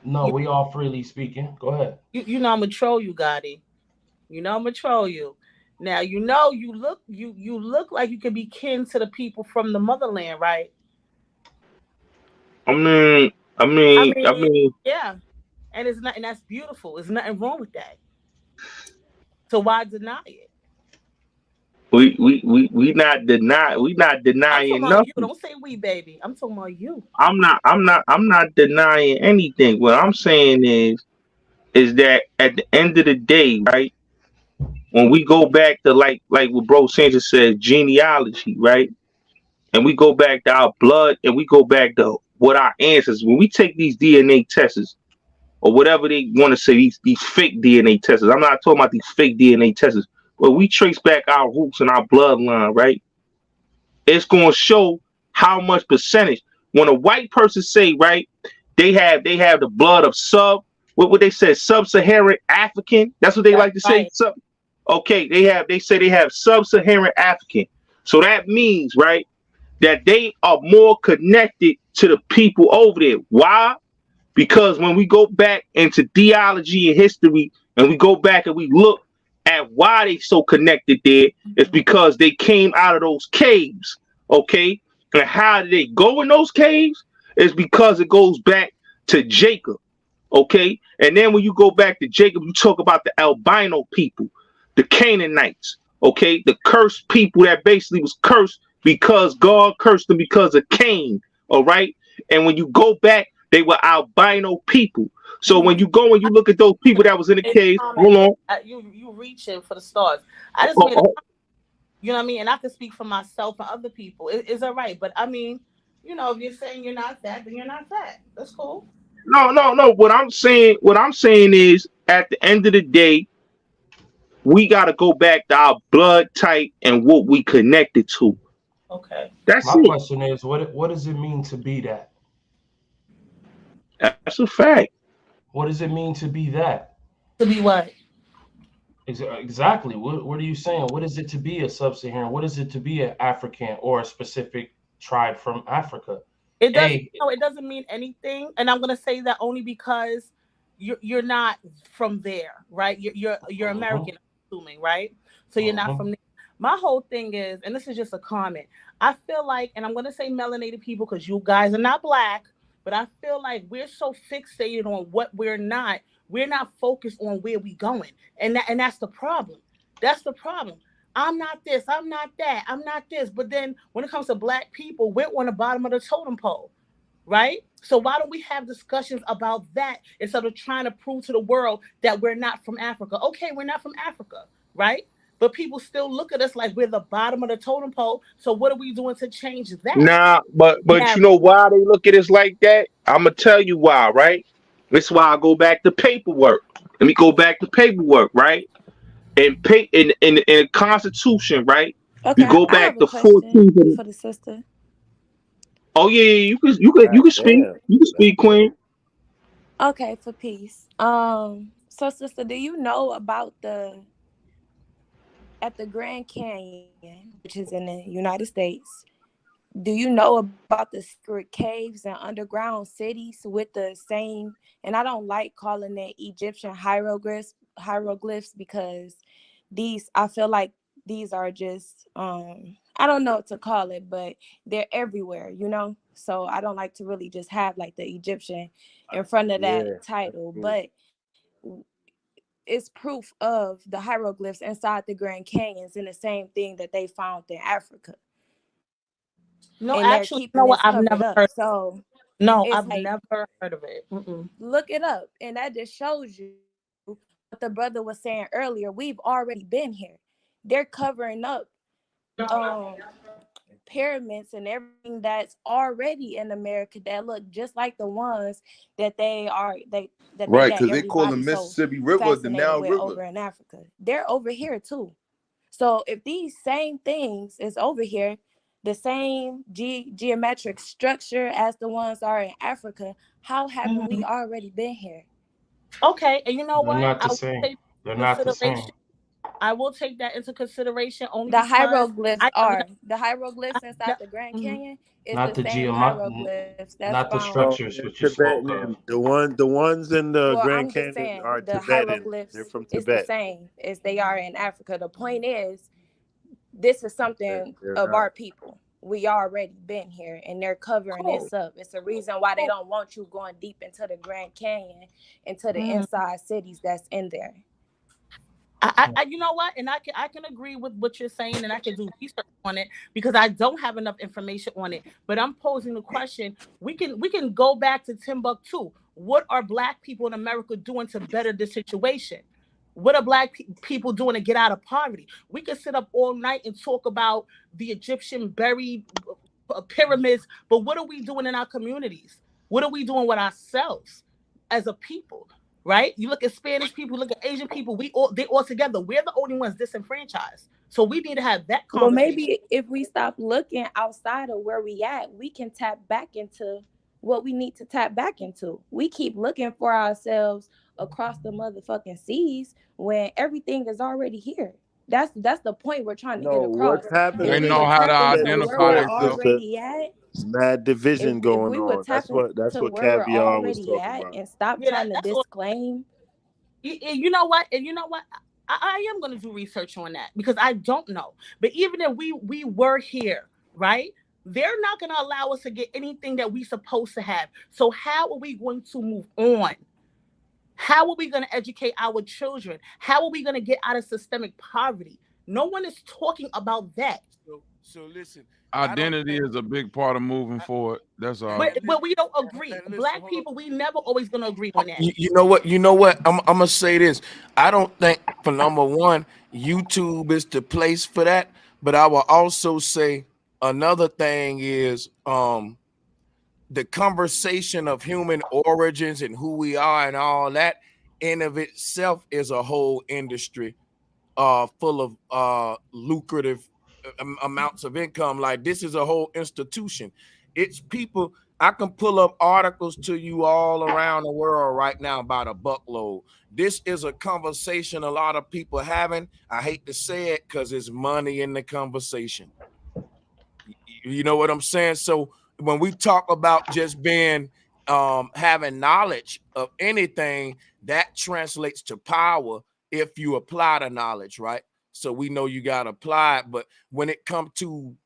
No, we all freely speaking. Go ahead. You know I'm gonna troll you, Gotti. You know I'm gonna troll you. Now you look like you can be kin to the people from the motherland, right? I mean, yeah. And that's beautiful. There's nothing wrong with that. So why deny it? We not denying nothing. You. Don't say we, baby. I'm talking about you. I'm not denying anything. What I'm saying is that at the end of the day, right? When we go back to like what Bro Sanchez said, genealogy, right? And we go back to our blood, and we go back to what our ancestors. When we take these DNA tests, or whatever they want to say, these fake DNA tests. I'm not talking about these fake DNA tests, but we trace back our roots and our bloodline, right? It's going to show how much percentage. When a white person say, right, they have the blood of what they say, sub-Saharan African. That's what they like to say. Okay, they say they have sub-Saharan African. So that means, right, that they are more connected to the people over there. Why? Because when we go back into theology and history, and we go back and we look at why they so connected there, it's because they came out of those caves, okay? And how did they go in those caves? It's because it goes back to Jacob, okay? And then when you go back to Jacob, you talk about the albino people, the Canaanites, okay? The cursed people that basically was cursed because God cursed them because of Cain, all right? And when you go back, they were albino people. So when you go and you look at those people that was in the cave, hold on. You reaching for the stars. I just made you know what I mean? And I can speak for myself and other people. It's all right. But I mean, if you're saying you're not that, then you're not that. That's cool. No. What I'm saying is, at the end of the day, we got to go back to our blood type and what we connected to. Okay. That's my question is, what does it mean to be that? That's a fact. What does it mean to be that? To be what? Exactly. What are you saying? What is it to be a sub-Saharan? What is it to be an African or a specific tribe from Africa? It doesn't mean anything, and I'm gonna say that only because you're not from there, right? You're American, I'm assuming, right? So you're not from there. My whole thing is, and this is just a comment, I feel like, and I'm gonna say melanated people because you guys are not Black. But I feel like we're so fixated on what we're not focused on where we going. And that's the problem. That's the problem. I'm not this, I'm not that, I'm not this. But then when it comes to Black people, we're on the bottom of the totem pole, right? So why don't we have discussions about that instead of trying to prove to the world that we're not from Africa? Okay, we're not from Africa, right? But people still look at us like we're the bottom of the totem pole. So what are we doing to change that? Nah, but you know why they look at us like that? I'm gonna tell you why, right? That's why I go back to paperwork. Let me go back to paperwork, right? And pay in the Constitution, right? We Okay, go I have back a to question 14. for the sister. Oh yeah, yeah, you can God speak. damn. You can That's speak, crazy. Queen. Okay, for peace. So sister, do you know about the at the Grand Canyon, which is in the United States? Do you know about the secret caves and underground cities with the same? And I don't like calling it Egyptian hieroglyphs because I feel like these are just I don't know what to call it, but they're everywhere, you know? So I don't like to really just have like the Egyptian in front of that Yeah, that's title, true. but it's proof of the hieroglyphs inside the Grand Canyons and the same thing that they found in Africa. No, And they're actually, you keeping know what? this I've covered never up. heard. So No, it's I've like, never heard of it. Mm-mm. look it up. And that just shows you what the brother was saying earlier. We've already been here. They're covering up um pyramids and everything that's already in America that look just like the ones Right, that because they call the everybody's so Mississippi River the fascinated Nile with River. over in Africa. They're over here too. So if these same things is over here, the same geometric structure as the ones are in Africa, how haven't we Mhm. already been here? Okay, and you know They're what? not I the will same. take They're not the same. consideration. I will take that into consideration only The because hieroglyphs I have are never. the hieroglyphs Ne- inside the Grand mhm. Canyon is Not the the same hieroglyphs that's not the found. structures They're which you spoke of. Tibetan. The ones in the Well, Grand I'm just Canyon saying are the Tibetan. They're hieroglyphs from is the Tibet. same as they are in Africa. The point is, this is something They're of not. our people. We already been here and they're covering Cool. this up. It's a reason why they Cool. don't want you going deep into the Grand Canyon, into the Mhm. inside cities that's in there. You know what, and I can agree with what you're saying, and I can do research on it because I don't have enough information on it. But I'm posing the question: we can go back to Timbuktu. What are Black people in America doing to better the situation? What are Black people doing to get out of poverty? We could sit up all night and talk about the Egyptian buried pyramids, but what are we doing in our communities? What are we doing with ourselves as a people? Right? You look at Spanish people, look at Asian people. They all together. We're the only ones disenfranchised. So we need to have that Well, conversation. maybe if we stop looking outside of where we at, we can tap back into what we need to tap back into. We keep looking for ourselves across the motherfucking seas when everything is already here. That's the point we're trying to get No, what's across. happening If They we know would how to tap is into the where identify we're source, themselves. sister. already at, Mad division if going we would on. tap That's into what where we're Caviar was already talking at about. and stop Yeah, trying to that's all. disclaim. You know what? And you know what? I am going to do research on that because I don't know. But even if we were here, right? They're not going to allow us to get anything that we supposed to have. So how are we going to move on? How are we going to educate our children? How are we going to get out of systemic poverty? No one is talking about that. So listen, I don't Identity think. is a big part of moving I, forward. That's all. But we don't agree. listen, Black hold on. people, we never always going to agree on that. You know what? You know what? I'm gonna say this. I don't think for number one, YouTube is the place for that. But I will also say another thing is the conversation of human origins and who we are and all that in of itself is a whole industry full of lucrative amounts of income. Like this is a whole institution. It's people. I can pull up articles to you all around the world right now about a buckload. This is a conversation a lot of people having. I hate to say it because it's money in the conversation. You know what I'm saying? So when we talk about just being having knowledge of anything, that translates to power if you apply the knowledge, right? So we know you got to apply it. But when it comes to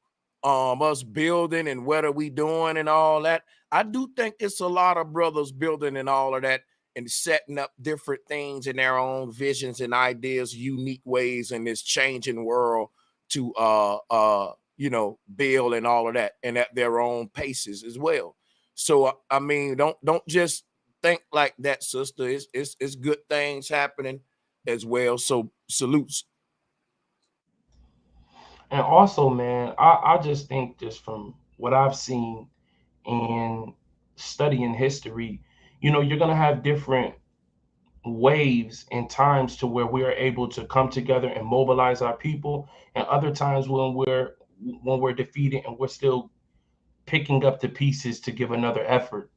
us building and what are we doing and all that, I do think it's a lot of brothers building and all of that and setting up different things in their own visions and ideas, unique ways in this changing world to build and all of that, and at their own paces as well. So I mean, don't just think like that, sister. It's good things happening as well. So salutes. And also, man, I just think just from what I've seen and studying history, you're going to have different waves and times to where we are able to come together and mobilize our people, and other times when we're defeated and we're still picking up the pieces to give another effort.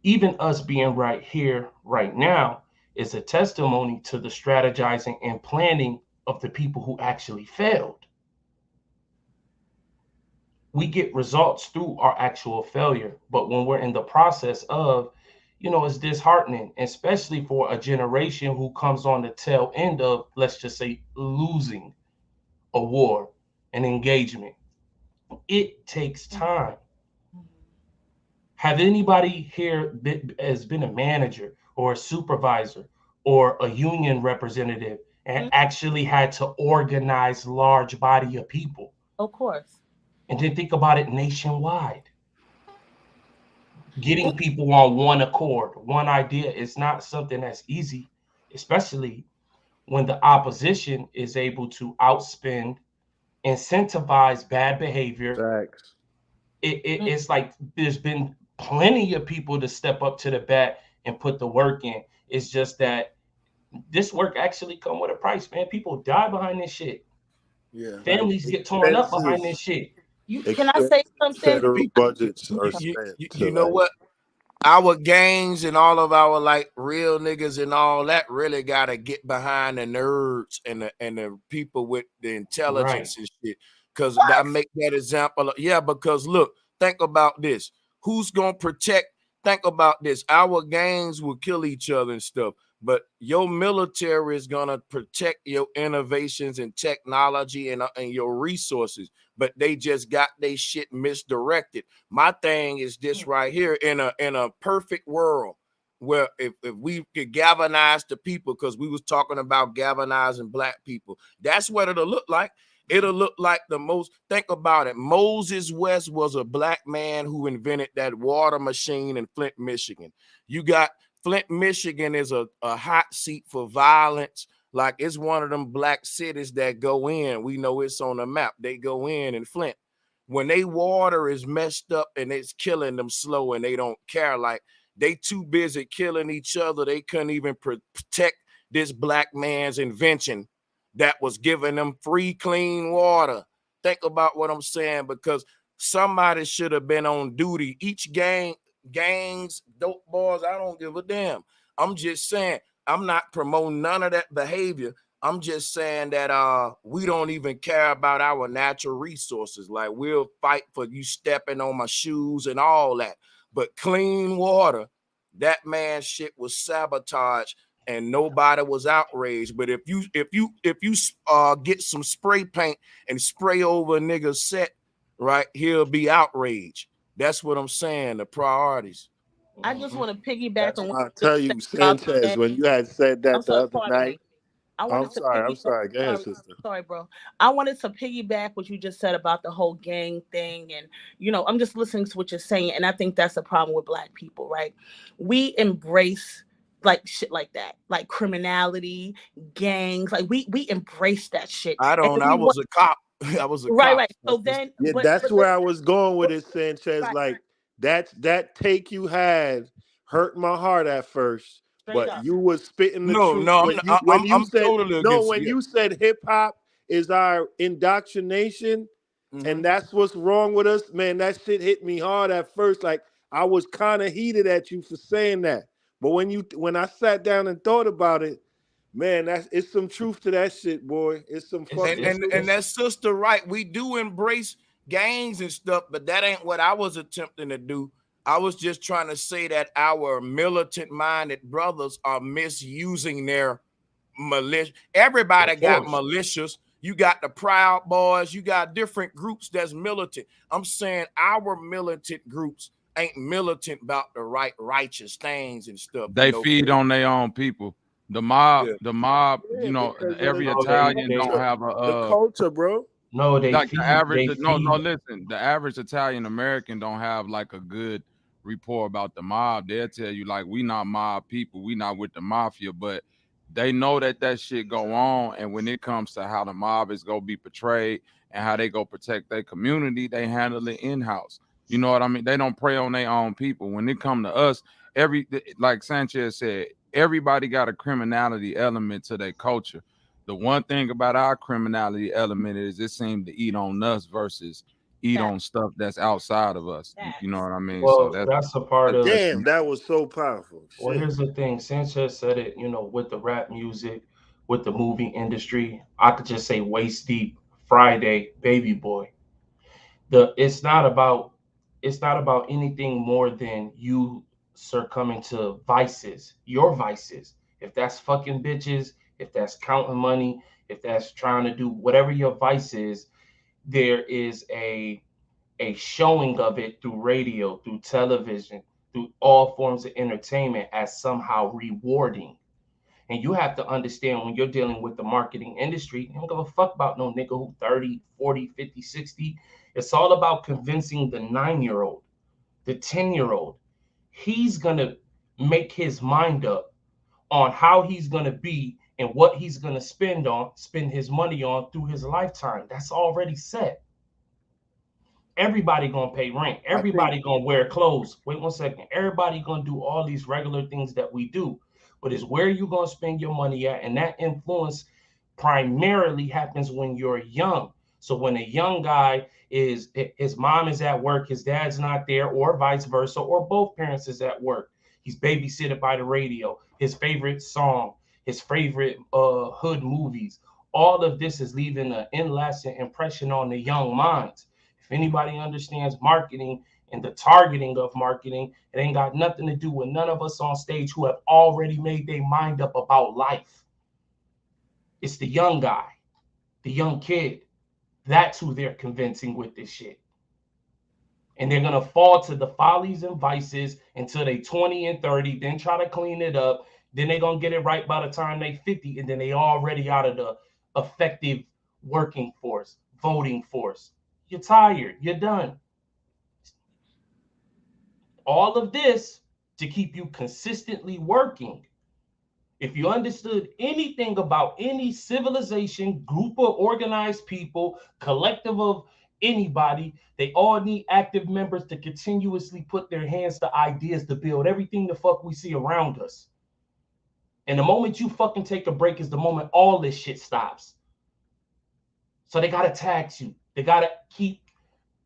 Even us being right here right now is a testimony to the strategizing and planning of the people who actually failed. We get results through our actual failure, but when we're in the process of, it's disheartening, especially for a generation who comes on the tail end of, let's just say, losing a war, an engagement. It takes time. Have anybody here has been a manager or a supervisor or a union representative and actually had to organize large body of people? Of course. And then think about it nationwide. Getting people on one accord, one idea is not something that's easy, especially when the opposition is able to outspend, incentivize bad behavior. It's like there's been plenty of people to step up to the bat and put the work in. It's just that this work actually come with a price, man. People die behind this shit. Yeah, Families get torn up behind this shit. Can I say something? Federal budgets are spent. You know what? Our gangs and all of our like real niggas and all that really gotta get behind the nerds and the people with the intelligence and shit. Cause I make that example. Yeah, because look, think about this. Who's gonna protect? Think about this. Our gangs will kill each other and stuff, but your military is gonna protect your innovations and technology and your resources. But they just got their shit misdirected. My thing is this right here: in a perfect world where if we could galvanize the people, because we was talking about galvanizing black people, that's what it'll look like. It'll look like the most. Think about it. Moses West was a black man who invented that water machine in Flint, Michigan. You got Flint, Michigan is a hot seat for violence. Like it's one of them black cities that go in. We know it's on the map. They go in Flint. When they water is messed up and it's killing them slow and they don't care, like they too busy killing each other. They couldn't even protect this black man's invention that was giving them free, clean water. Think about what I'm saying, because somebody should have been on duty. Each gangs, dope boys, I don't give a damn. I'm just saying, I'm not promoting none of that behavior. I'm just saying that we don't even care about our natural resources. Like we'll fight for you stepping on my shoes and all that. But clean water, that man's shit was sabotaged and nobody was outraged. But if you get some spray paint and spray over a nigga's set, right, he'll be outraged. That's what I'm saying. The priorities. I just want to piggyback on what I'll tell you, Sanchez, when you had said that the other night. I'm sorry. Go ahead, sister. Sorry, bro. I wanted to piggyback what you just said about the whole gang thing. And, I'm just listening to what you're saying. And I think that's a problem with black people, right? We embrace like shit like that, like criminality, gangs. Like we embrace that shit. I was a cop. I was a cop. Right. So then. Yeah, that's where I was going with it, Sanchez. Right. Like that take you had hurt my heart at first. But you was spitting the truth. When you said hip hop is our indoctrination, and that's what's wrong with us, man. That shit hit me hard at first. Like I was kind of heated at you for saying that. But when I sat down and thought about it, man, it's some truth to that shit, boy. It's some fucking and that sister, right? We do embrace gangs and stuff, but that ain't what I was attempting to do. I was just trying to say that our militant-minded brothers are misusing their militia. Everybody got militias. You got the Proud Boys. You got different groups that's militant. I'm saying our militant groups ain't militant about the righteous things and stuff. They feed on their own people. The mob, every Italian don't have the culture, bro. No, they like feed, the average. they No, feed. listen. The average Italian American don't have like a good report about the mob. They'll tell you like we not mob people. We not with the mafia, but they know that shit go on. And when it comes to how the mob is gonna be portrayed and how they go protect their community, they handle it in house. You know what I mean? They don't prey on their own people. When it come to us, like Sanchez said, everybody got a criminality element to their culture. The one thing about our criminality element is it seems to eat on us versus eat on stuff that's outside of us. You know what I mean? Well, So that's a part of. Damn, that was so powerful. Well, Shit. here's the thing. Sanchez said it, with the rap music, with the movie industry. I could just say Waist Deep, Friday, Baby Boy. It's not about anything more than you succumbing to vices, your vices. If that's fucking bitches, if that's counting money, if that's trying to do whatever your vice is, there is a showing of it through radio, through television, through all forms of entertainment as somehow rewarding. And you have to understand when you're dealing with the marketing industry, you don't give a fuck about no nigga who 30, 40, 50, 60. It's all about convincing the 9-year-old, the 10-year-old. He's going to make his mind up on how he's going to be and what he's going to spend his money on through his lifetime. That's already set. Everybody gonna pay rent. Everybody gonna wear clothes. Wait 1 second. Everybody gonna do all these regular things that we do, but it's where you gonna spend your money at, and that influence primarily happens when you're young. So when a young guy his mom is at work, his dad's not there, or vice versa, or both parents is at work. He's babysitted by the radio. His favorite song, his favorite hood movies. All of this is leaving an in-lasting impression on the young minds. If anybody understands marketing and the targeting of marketing, it ain't got nothing to do with none of us on stage who have already made their mind up about life. It's the young guy, the young kid. That's who they're convincing with this shit. And they're going to fall to the follies and vices until they 20 and 30, then try to clean it up. Then they're going to get it right by the time they 50, and then they already out of the effective working force, voting force. You're tired. You're done. All of this to keep you consistently working. If you understood anything about any civilization, group of organized people, collective of anybody, they all need active members to continuously put their hands to ideas to build everything the fuck we see around us. And the moment you fucking take a break is the moment all this shit stops. So they got to tax you. They got to keep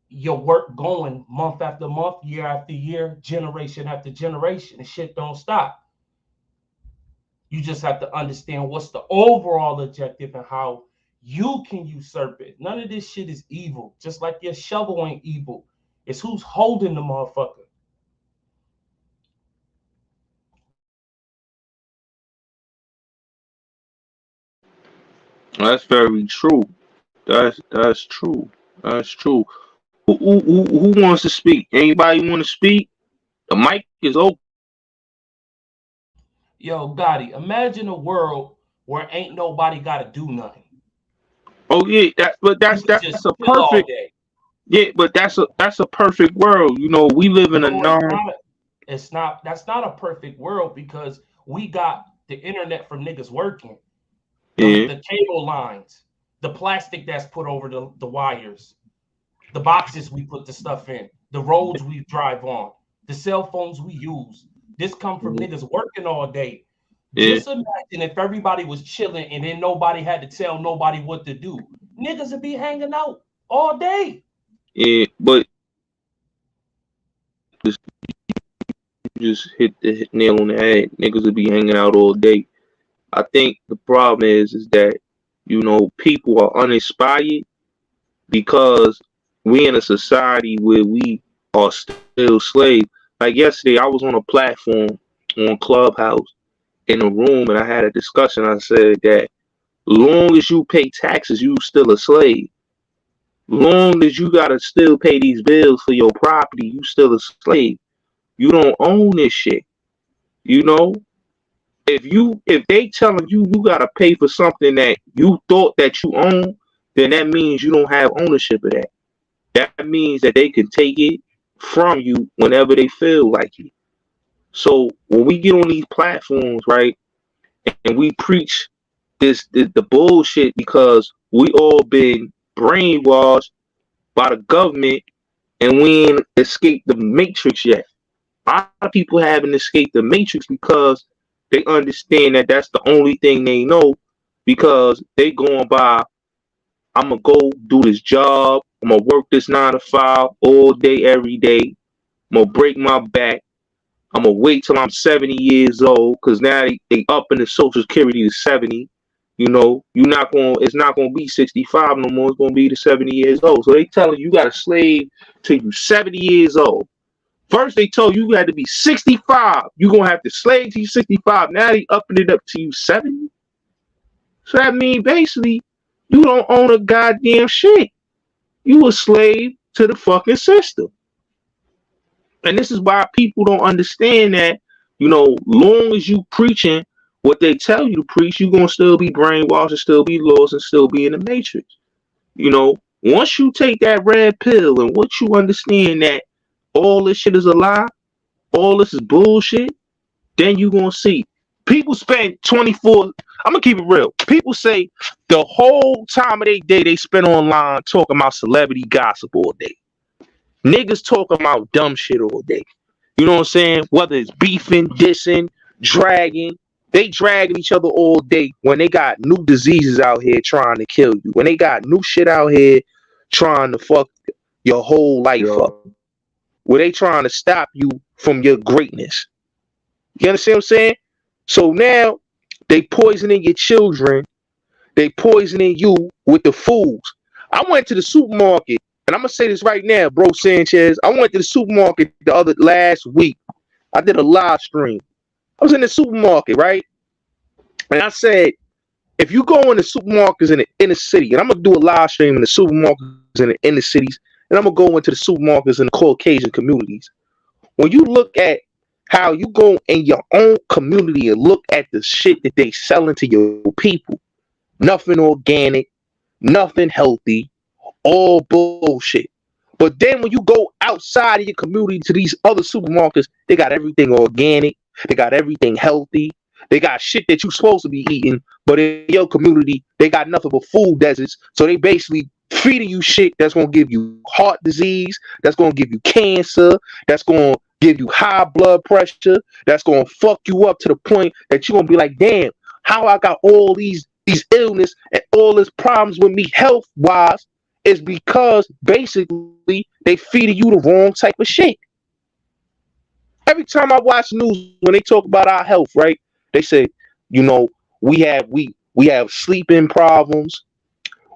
your work going month after month, year after year, generation after generation, and shit don't stop. You just have to understand what's the overall objective and how you can usurp it. None of this shit is evil. Just like your shovel ain't evil. It's who's holding the motherfucker. That's very true. That's true. That's true. Who wants to speak? Anybody want to speak? The mic is open. Yo, Gotti, imagine a world where ain't nobody got to do nothing. Oh yeah, that's a perfect. Yeah, but that's a perfect world. You know, we live in a That's not a perfect world because we got the internet from niggas working. The cable lines, the plastic that's put over the wires, the boxes we put the stuff in, the roads we drive on, the cell phones we use. This come from niggas working all day. Just imagine if everybody was chilling and then nobody had to tell nobody what to do. Niggas would be hanging out all day. Yeah, but just hit the nail on the head. Niggas would be hanging out all day. I think the problem is that, you know, people are uninspired because we in a society where we are still slaves. Like yesterday, I was on a platform on Clubhouse in a room, and I had a discussion. I said that long as you pay taxes, you still a slave. Long as you gotta still pay these bills for your property, you still a slave. You don't own this shit. You know, if they telling you gotta pay for something that you thought that you own, then that means you don't have ownership of that. That means that they can take it from you whenever they feel like it. So when we get on these platforms, right, and we preach the bullshit because we all been brainwashed by the government and we ain't escaped the matrix yet. A lot of people haven't escaped the matrix because they understand that that's the only thing they know, because they going by, I'm gonna go do this job, I'm gonna work this 9 to 5 all day, every day, I'm gonna break my back, I'm gonna wait till I'm 70 years old, because now they up in the Social Security to 70. You know, it's not gonna be 65 no more, it's gonna be to 70 years old. So they telling you got to slave till you 70 years old. First they told you had to be 65. You're gonna have to slave till you 65. Now they upping it up to you 70. So that means basically you don't own a goddamn shit. You a slave to the fucking system. And this is why people don't understand that, long as you preaching what they tell you to preach, you're gonna still be brainwashed and still be lost and still be in the matrix. Once you take that red pill and once you understand that all this shit is a lie, all this is bullshit, then you gonna see. People spend 24, I'm gonna keep it real. People say the whole time of their day they spend online talking about celebrity gossip all day. Niggas talking about dumb shit all day. You know what I'm saying? Whether it's beefing, dissing, dragging, they dragging each other all day when they got new diseases out here trying to kill you. When they got new shit out here trying to fuck your whole life up. Where they trying to stop you from your greatness. You understand what I'm saying? So now they poisoning your children. They poisoning you with the foods. I went to the supermarket, and I'm gonna say this right now, bro Sanchez. I went to the supermarket last week. I did a live stream. I was in the supermarket, right? And I said, if you go in the supermarkets in the inner city, and I'm gonna do a live stream in the supermarkets in the inner cities, and I'm gonna go into the supermarkets in the Caucasian communities. When you look at how you go in your own community and look at the shit that they selling to your people, nothing organic, nothing healthy, all bullshit. But then when you go outside of your community to these other supermarkets, they got everything organic, they got everything healthy, they got shit that you're supposed to be eating, but in your community, they got nothing but food deserts. So they basically feeding you shit that's gonna give you heart disease, that's gonna give you cancer, that's gonna give you high blood pressure, that's gonna fuck you up to the point that you're gonna be like, damn, how I got all these illness and all these problems with me health wise is because basically they feeding you the wrong type of shit. Every time I watch news when they talk about our health, right? They say, we have sleeping problems,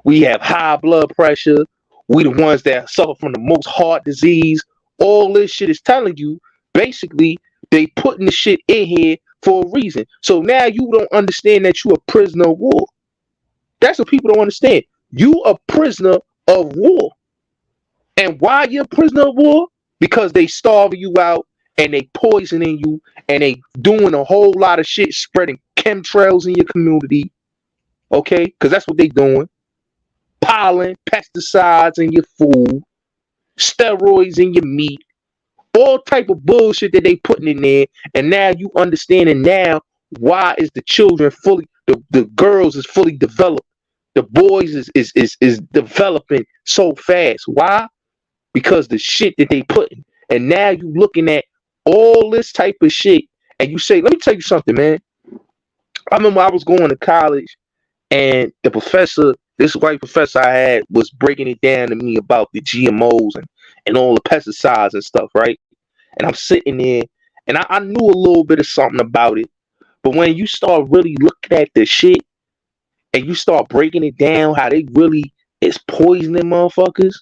we have high blood pressure, we the ones that suffer from the most heart disease. All this shit is telling you basically they putting the shit in here for a reason. So now you don't understand that you a prisoner of war. That's what people don't understand. You a prisoner of war. And why you're a prisoner of war? Because they starving you out and they poisoning you and they doing a whole lot of shit, spreading chemtrails in your community. Okay? Because that's what they doing. Pollen, pesticides in your food, steroids in your meat, all type of bullshit that they putting in there. And now you understanding now why is the children fully, the girls is fully developed. The boys is developing so fast. Why? Because the shit that they putting. And now you looking at all this type of shit and you say, let me tell you something, man. I remember I was going to college and the professor, this white professor I had, was breaking it down to me about the GMOs and all the pesticides and stuff, right? And I'm sitting there and I knew a little bit of something about it. But when you start really looking at the shit and you start breaking it down, how they really is poisoning motherfuckers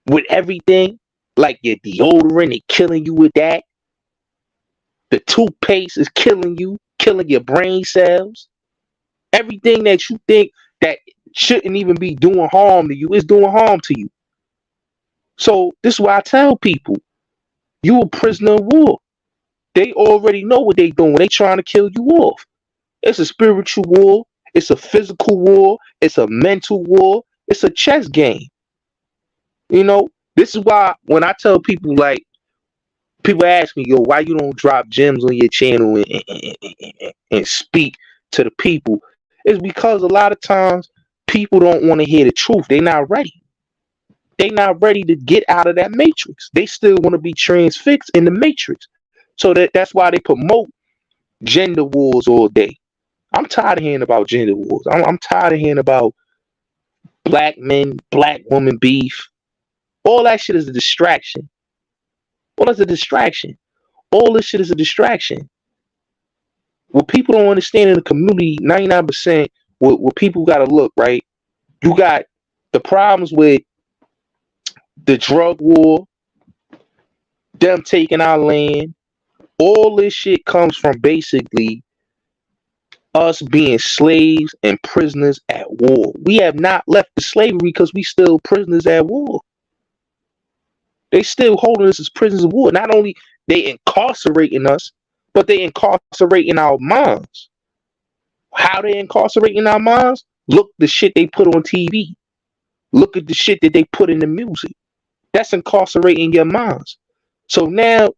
with everything, like your deodorant, they killing you with that. The toothpaste is killing you, killing your brain cells. Everything that you think that shouldn't even be doing harm to you is doing harm to you. So this is why I tell people, you a prisoner of war. They already know what they doing. They trying to kill you off. It's a spiritual war. It's a physical war. It's a mental war. It's a chess game. This is why when I tell people, like, people ask me, yo, why you don't drop gems on your channel and speak to the people? It's because a lot of times people don't want to hear the truth. They're not ready. They not ready to get out of that matrix. They still want to be transfixed in the matrix. So that's why they promote gender wars all day. I'm tired of hearing about gender wars. I'm tired of hearing about black men, black woman beef. All that shit is a distraction. All that's a distraction. All this shit is a distraction. What people don't understand in the community, 99%, what people got to look, right? You got the problems with the drug war, them taking our land. All this shit comes from basically us being slaves and prisoners at war. We have not left the slavery because we still prisoners at war. They still holding us as prisoners of war. Not only they incarcerating us, but they incarcerating our minds. How they incarcerating our minds? Look the shit they put on TV. Look at the shit that they put in the music. That's incarcerating your minds. So now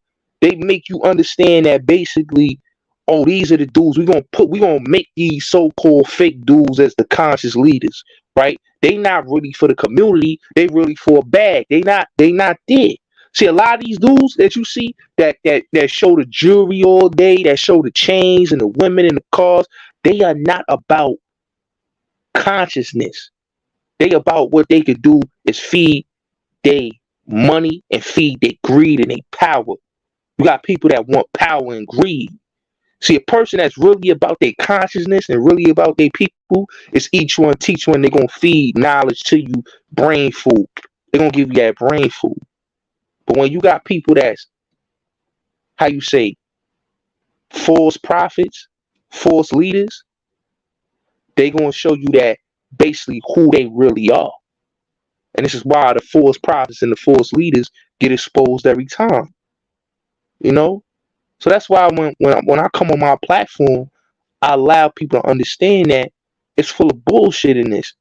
they make you understand that basically, oh, these are the dudes we're gonna make these so-called fake dudes as the conscious leaders, right? They not really for the community, they really for a bag. They not there. See, a lot of these dudes that you see that show the jewelry all day, that show the chains and the women and the cars, they are not about consciousness. They about what they could do is feed their money and feed their greed and their power. You got people that want power and greed. See, a person that's really about their consciousness and really about their people is each one teach one. They're going to feed knowledge to you, brain food. They're going to give you that brain food. But when you got people that's, how you say, false prophets, false leaders, they're going to show you that basically who they really are. And this is why the false prophets and the false leaders get exposed every time. You know? So that's why when I come on my platform, I allow people to understand that it's full of bullshit in this.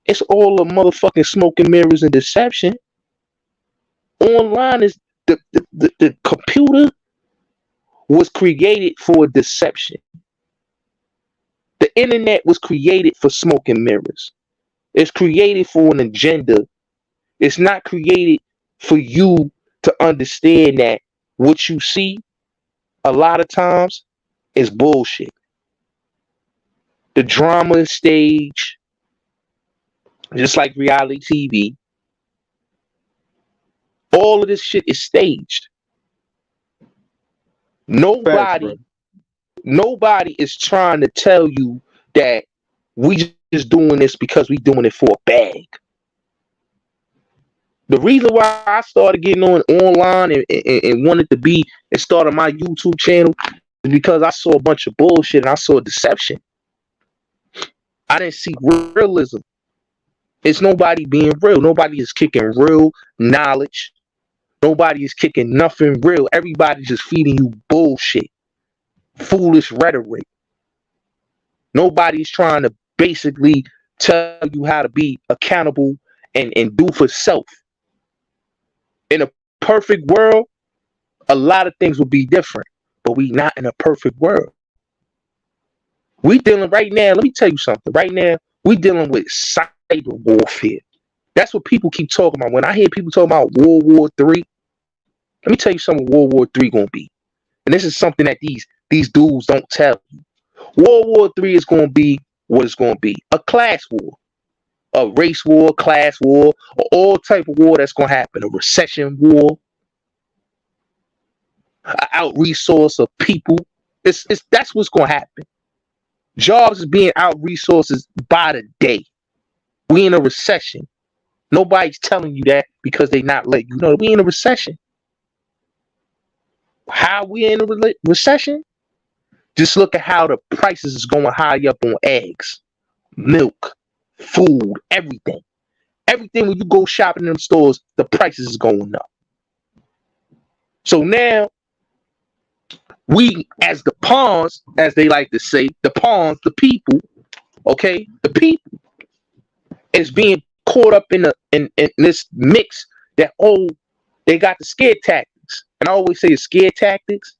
It's all a motherfucking smoke and mirrors and deception. Online is the computer was created for deception. The internet was created for smoke and mirrors. It's created for an agenda. It's not created for you to understand that what you see a lot of times is bullshit. The drama is staged, just like reality TV. All of this shit is staged. Nobody is trying to tell you that we just doing this because we doing it for a bag. The reason why I started getting online and wanted to be and started my YouTube channel is because I saw a bunch of bullshit and I saw deception. I didn't see realism. It's nobody being real. Nobody is kicking real knowledge. Nobody is kicking nothing real. Everybody's just feeding you bullshit, foolish rhetoric. Nobody's trying to basically tell you how to be accountable and do for self. In a perfect world, a lot of things would be different, but we not in a perfect world. We dealing right now, let me tell you something. Right now, we dealing with cyber warfare. That's what people keep talking about. When I hear people talking about World War III, let me tell you something World War III gonna be. And this is something that these dudes don't tell you. World War III is gonna be what it's gonna be. A class war. A race war, class war, or all type of war that's gonna happen. A recession war. An out-resource of people. That's what's gonna happen. Jobs is being out-resources by the day. We in a recession. Nobody's telling you that because they not letting you know. We in a recession. How we in a recession? Just look at how the prices is going high up on eggs, milk, food, everything. Everything when you go shopping in them stores, the prices is going up. So now, we as the pawns, as they like to say, the pawns, the people, okay, the people is being caught up in this mix that they got the scare tactics. And I always say it's scare tactics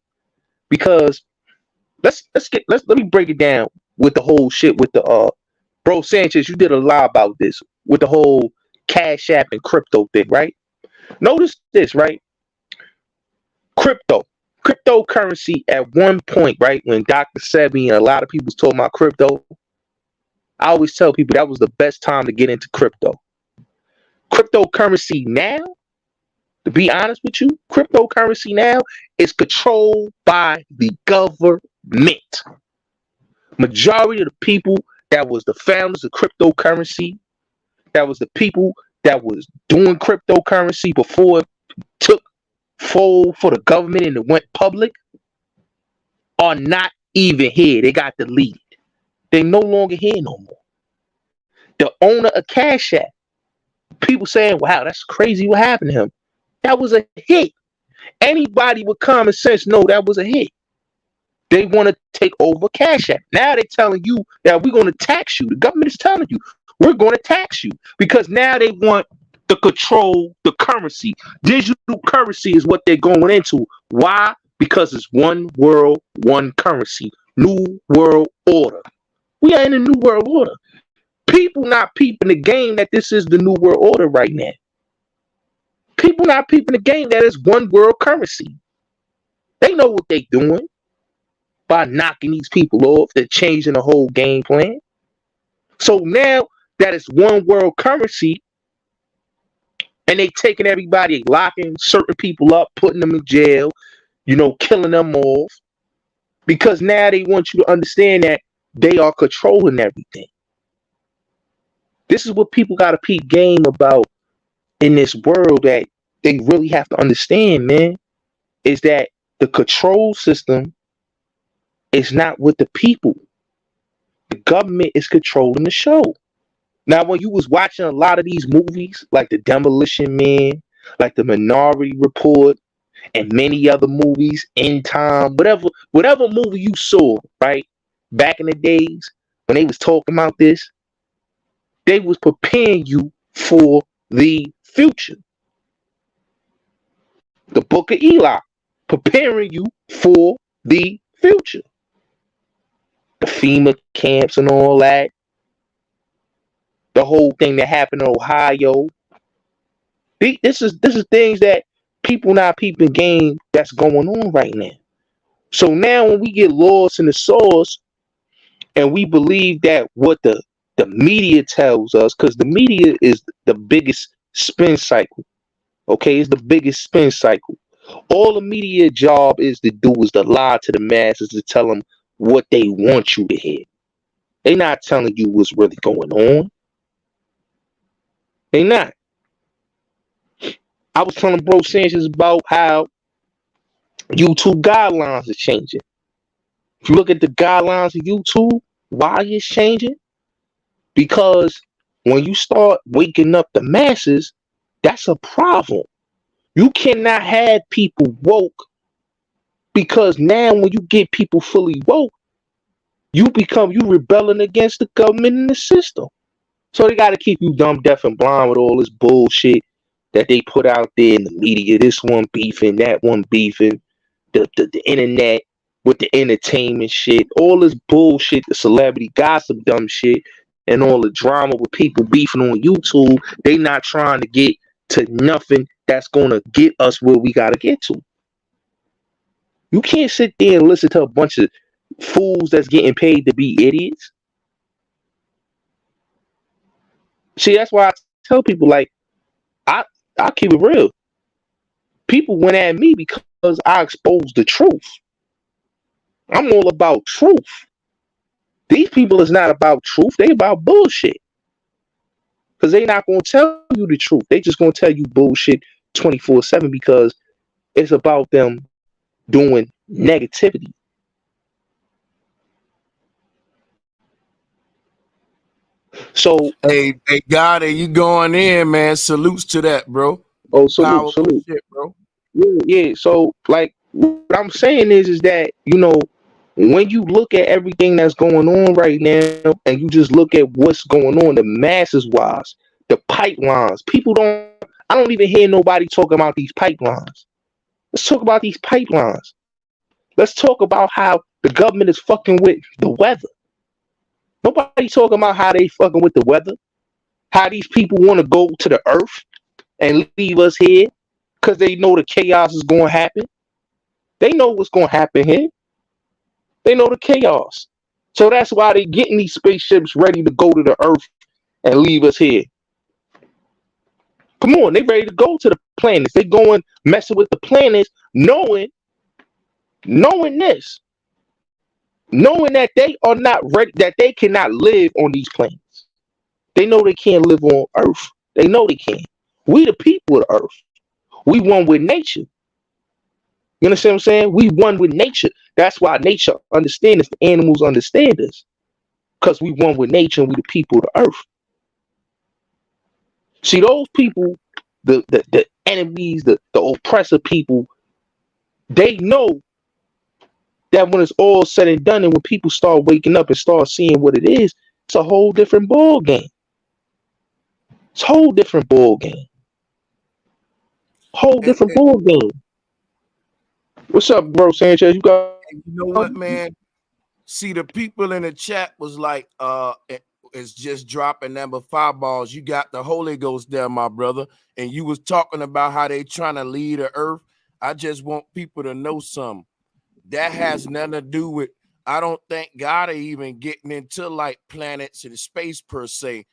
because let me break it down with the whole shit with the bro Sanchez, you did a lot about this with the whole Cash App and crypto thing, right? Notice this, right? Cryptocurrency at one point, right? When Dr. Sebi and a lot of people was talking about crypto, I always tell people that was the best time to get into crypto. Cryptocurrency now, to be honest with you, cryptocurrency now is controlled by the government. Majority of the people that was the founders of cryptocurrency, that was the people that was doing cryptocurrency before it took fold for the government and it went public, are not even here. They got deleted. They no longer here no more. The owner of Cash App, people saying, wow, that's crazy what happened to him. That was a hit. Anybody with common sense know that was a hit. They want to take over Cash App. Now they're telling you that we're going to tax you. The government is telling you we're going to tax you because now they want to control the currency. Digital currency is what they're going into. Why? Because it's one world, one currency. New world order. We are in a new world order. People not peeping the game that this is the new world order right now. People not peeping the game that it's one world currency. They know what they're doing by knocking these people off. They're changing the whole game plan. So now that it's one world currency, and they taking everybody, locking certain people up, putting them in jail, killing them off, because now they want you to understand that they are controlling everything. This is what people got to peep game about in this world that they really have to understand, man, is that the control system is not with the people. The government is controlling the show. Now, when you was watching a lot of these movies, like The Demolition Man, like The Minority Report, and many other movies, In Time, whatever movie you saw, right, back in the days when they was talking about this, they was preparing you for the future. The Book of Eli, preparing you for the future. The FEMA camps and all that. The whole thing that happened in Ohio. This is things that people not peeping game that's going on right now. So now when we get lost in the source and we believe that what the media tells us, because the media is the biggest spin cycle. Okay, it's the biggest spin cycle. All the media job is to do is to lie to the masses, to tell them what they want you to hear. They're not telling you what's really going on. They not. I was telling Bro Sanchez about how YouTube guidelines are changing. If you look at the guidelines of YouTube, why it's changing? Because when you start waking up the masses, that's a problem. You cannot have people woke, because now when you get people fully woke, you rebelling against the government and the system. So they got to keep you dumb, deaf, and blind with all this bullshit that they put out there in the media. This one beefing, that one beefing, the internet with the entertainment shit, all this bullshit, the celebrity gossip, dumb shit, and all the drama with people beefing on YouTube. They not trying to get to nothing that's going to get us where we got to get to. You can't sit there and listen to a bunch of fools that's getting paid to be idiots. See, that's why I tell people, like, I keep it real. People went at me because I exposed the truth. I'm all about truth. These people is not about truth. They about bullshit. Because they not going to tell you the truth. They just going to tell you bullshit 24/7 because it's about them doing negativity. So, hey, God, you going in, man? Salutes to that, bro. Oh, salute. Shit, bro. Yeah. So, like, what I'm saying is that, when you look at everything that's going on right now, and you just look at what's going on, the masses wise, the pipelines, I don't even hear nobody talking about these pipelines. Let's talk about these pipelines. Let's talk about how the government is fucking with the weather. Nobody talking about how they fucking with the weather. How these people want to go to the earth and leave us here because they know the chaos is going to happen. They know what's going to happen here. They know the chaos. So that's why they getting these spaceships ready to go to the earth and leave us here. Come on, they ready to go to the planets. They going messing with the planets, knowing this, knowing that they are not ready, that they cannot live on these planets. They know they can't live on Earth. They know they can't. We the people of the Earth. We one with nature. You understand what I'm saying? We one with nature. That's why nature understands us. The animals understand us. Because we one with nature and we the people of the Earth. See, those people, the enemies, the oppressor people, they know that when it's all said and done and when people start waking up and start seeing what it is, it's a whole different ball game. It's a whole different ball game. Whole different ball game. What's up, bro, Sanchez? You got? You know what, man? See, the people in the chat was like, it's just dropping number 5 balls. You got the Holy Ghost there, my brother, and you was talking about how they trying to lead the earth. I just want people to know something. That has nothing to do with, I don't think God are even getting into like planets and space per se.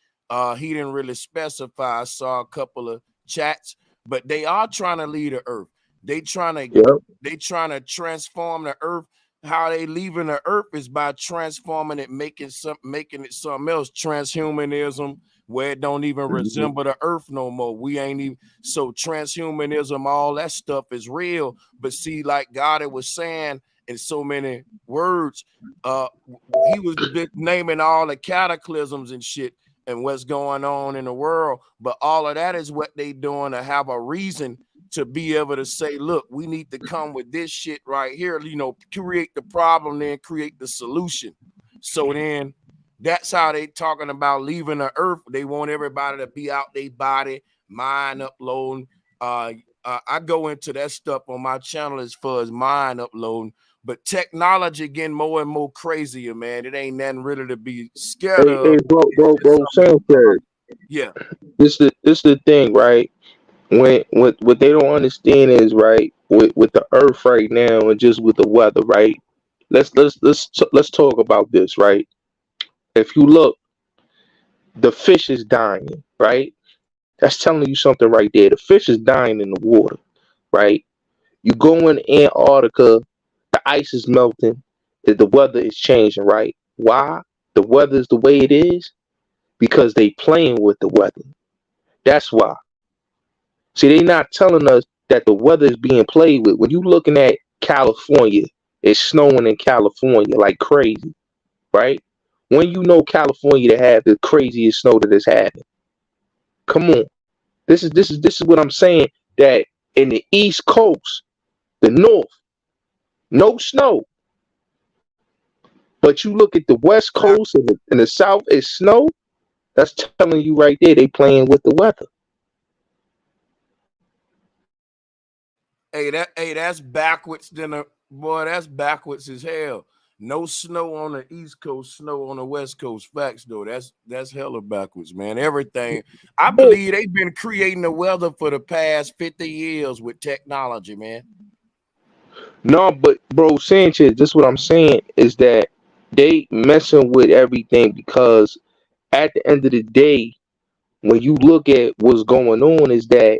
He didn't really specify. I saw a couple of chats, but they are trying to lead the earth. They trying to transform the earth. How they leaving the earth is by transforming it, making it something else. Transhumanism, where it don't even resemble the earth no more. We ain't even, so transhumanism, all that stuff is real. But see, like God was saying in so many words, he was naming all the cataclysms and shit and what's going on in the world. But all of that is what they doing to have a reason to be able to say, look, we need to come with this shit right here, you know, create the problem, then create the solution. So then that's how they talking about leaving the earth. They want everybody to be out their body, mind uploading. I go into that stuff on my channel as far as mind uploading, but technology getting more and more crazier, man. It ain't nothing really to be scared of. Hey, bro, Sanchez. Yeah. This the thing, right? What they don't understand is, right, with the earth right now and just with the weather, right? Let's talk about this, right? If you look, the fish is dying, right? That's telling you something right there. The fish is dying in the water, right? You go in Antarctica, the ice is melting, the weather is changing, right? Why? The weather is the way it is because they playing with the weather. That's why. See, they not telling us that the weather is being played with. When you looking at California, it's snowing in California like crazy, right? When you know California to have the craziest snow that has happened. Come on. This is what I'm saying, that in the East Coast, the North, no snow. But you look at the West Coast and the South, it's snow. That's telling you right there they playing with the weather. That's backwards that's backwards as hell. No snow on the East Coast, snow on the West Coast. Facts though. That's hella backwards, man. Everything. I believe they've been creating the weather for the past 50 years with technology, man. No, but bro, Sanchez, this is what I'm saying is that they messing with everything because at the end of the day, when you look at what's going on, is that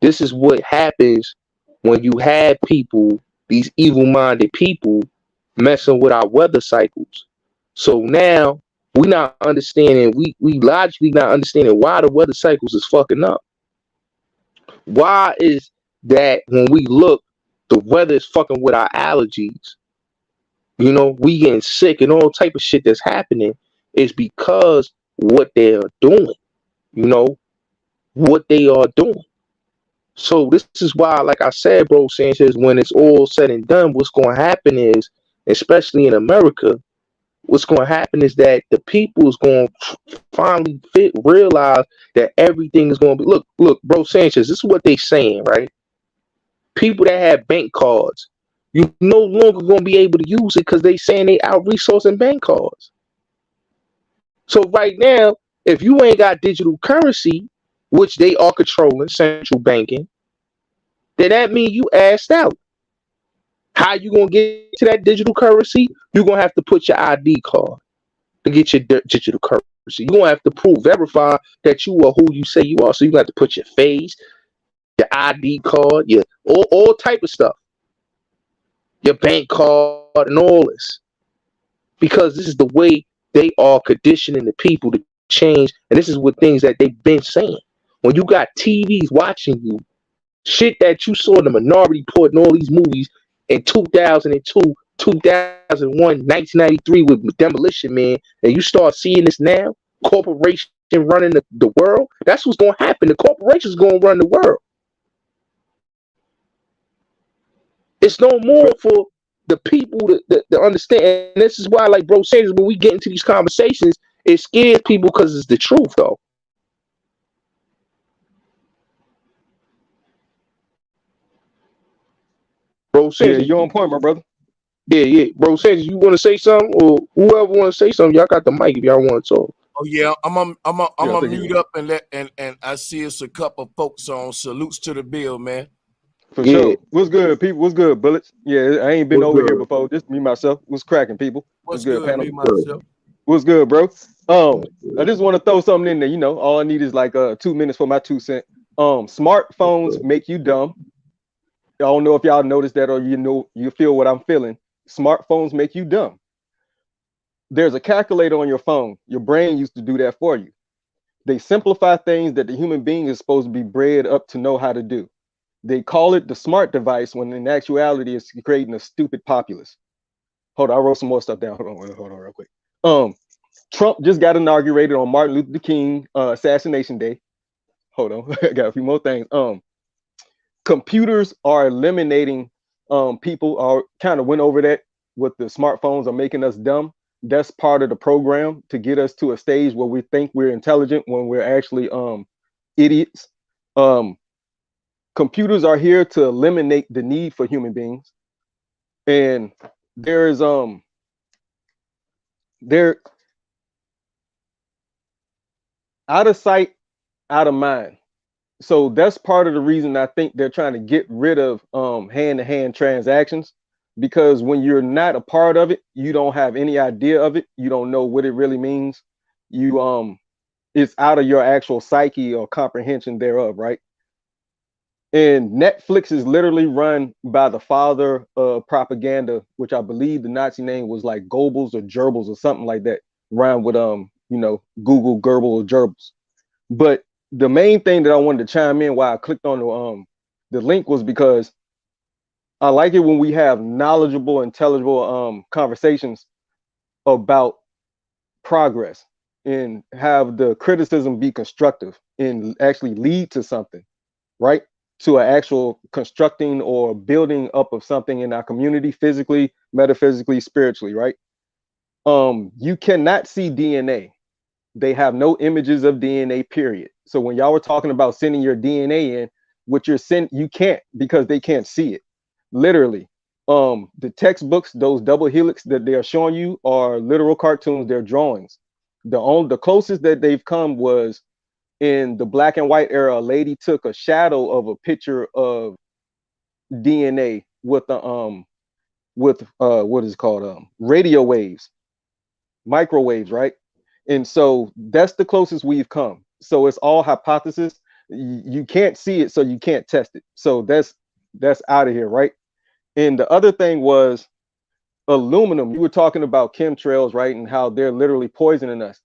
this is what happens when you have people, these evil-minded people, messing with our weather cycles. So now we not understanding, we logically not understanding why the weather cycles is fucking up. Why is that when we look, the weather is fucking with our allergies? You know, we getting sick and all type of shit that's happening is because what they are doing. You know, what they are doing. So this is why, like I said, bro, Sanchez, when it's all said and done, what's going to happen is, especially in America, what's going to happen is that the people is going to finally realize that everything is going to be, look, bro, Sanchez, this is what they saying, right? People that have bank cards, you no longer going to be able to use it because they saying they out resourcing bank cards. So right now, If you ain't got digital currency, which they are controlling, central banking, then that means you assed out. How you gonna get to that digital currency? You're gonna have to put your ID card to get your digital currency. You're gonna have to prove, verify that you are who you say you are. So you got to put your face, your ID card, your all type of stuff, your bank card, and all this, because this is the way they are conditioning the people to change, and this is what things that they've been saying. When you got TVs watching you, shit that you saw in the Minority Report and all these movies in 2002, 2001, 1993 with Demolition Man, and you start seeing this now, corporation running the world, that's what's going to happen. The corporation's going to run the world. It's no more for the people to understand. And this is why, like bro says, when we get into these conversations, it scares people because it's the truth, though. Bro says, yeah, you're on point, my brother. Yeah. Bro says, you want to say something, or whoever want to say something, y'all got the mic if y'all want to talk. Oh yeah, I'm Yeah, a mute up and I see it's a couple folks on. Salutes to the bill, man. For Yeah. sure. What's good, people? What's good, Bullets? Yeah, I ain't been over here before. Just me myself. What's cracking, people? What's good, good, panel? me myself? What's good, bro? I just want to throw something in there. You know, all I need is like 2 minutes for my 2 cents. Smartphones make you dumb. I don't know if y'all noticed that, or you feel what I'm feeling. Smartphones make you dumb. There's a calculator on your phone. Your brain used to do that for you. They simplify things that the human being is supposed to be bred up to know how to do. They call it the smart device when in actuality it's creating a stupid populace. Hold on, I wrote some more stuff down. Hold on real quick. Trump just got inaugurated on Martin Luther King assassination day. Hold on, I got a few more things. Computers are eliminating people. Are kind of went over that with the smartphones are making us dumb. That's part of the program to get us to a stage where we think we're intelligent when we're actually idiots. Computers are here to eliminate the need for human beings, and there out of sight, out of mind. So that's part of the reason I think they're trying to get rid of hand-to-hand transactions, because when you're not a part of it, you don't have any idea of it. You don't know what it really means. You it's out of your actual psyche or comprehension thereof, right? And Netflix is literally run by the father of propaganda, which I believe the Nazi name was like Goebbels or Gerbils or something like that, rhyme with Google Gerbil or Gerbils. But the main thing that I wanted to chime in why I clicked on the link was because I like it when we have knowledgeable, intelligible conversations about progress and have the criticism be constructive and actually lead to something, right? To an actual constructing or building up of something in our community, physically, metaphysically, spiritually, right? You cannot see DNA. They have no images of DNA, period. So when y'all were talking about sending your DNA in, what you're sending, you can't, because they can't see it. Literally. The textbooks, those double helix that they are showing you are literal cartoons, they're drawings. The closest that they've come was in the black and white era. A lady took a shadow of a picture of DNA with what is it called? Radio waves, microwaves, right? And so that's the closest we've come. So it's all hypothesis. You can't see it, so you can't test it. So that's out of here, right? And the other thing was aluminum. You were talking about chemtrails, right? And how they're literally poisoning us.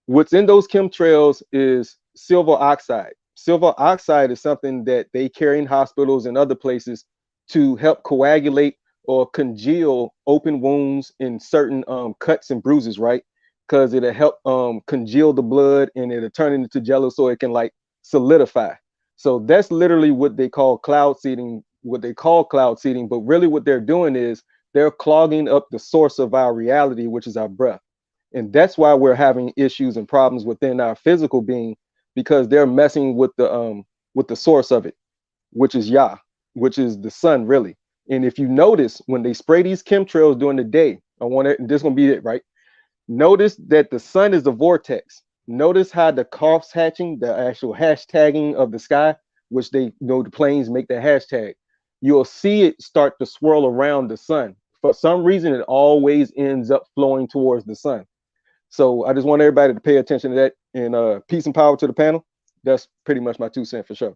What's in those chemtrails is silver oxide. Silver oxide is something that they carry in hospitals and other places to help coagulate or congeal open wounds in certain cuts and bruises, right? Because it'll help congeal the blood and it'll turn it into jello so it can like solidify. So that's literally what they call cloud seeding, but really what they're doing is they're clogging up the source of our reality, which is our breath. And that's why we're having issues and problems within our physical being, because they're messing with the source of it, which is Yah, which is the sun, really. And if you notice, when they spray these chemtrails during the day, this is gonna be it, right? Notice that the sun is a vortex. Notice how the cross hatching, the actual hashtagging of the sky, which they the planes make the hashtag. You'll see it start to swirl around the sun. For some reason, it always ends up flowing towards the sun. So I just want everybody to pay attention to that. And peace and power to the panel. That's pretty much my 2 cents for sure.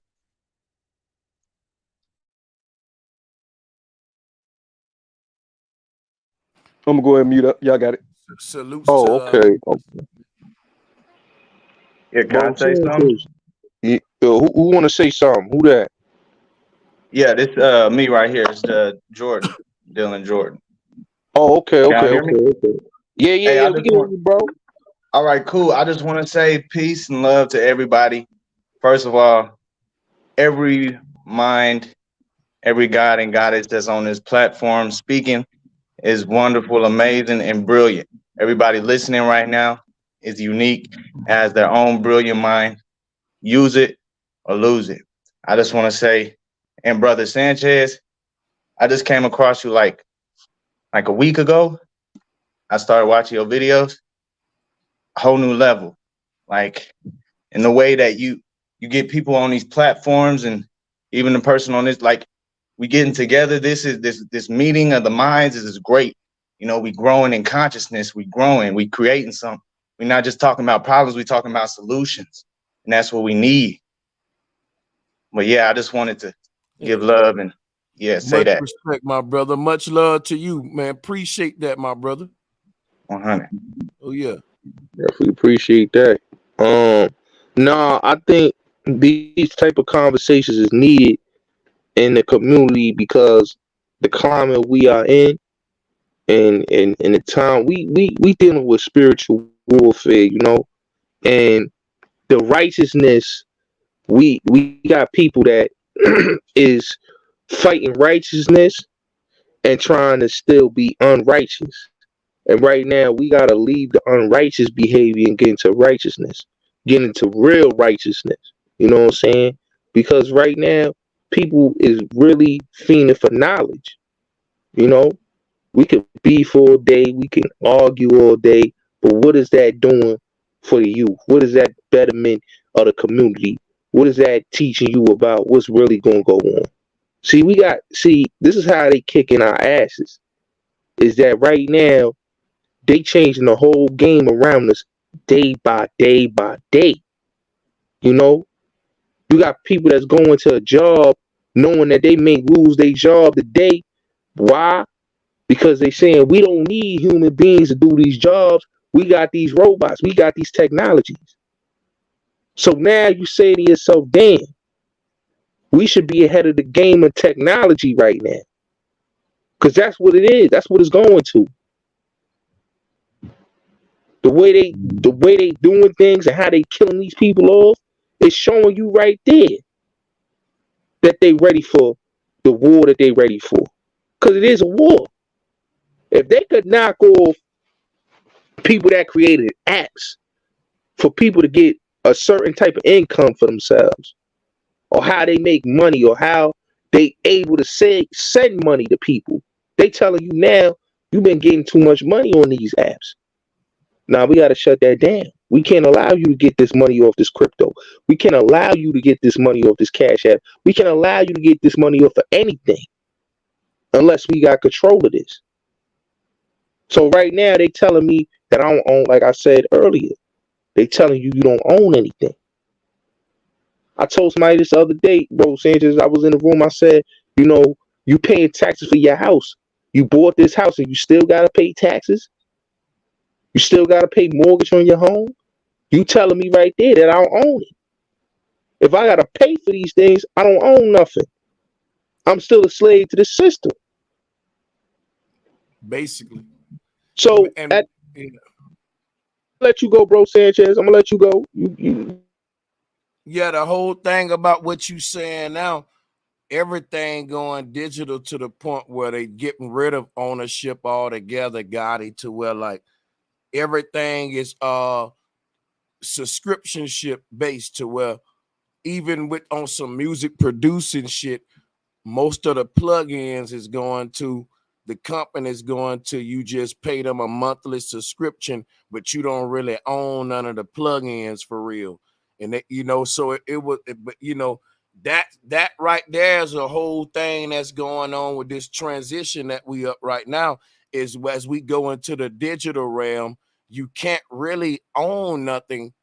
I'm gonna go ahead and mute up. Y'all got it. Salutes. Oh, okay. Yeah, can I say something? Who want to say something? Who that? Yeah, this me right here. It's Jordan, Dylan Jordan. Oh, okay. Okay. Yeah, Hey, we can hear you, bro. All right, cool. I just want to say peace and love to everybody. First of all, every mind, every God and goddess that's on this platform speaking is wonderful, amazing, and brilliant. Everybody listening right now is unique, has their own brilliant mind. Use it or lose it. I just want to say, and Brother Sanchez, I just came across you like a week ago. I started watching your videos, a whole new level. Like in the way that you get people on these platforms, and even the person on this, like we getting together. This meeting of the minds is great. You know, we growing in consciousness, we growing, we creating something. We're not just talking about problems, we're talking about solutions. And that's what we need. But yeah, I just wanted to give love and say much that. respect, my brother. Much love to you, man. Appreciate that, my brother. 100. Oh yeah. Definitely appreciate that. No, I think these type of conversations is needed in the community because the climate we are in and the time we dealing with spiritual warfare, and the righteousness we got people that is fighting righteousness and trying to still be unrighteous. And right now we gotta leave the unrighteous behavior and get into righteousness, get into real righteousness. You know what I'm saying? Because right now people is really fiending for knowledge. We can beef all day, we can argue all day, but what is that doing for the youth? What is that betterment of the community? What is that teaching you about what's really gonna go on? This is how they kicking our asses. Is that right now they changing the whole game around us day by day by day. You got people that's going to a job knowing that they may lose their job today. Why? Because they saying we don't need human beings to do these jobs. We got these robots. We got these technologies. So now you say to yourself, damn, we should be ahead of the game of technology right now. Because that's what it is. That's what it's going to. The way they doing things and how they killing these people off is showing you right there that they ready for the war that they ready for. Because it is a war. If they could knock off people that created apps for people to get a certain type of income for themselves, or how they make money, or how they able to send money to people, they telling you now you've been getting too much money on these apps. Now we got to shut that down. We can't allow you to get this money off this crypto. We can't allow you to get this money off this cash app. We can't allow you to get this money off of anything unless we got control of this. So right now they telling me that I don't own, like I said earlier, they telling you don't own anything. I told somebody this other day, bro, Sanchez, I was in the room, I said, you paying taxes for your house. You bought this house and you still got to pay taxes. You still got to pay mortgage on your home. You telling me right there that I don't own it. If I got to pay for these things, I don't own nothing. I'm still a slave to the system. Basically. So, let you go, bro, Sanchez. I'm going to let you go. Yeah, the whole thing about what you saying now, everything going digital to the point where they getting rid of ownership altogether, Gotti, to where like everything is subscriptionship based, to where even with on some music producing shit, most of the plugins is going to the company's going to, you just pay them a monthly subscription, but you don't really own none of the plugins for real. And they, you know, so it was, but you know, that right there is a whole thing that's going on with this transition that we up right now. Is as we go into the digital realm, you can't really own nothing.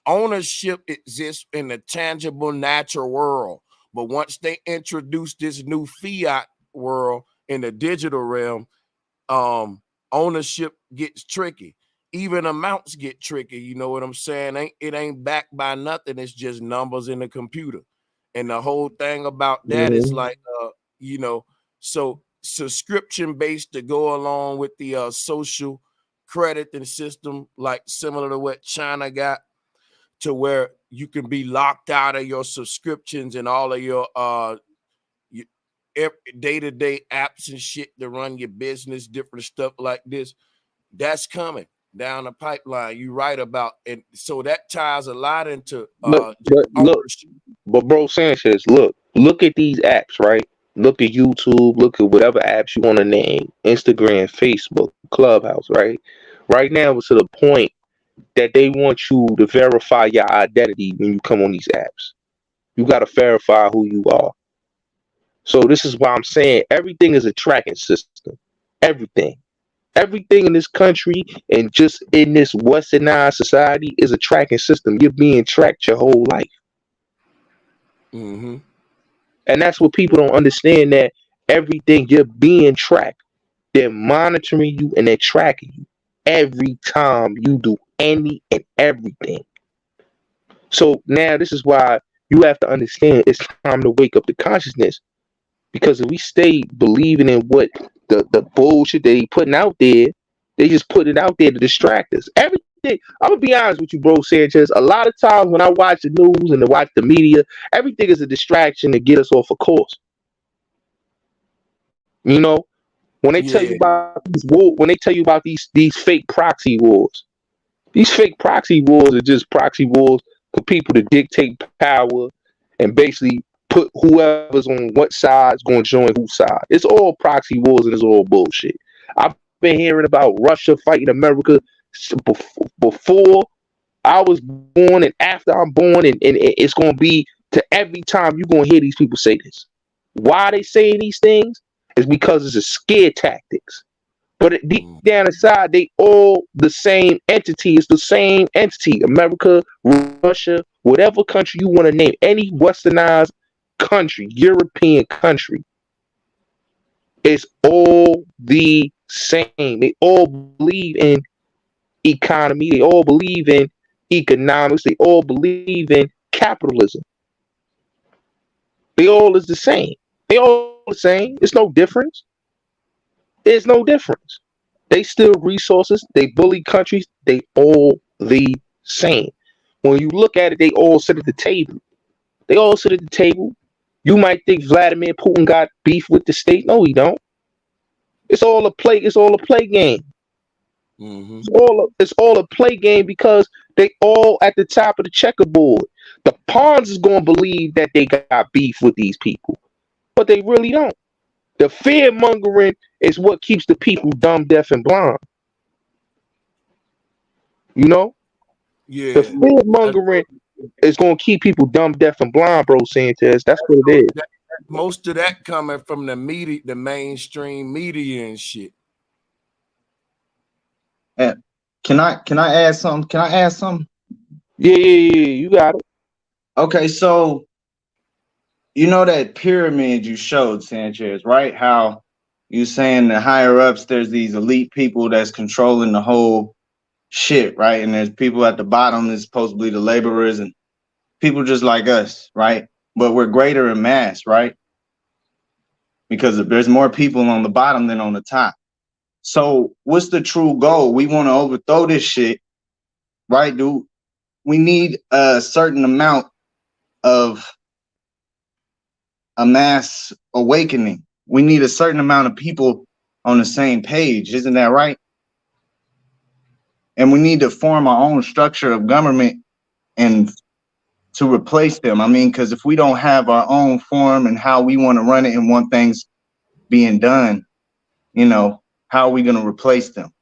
Ownership exists in the tangible, natural world. But once they introduce this new fiat world in the digital realm, ownership gets tricky. Even amounts get tricky. You know what I'm saying? It ain't backed by nothing. It's just numbers in the computer. And the whole thing about that is like, you know, so subscription based to go along with the social crediting system, like similar to what China got, to where you can be locked out of your subscriptions and all of your day-to-day apps and shit to run your business, different stuff like this. That's coming down the pipeline. You right about, and so that ties a lot into But bro Sanchez, look at these apps, right? Look at YouTube, look at whatever apps you want to name, Instagram, Facebook, Clubhouse, right? Right now it's to the point that they want you to verify your identity when you come on these apps. You got to verify who you are. So this is why I'm saying everything is a tracking system. Everything in this country and just in this westernized society is a tracking system. You're being tracked your whole life. Mm-hmm. And that's what people don't understand, that everything you're being tracked. They're monitoring you and they're tracking you every time you do any and everything. So now this is why you have to understand it's time to wake up the consciousness. Because if we stay believing in what the bullshit they putting out there, they just put it out there to distract us. Everything. I'm gonna be honest with you, bro Sanchez. A lot of times when I watch the news and I watch the media, everything is a distraction to get us off of course. You know, when they tell you about these war, when they tell you about these fake proxy wars, these fake proxy wars are just proxy wars for people to dictate power and basically put whoever's on what side is going to join whose side. It's all proxy wars and it's all bullshit. I've been hearing about Russia fighting America before I was born and after I'm born, and it's going to be to every time you're going to hear these people say this. Why are they saying these things? It's because it's a scare tactics. But deep down inside, they all the same entity. It's the same entity. America, Russia, whatever country you want to name, any westernized country, European country, it's all the same. They all believe in economy. They all believe in economics. They all believe in capitalism. They all is the same. They all the same. It's no difference. There's no difference. They steal resources. They bully countries. They all the same. When you look at it, they all sit at the table. They all sit at the table. You might think Vladimir Putin got beef with the state. No, he don't. It's all a play. It's all a play game. Mm-hmm. It's all a play game because they all at the top of the checkerboard. The pawns is going to believe that they got beef with these people, but they really don't. The fear mongering is what keeps the people dumb, deaf, and blind. You know? Yeah. The fear mongering is going to keep people dumb, deaf, and blind, bro Sanchez. That's what it is. Most of that coming from the media, the mainstream media and shit. And can I add something? Can I add something? Yeah, you got it. Okay, so you know that pyramid you showed, Sanchez, right? How you saying the higher ups, there's these elite people that's controlling the whole shit, right? And there's people at the bottom that's supposedly the laborers and people just like us, right? But we're greater in mass, right? Because there's more people on the bottom than on the top. So what's the true goal? We want to overthrow this shit, right, dude? We need a certain amount of a mass awakening. We need a certain amount of people on the same page. Isn't that right? And we need to form our own structure of government and to replace them. I mean, because if we don't have our own form and how we want to run it and want things being done, how are we going to replace them?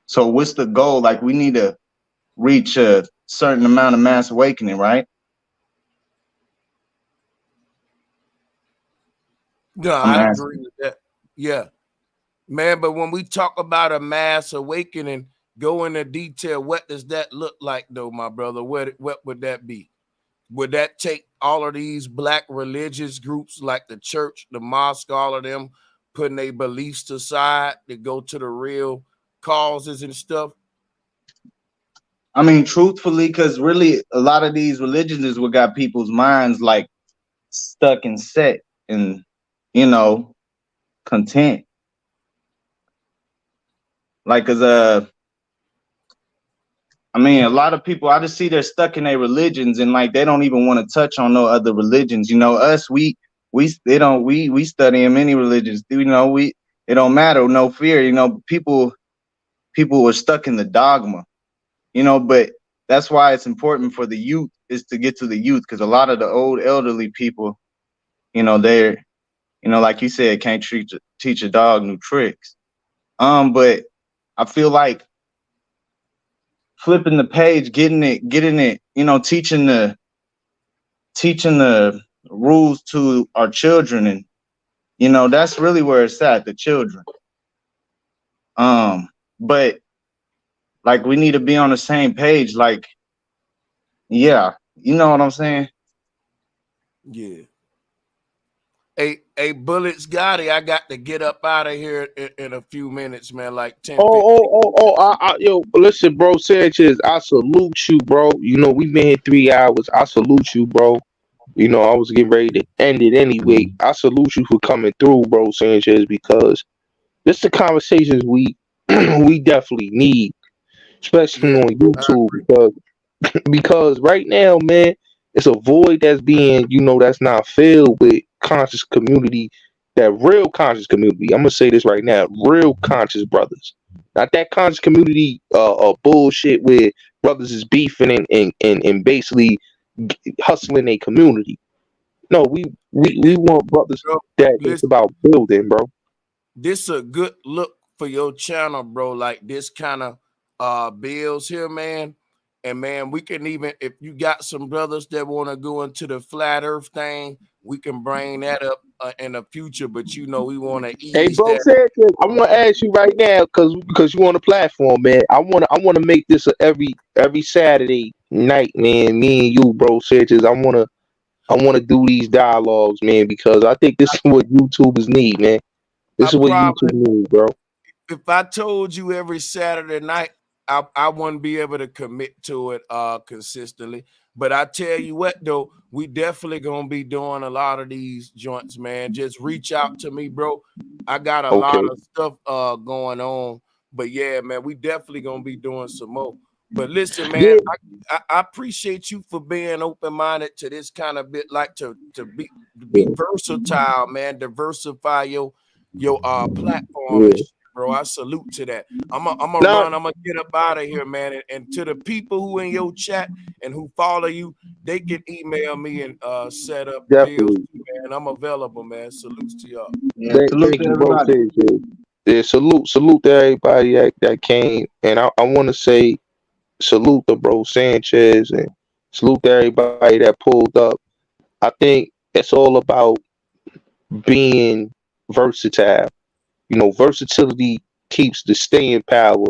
So what's the goal? Like, we need to reach a certain amount of mass awakening, right? No, I agree with that. Yeah, man. But when we talk about a mass awakening, go into detail. What does that look like, though, my brother? What would that be? Would that take all of these black religious groups like the church, the mosque, all of them putting their beliefs aside to go to the real causes and stuff? I mean, truthfully, because really a lot of these religions is what got people's minds like stuck and set and, content. Like, I mean, a lot of people, I just see they're stuck in their religions and like they don't even want to touch on no other religions. Us, we study in many religions. It don't matter, no fear. People were stuck in the dogma. But that's why it's important for the youth is to get to the youth, because a lot of the old elderly people, they're, like you said, can't teach a dog new tricks. But I feel like flipping the page, getting it, teaching the rules to our children, and that's really where it's at, the children. But like we need to be on the same page, like, yeah, you know what I'm saying? Yeah. Hey, Bulletz Gotti, I got to get up out of here in a few minutes, man, like 10, 15. Yo, listen, bro, Sanchez, I salute you, bro. We've been here 3 hours. I salute you, bro. I was getting ready to end it anyway. I salute you for coming through, bro, Sanchez, because this is the conversations we we definitely need, especially on YouTube, because right now, man, it's a void that's being, that's not filled with conscious community, that real conscious community. I'm gonna say this right now, real conscious brothers, not that conscious community bullshit where brothers is beefing and basically hustling a community. No, we want brothers that it's about building, bro. This a good look for your channel, bro. Like this kind of bills here, man. And man, we can even, if you got some brothers that want to go into the flat earth thing, we can bring that up in the future. But we want to ease Hey, bro, that. Sanchez, I want to ask you right now, because you on the platform, man. I want to make this every Saturday night, man. Me and you, bro, Sanchez. I want to do these dialogues, man, because I think this is what YouTubers need, man. This is what YouTube needs, bro. If I told you every Saturday night, I wouldn't be able to commit to it consistently. But I tell you what, though, we definitely gonna be doing a lot of these joints, man. Just reach out to me, bro. I got a lot of stuff going on. But yeah, man, we definitely gonna be doing some more. But listen, man, I appreciate you for being open-minded to this kind of bit, like to be versatile, man. Diversify your platform, bro. I salute to that. I'm gonna get up out of here, man. And to the people who in your chat and who follow you, they can email me and set up deals, man. I'm available, man. Salutes to y'all. Yeah, salute to everybody. Yeah, salute to everybody that came. And I want to say salute to bro Sanchez and salute to everybody that pulled up. I think it's all about being versatile. Versatility keeps the staying power,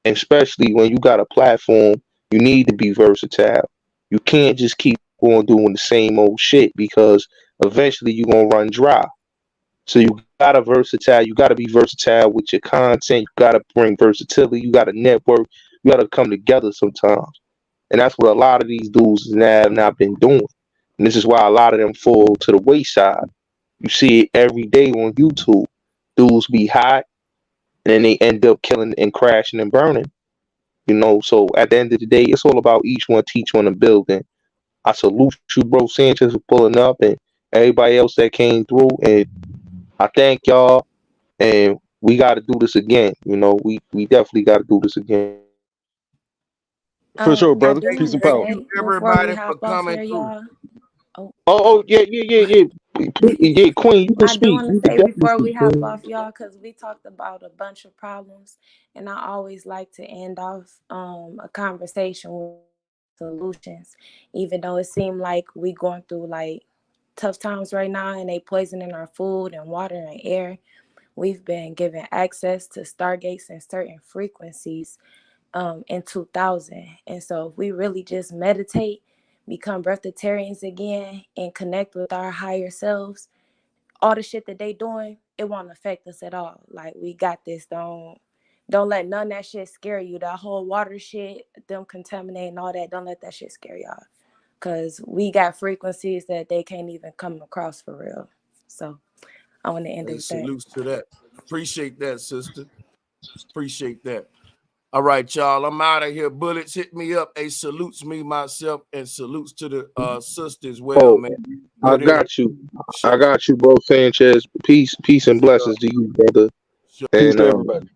and especially when you got a platform, you need to be versatile. You can't just keep on doing the same old shit, because eventually you're gonna run dry. So you gotta be versatile with your content. You gotta bring versatility. You gotta network. You gotta come together sometimes, and that's what a lot of these dudes have not been doing. And this is why a lot of them fall to the wayside. You see it every day on YouTube. Dudes be hot, and then they end up killing and crashing and burning. So at the end of the day, it's all about each one teach one and building. I salute you, bro Sanchez, for pulling up, and everybody else that came through. And I thank y'all. And we got to do this again. We definitely got to do this again. For sure, brother. Peace and power. Thank you, everybody, for coming through. Yeah. Yeah, Queen, you can I do speak. want to You can say definitely before we speak, hop Queen. off, y'all, because we talked about a bunch of problems, and I always like to end off a conversation with solutions, even though it seemed like we going through like tough times right now, and they poisoning our food and water and air. We've been given access to stargates and certain frequencies in 2000, and so if we really just meditate, become breatharians again, and connect with our higher selves, all the shit that they doing, it won't affect us at all. Like, we got this. Don't let none of that shit scare you. That whole water shit, them contaminating all that, don't let that shit scare y'all. Cause we got frequencies that they can't even come across for real. So I want to end it Hey, with that. salutes to that. Appreciate that, sister. Appreciate that. All right, y'all. I'm out of here. Bullets, hit me up. Hey, salutes me myself, and salutes to the sister as well, Oh, man. I Good energy. got you. I got you, bro, Sanchez. Peace and blessings to you, brother. Peace And to everybody.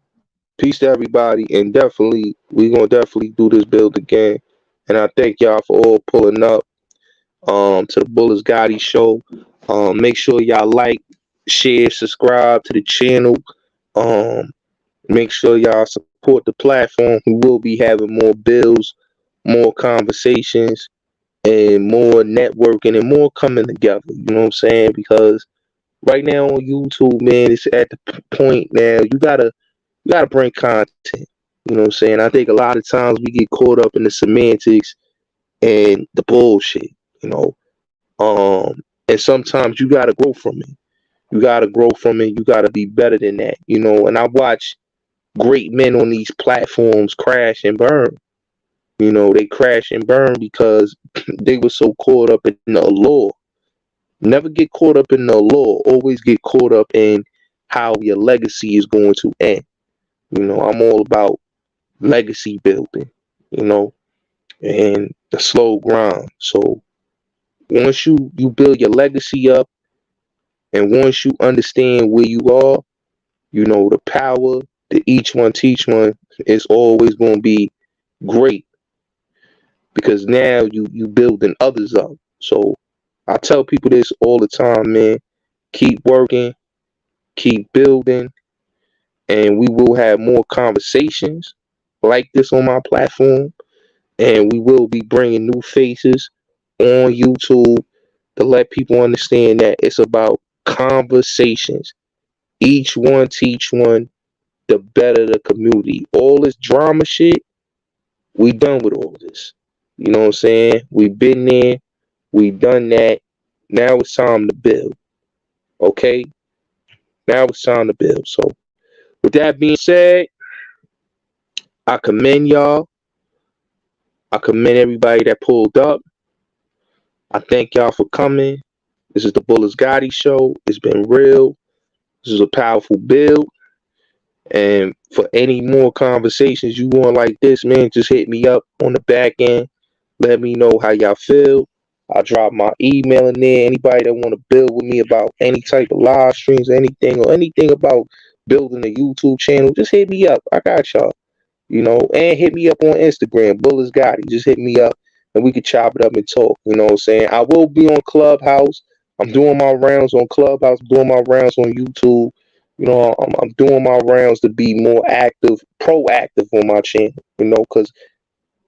peace to everybody. And definitely, we gonna definitely do this build again. And I thank y'all for all pulling up to the Bulletz Gotti show. Make sure y'all like, share, subscribe to the channel. Um, make sure y'all support the platform. We will be having more builds, more conversations, and more networking and more coming together. You know what I'm saying? Because right now on YouTube, man, it's at the point now you gotta bring content. You know what I'm saying? I think a lot of times we get caught up in the semantics and the bullshit. You know, and sometimes you gotta grow from it. You gotta grow from it. You gotta be better than that. You know, and I watch great men on these platforms crash and burn. You know, they crash and burn because they were so caught up in the allure. Never get caught up in the allure. Always get caught up in how your legacy is going to end. You know, I'm all about legacy building, you know, and the slow grind. So once you build your legacy up and once you understand where you are, you know, the power that each one teach one is always going to be great because now you building others up. So I tell people this all the time, man. Keep working, keep building, and we will have more conversations like this on my platform. And we will be bringing new faces on YouTube to let people understand that it's about conversations. Each one teach one, the better the community. All this drama shit, we done with all this. You know what I'm saying? We've been there, we done that. Now it's time to build. Okay? Now it's time to build. So with that being said, I commend y'all. I commend everybody that pulled up. I thank y'all for coming. This is the Bulletz Gotti show. It's been real. This is a powerful build. And for any more conversations you want like this, man, just hit me up on the back end. Let me know how y'all feel. I'll drop my email in there. Anybody that want to build with me about any type of live streams or anything about building a YouTube channel, just hit me up. I got y'all. You know, and hit me up on Instagram, Bulletz Gotti. Just hit me up and we could chop it up and talk. You know what I'm saying? I will be on Clubhouse. I'm doing my rounds on Clubhouse, doing my rounds on YouTube. You know, I'm doing my rounds to be more active, proactive on my channel, you know, because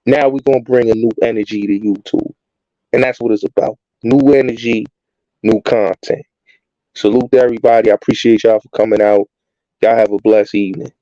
now we're going to bring a new energy to YouTube. And that's what it's about. New energy, new content. Salute to everybody. I appreciate y'all for coming out. Y'all have a blessed evening.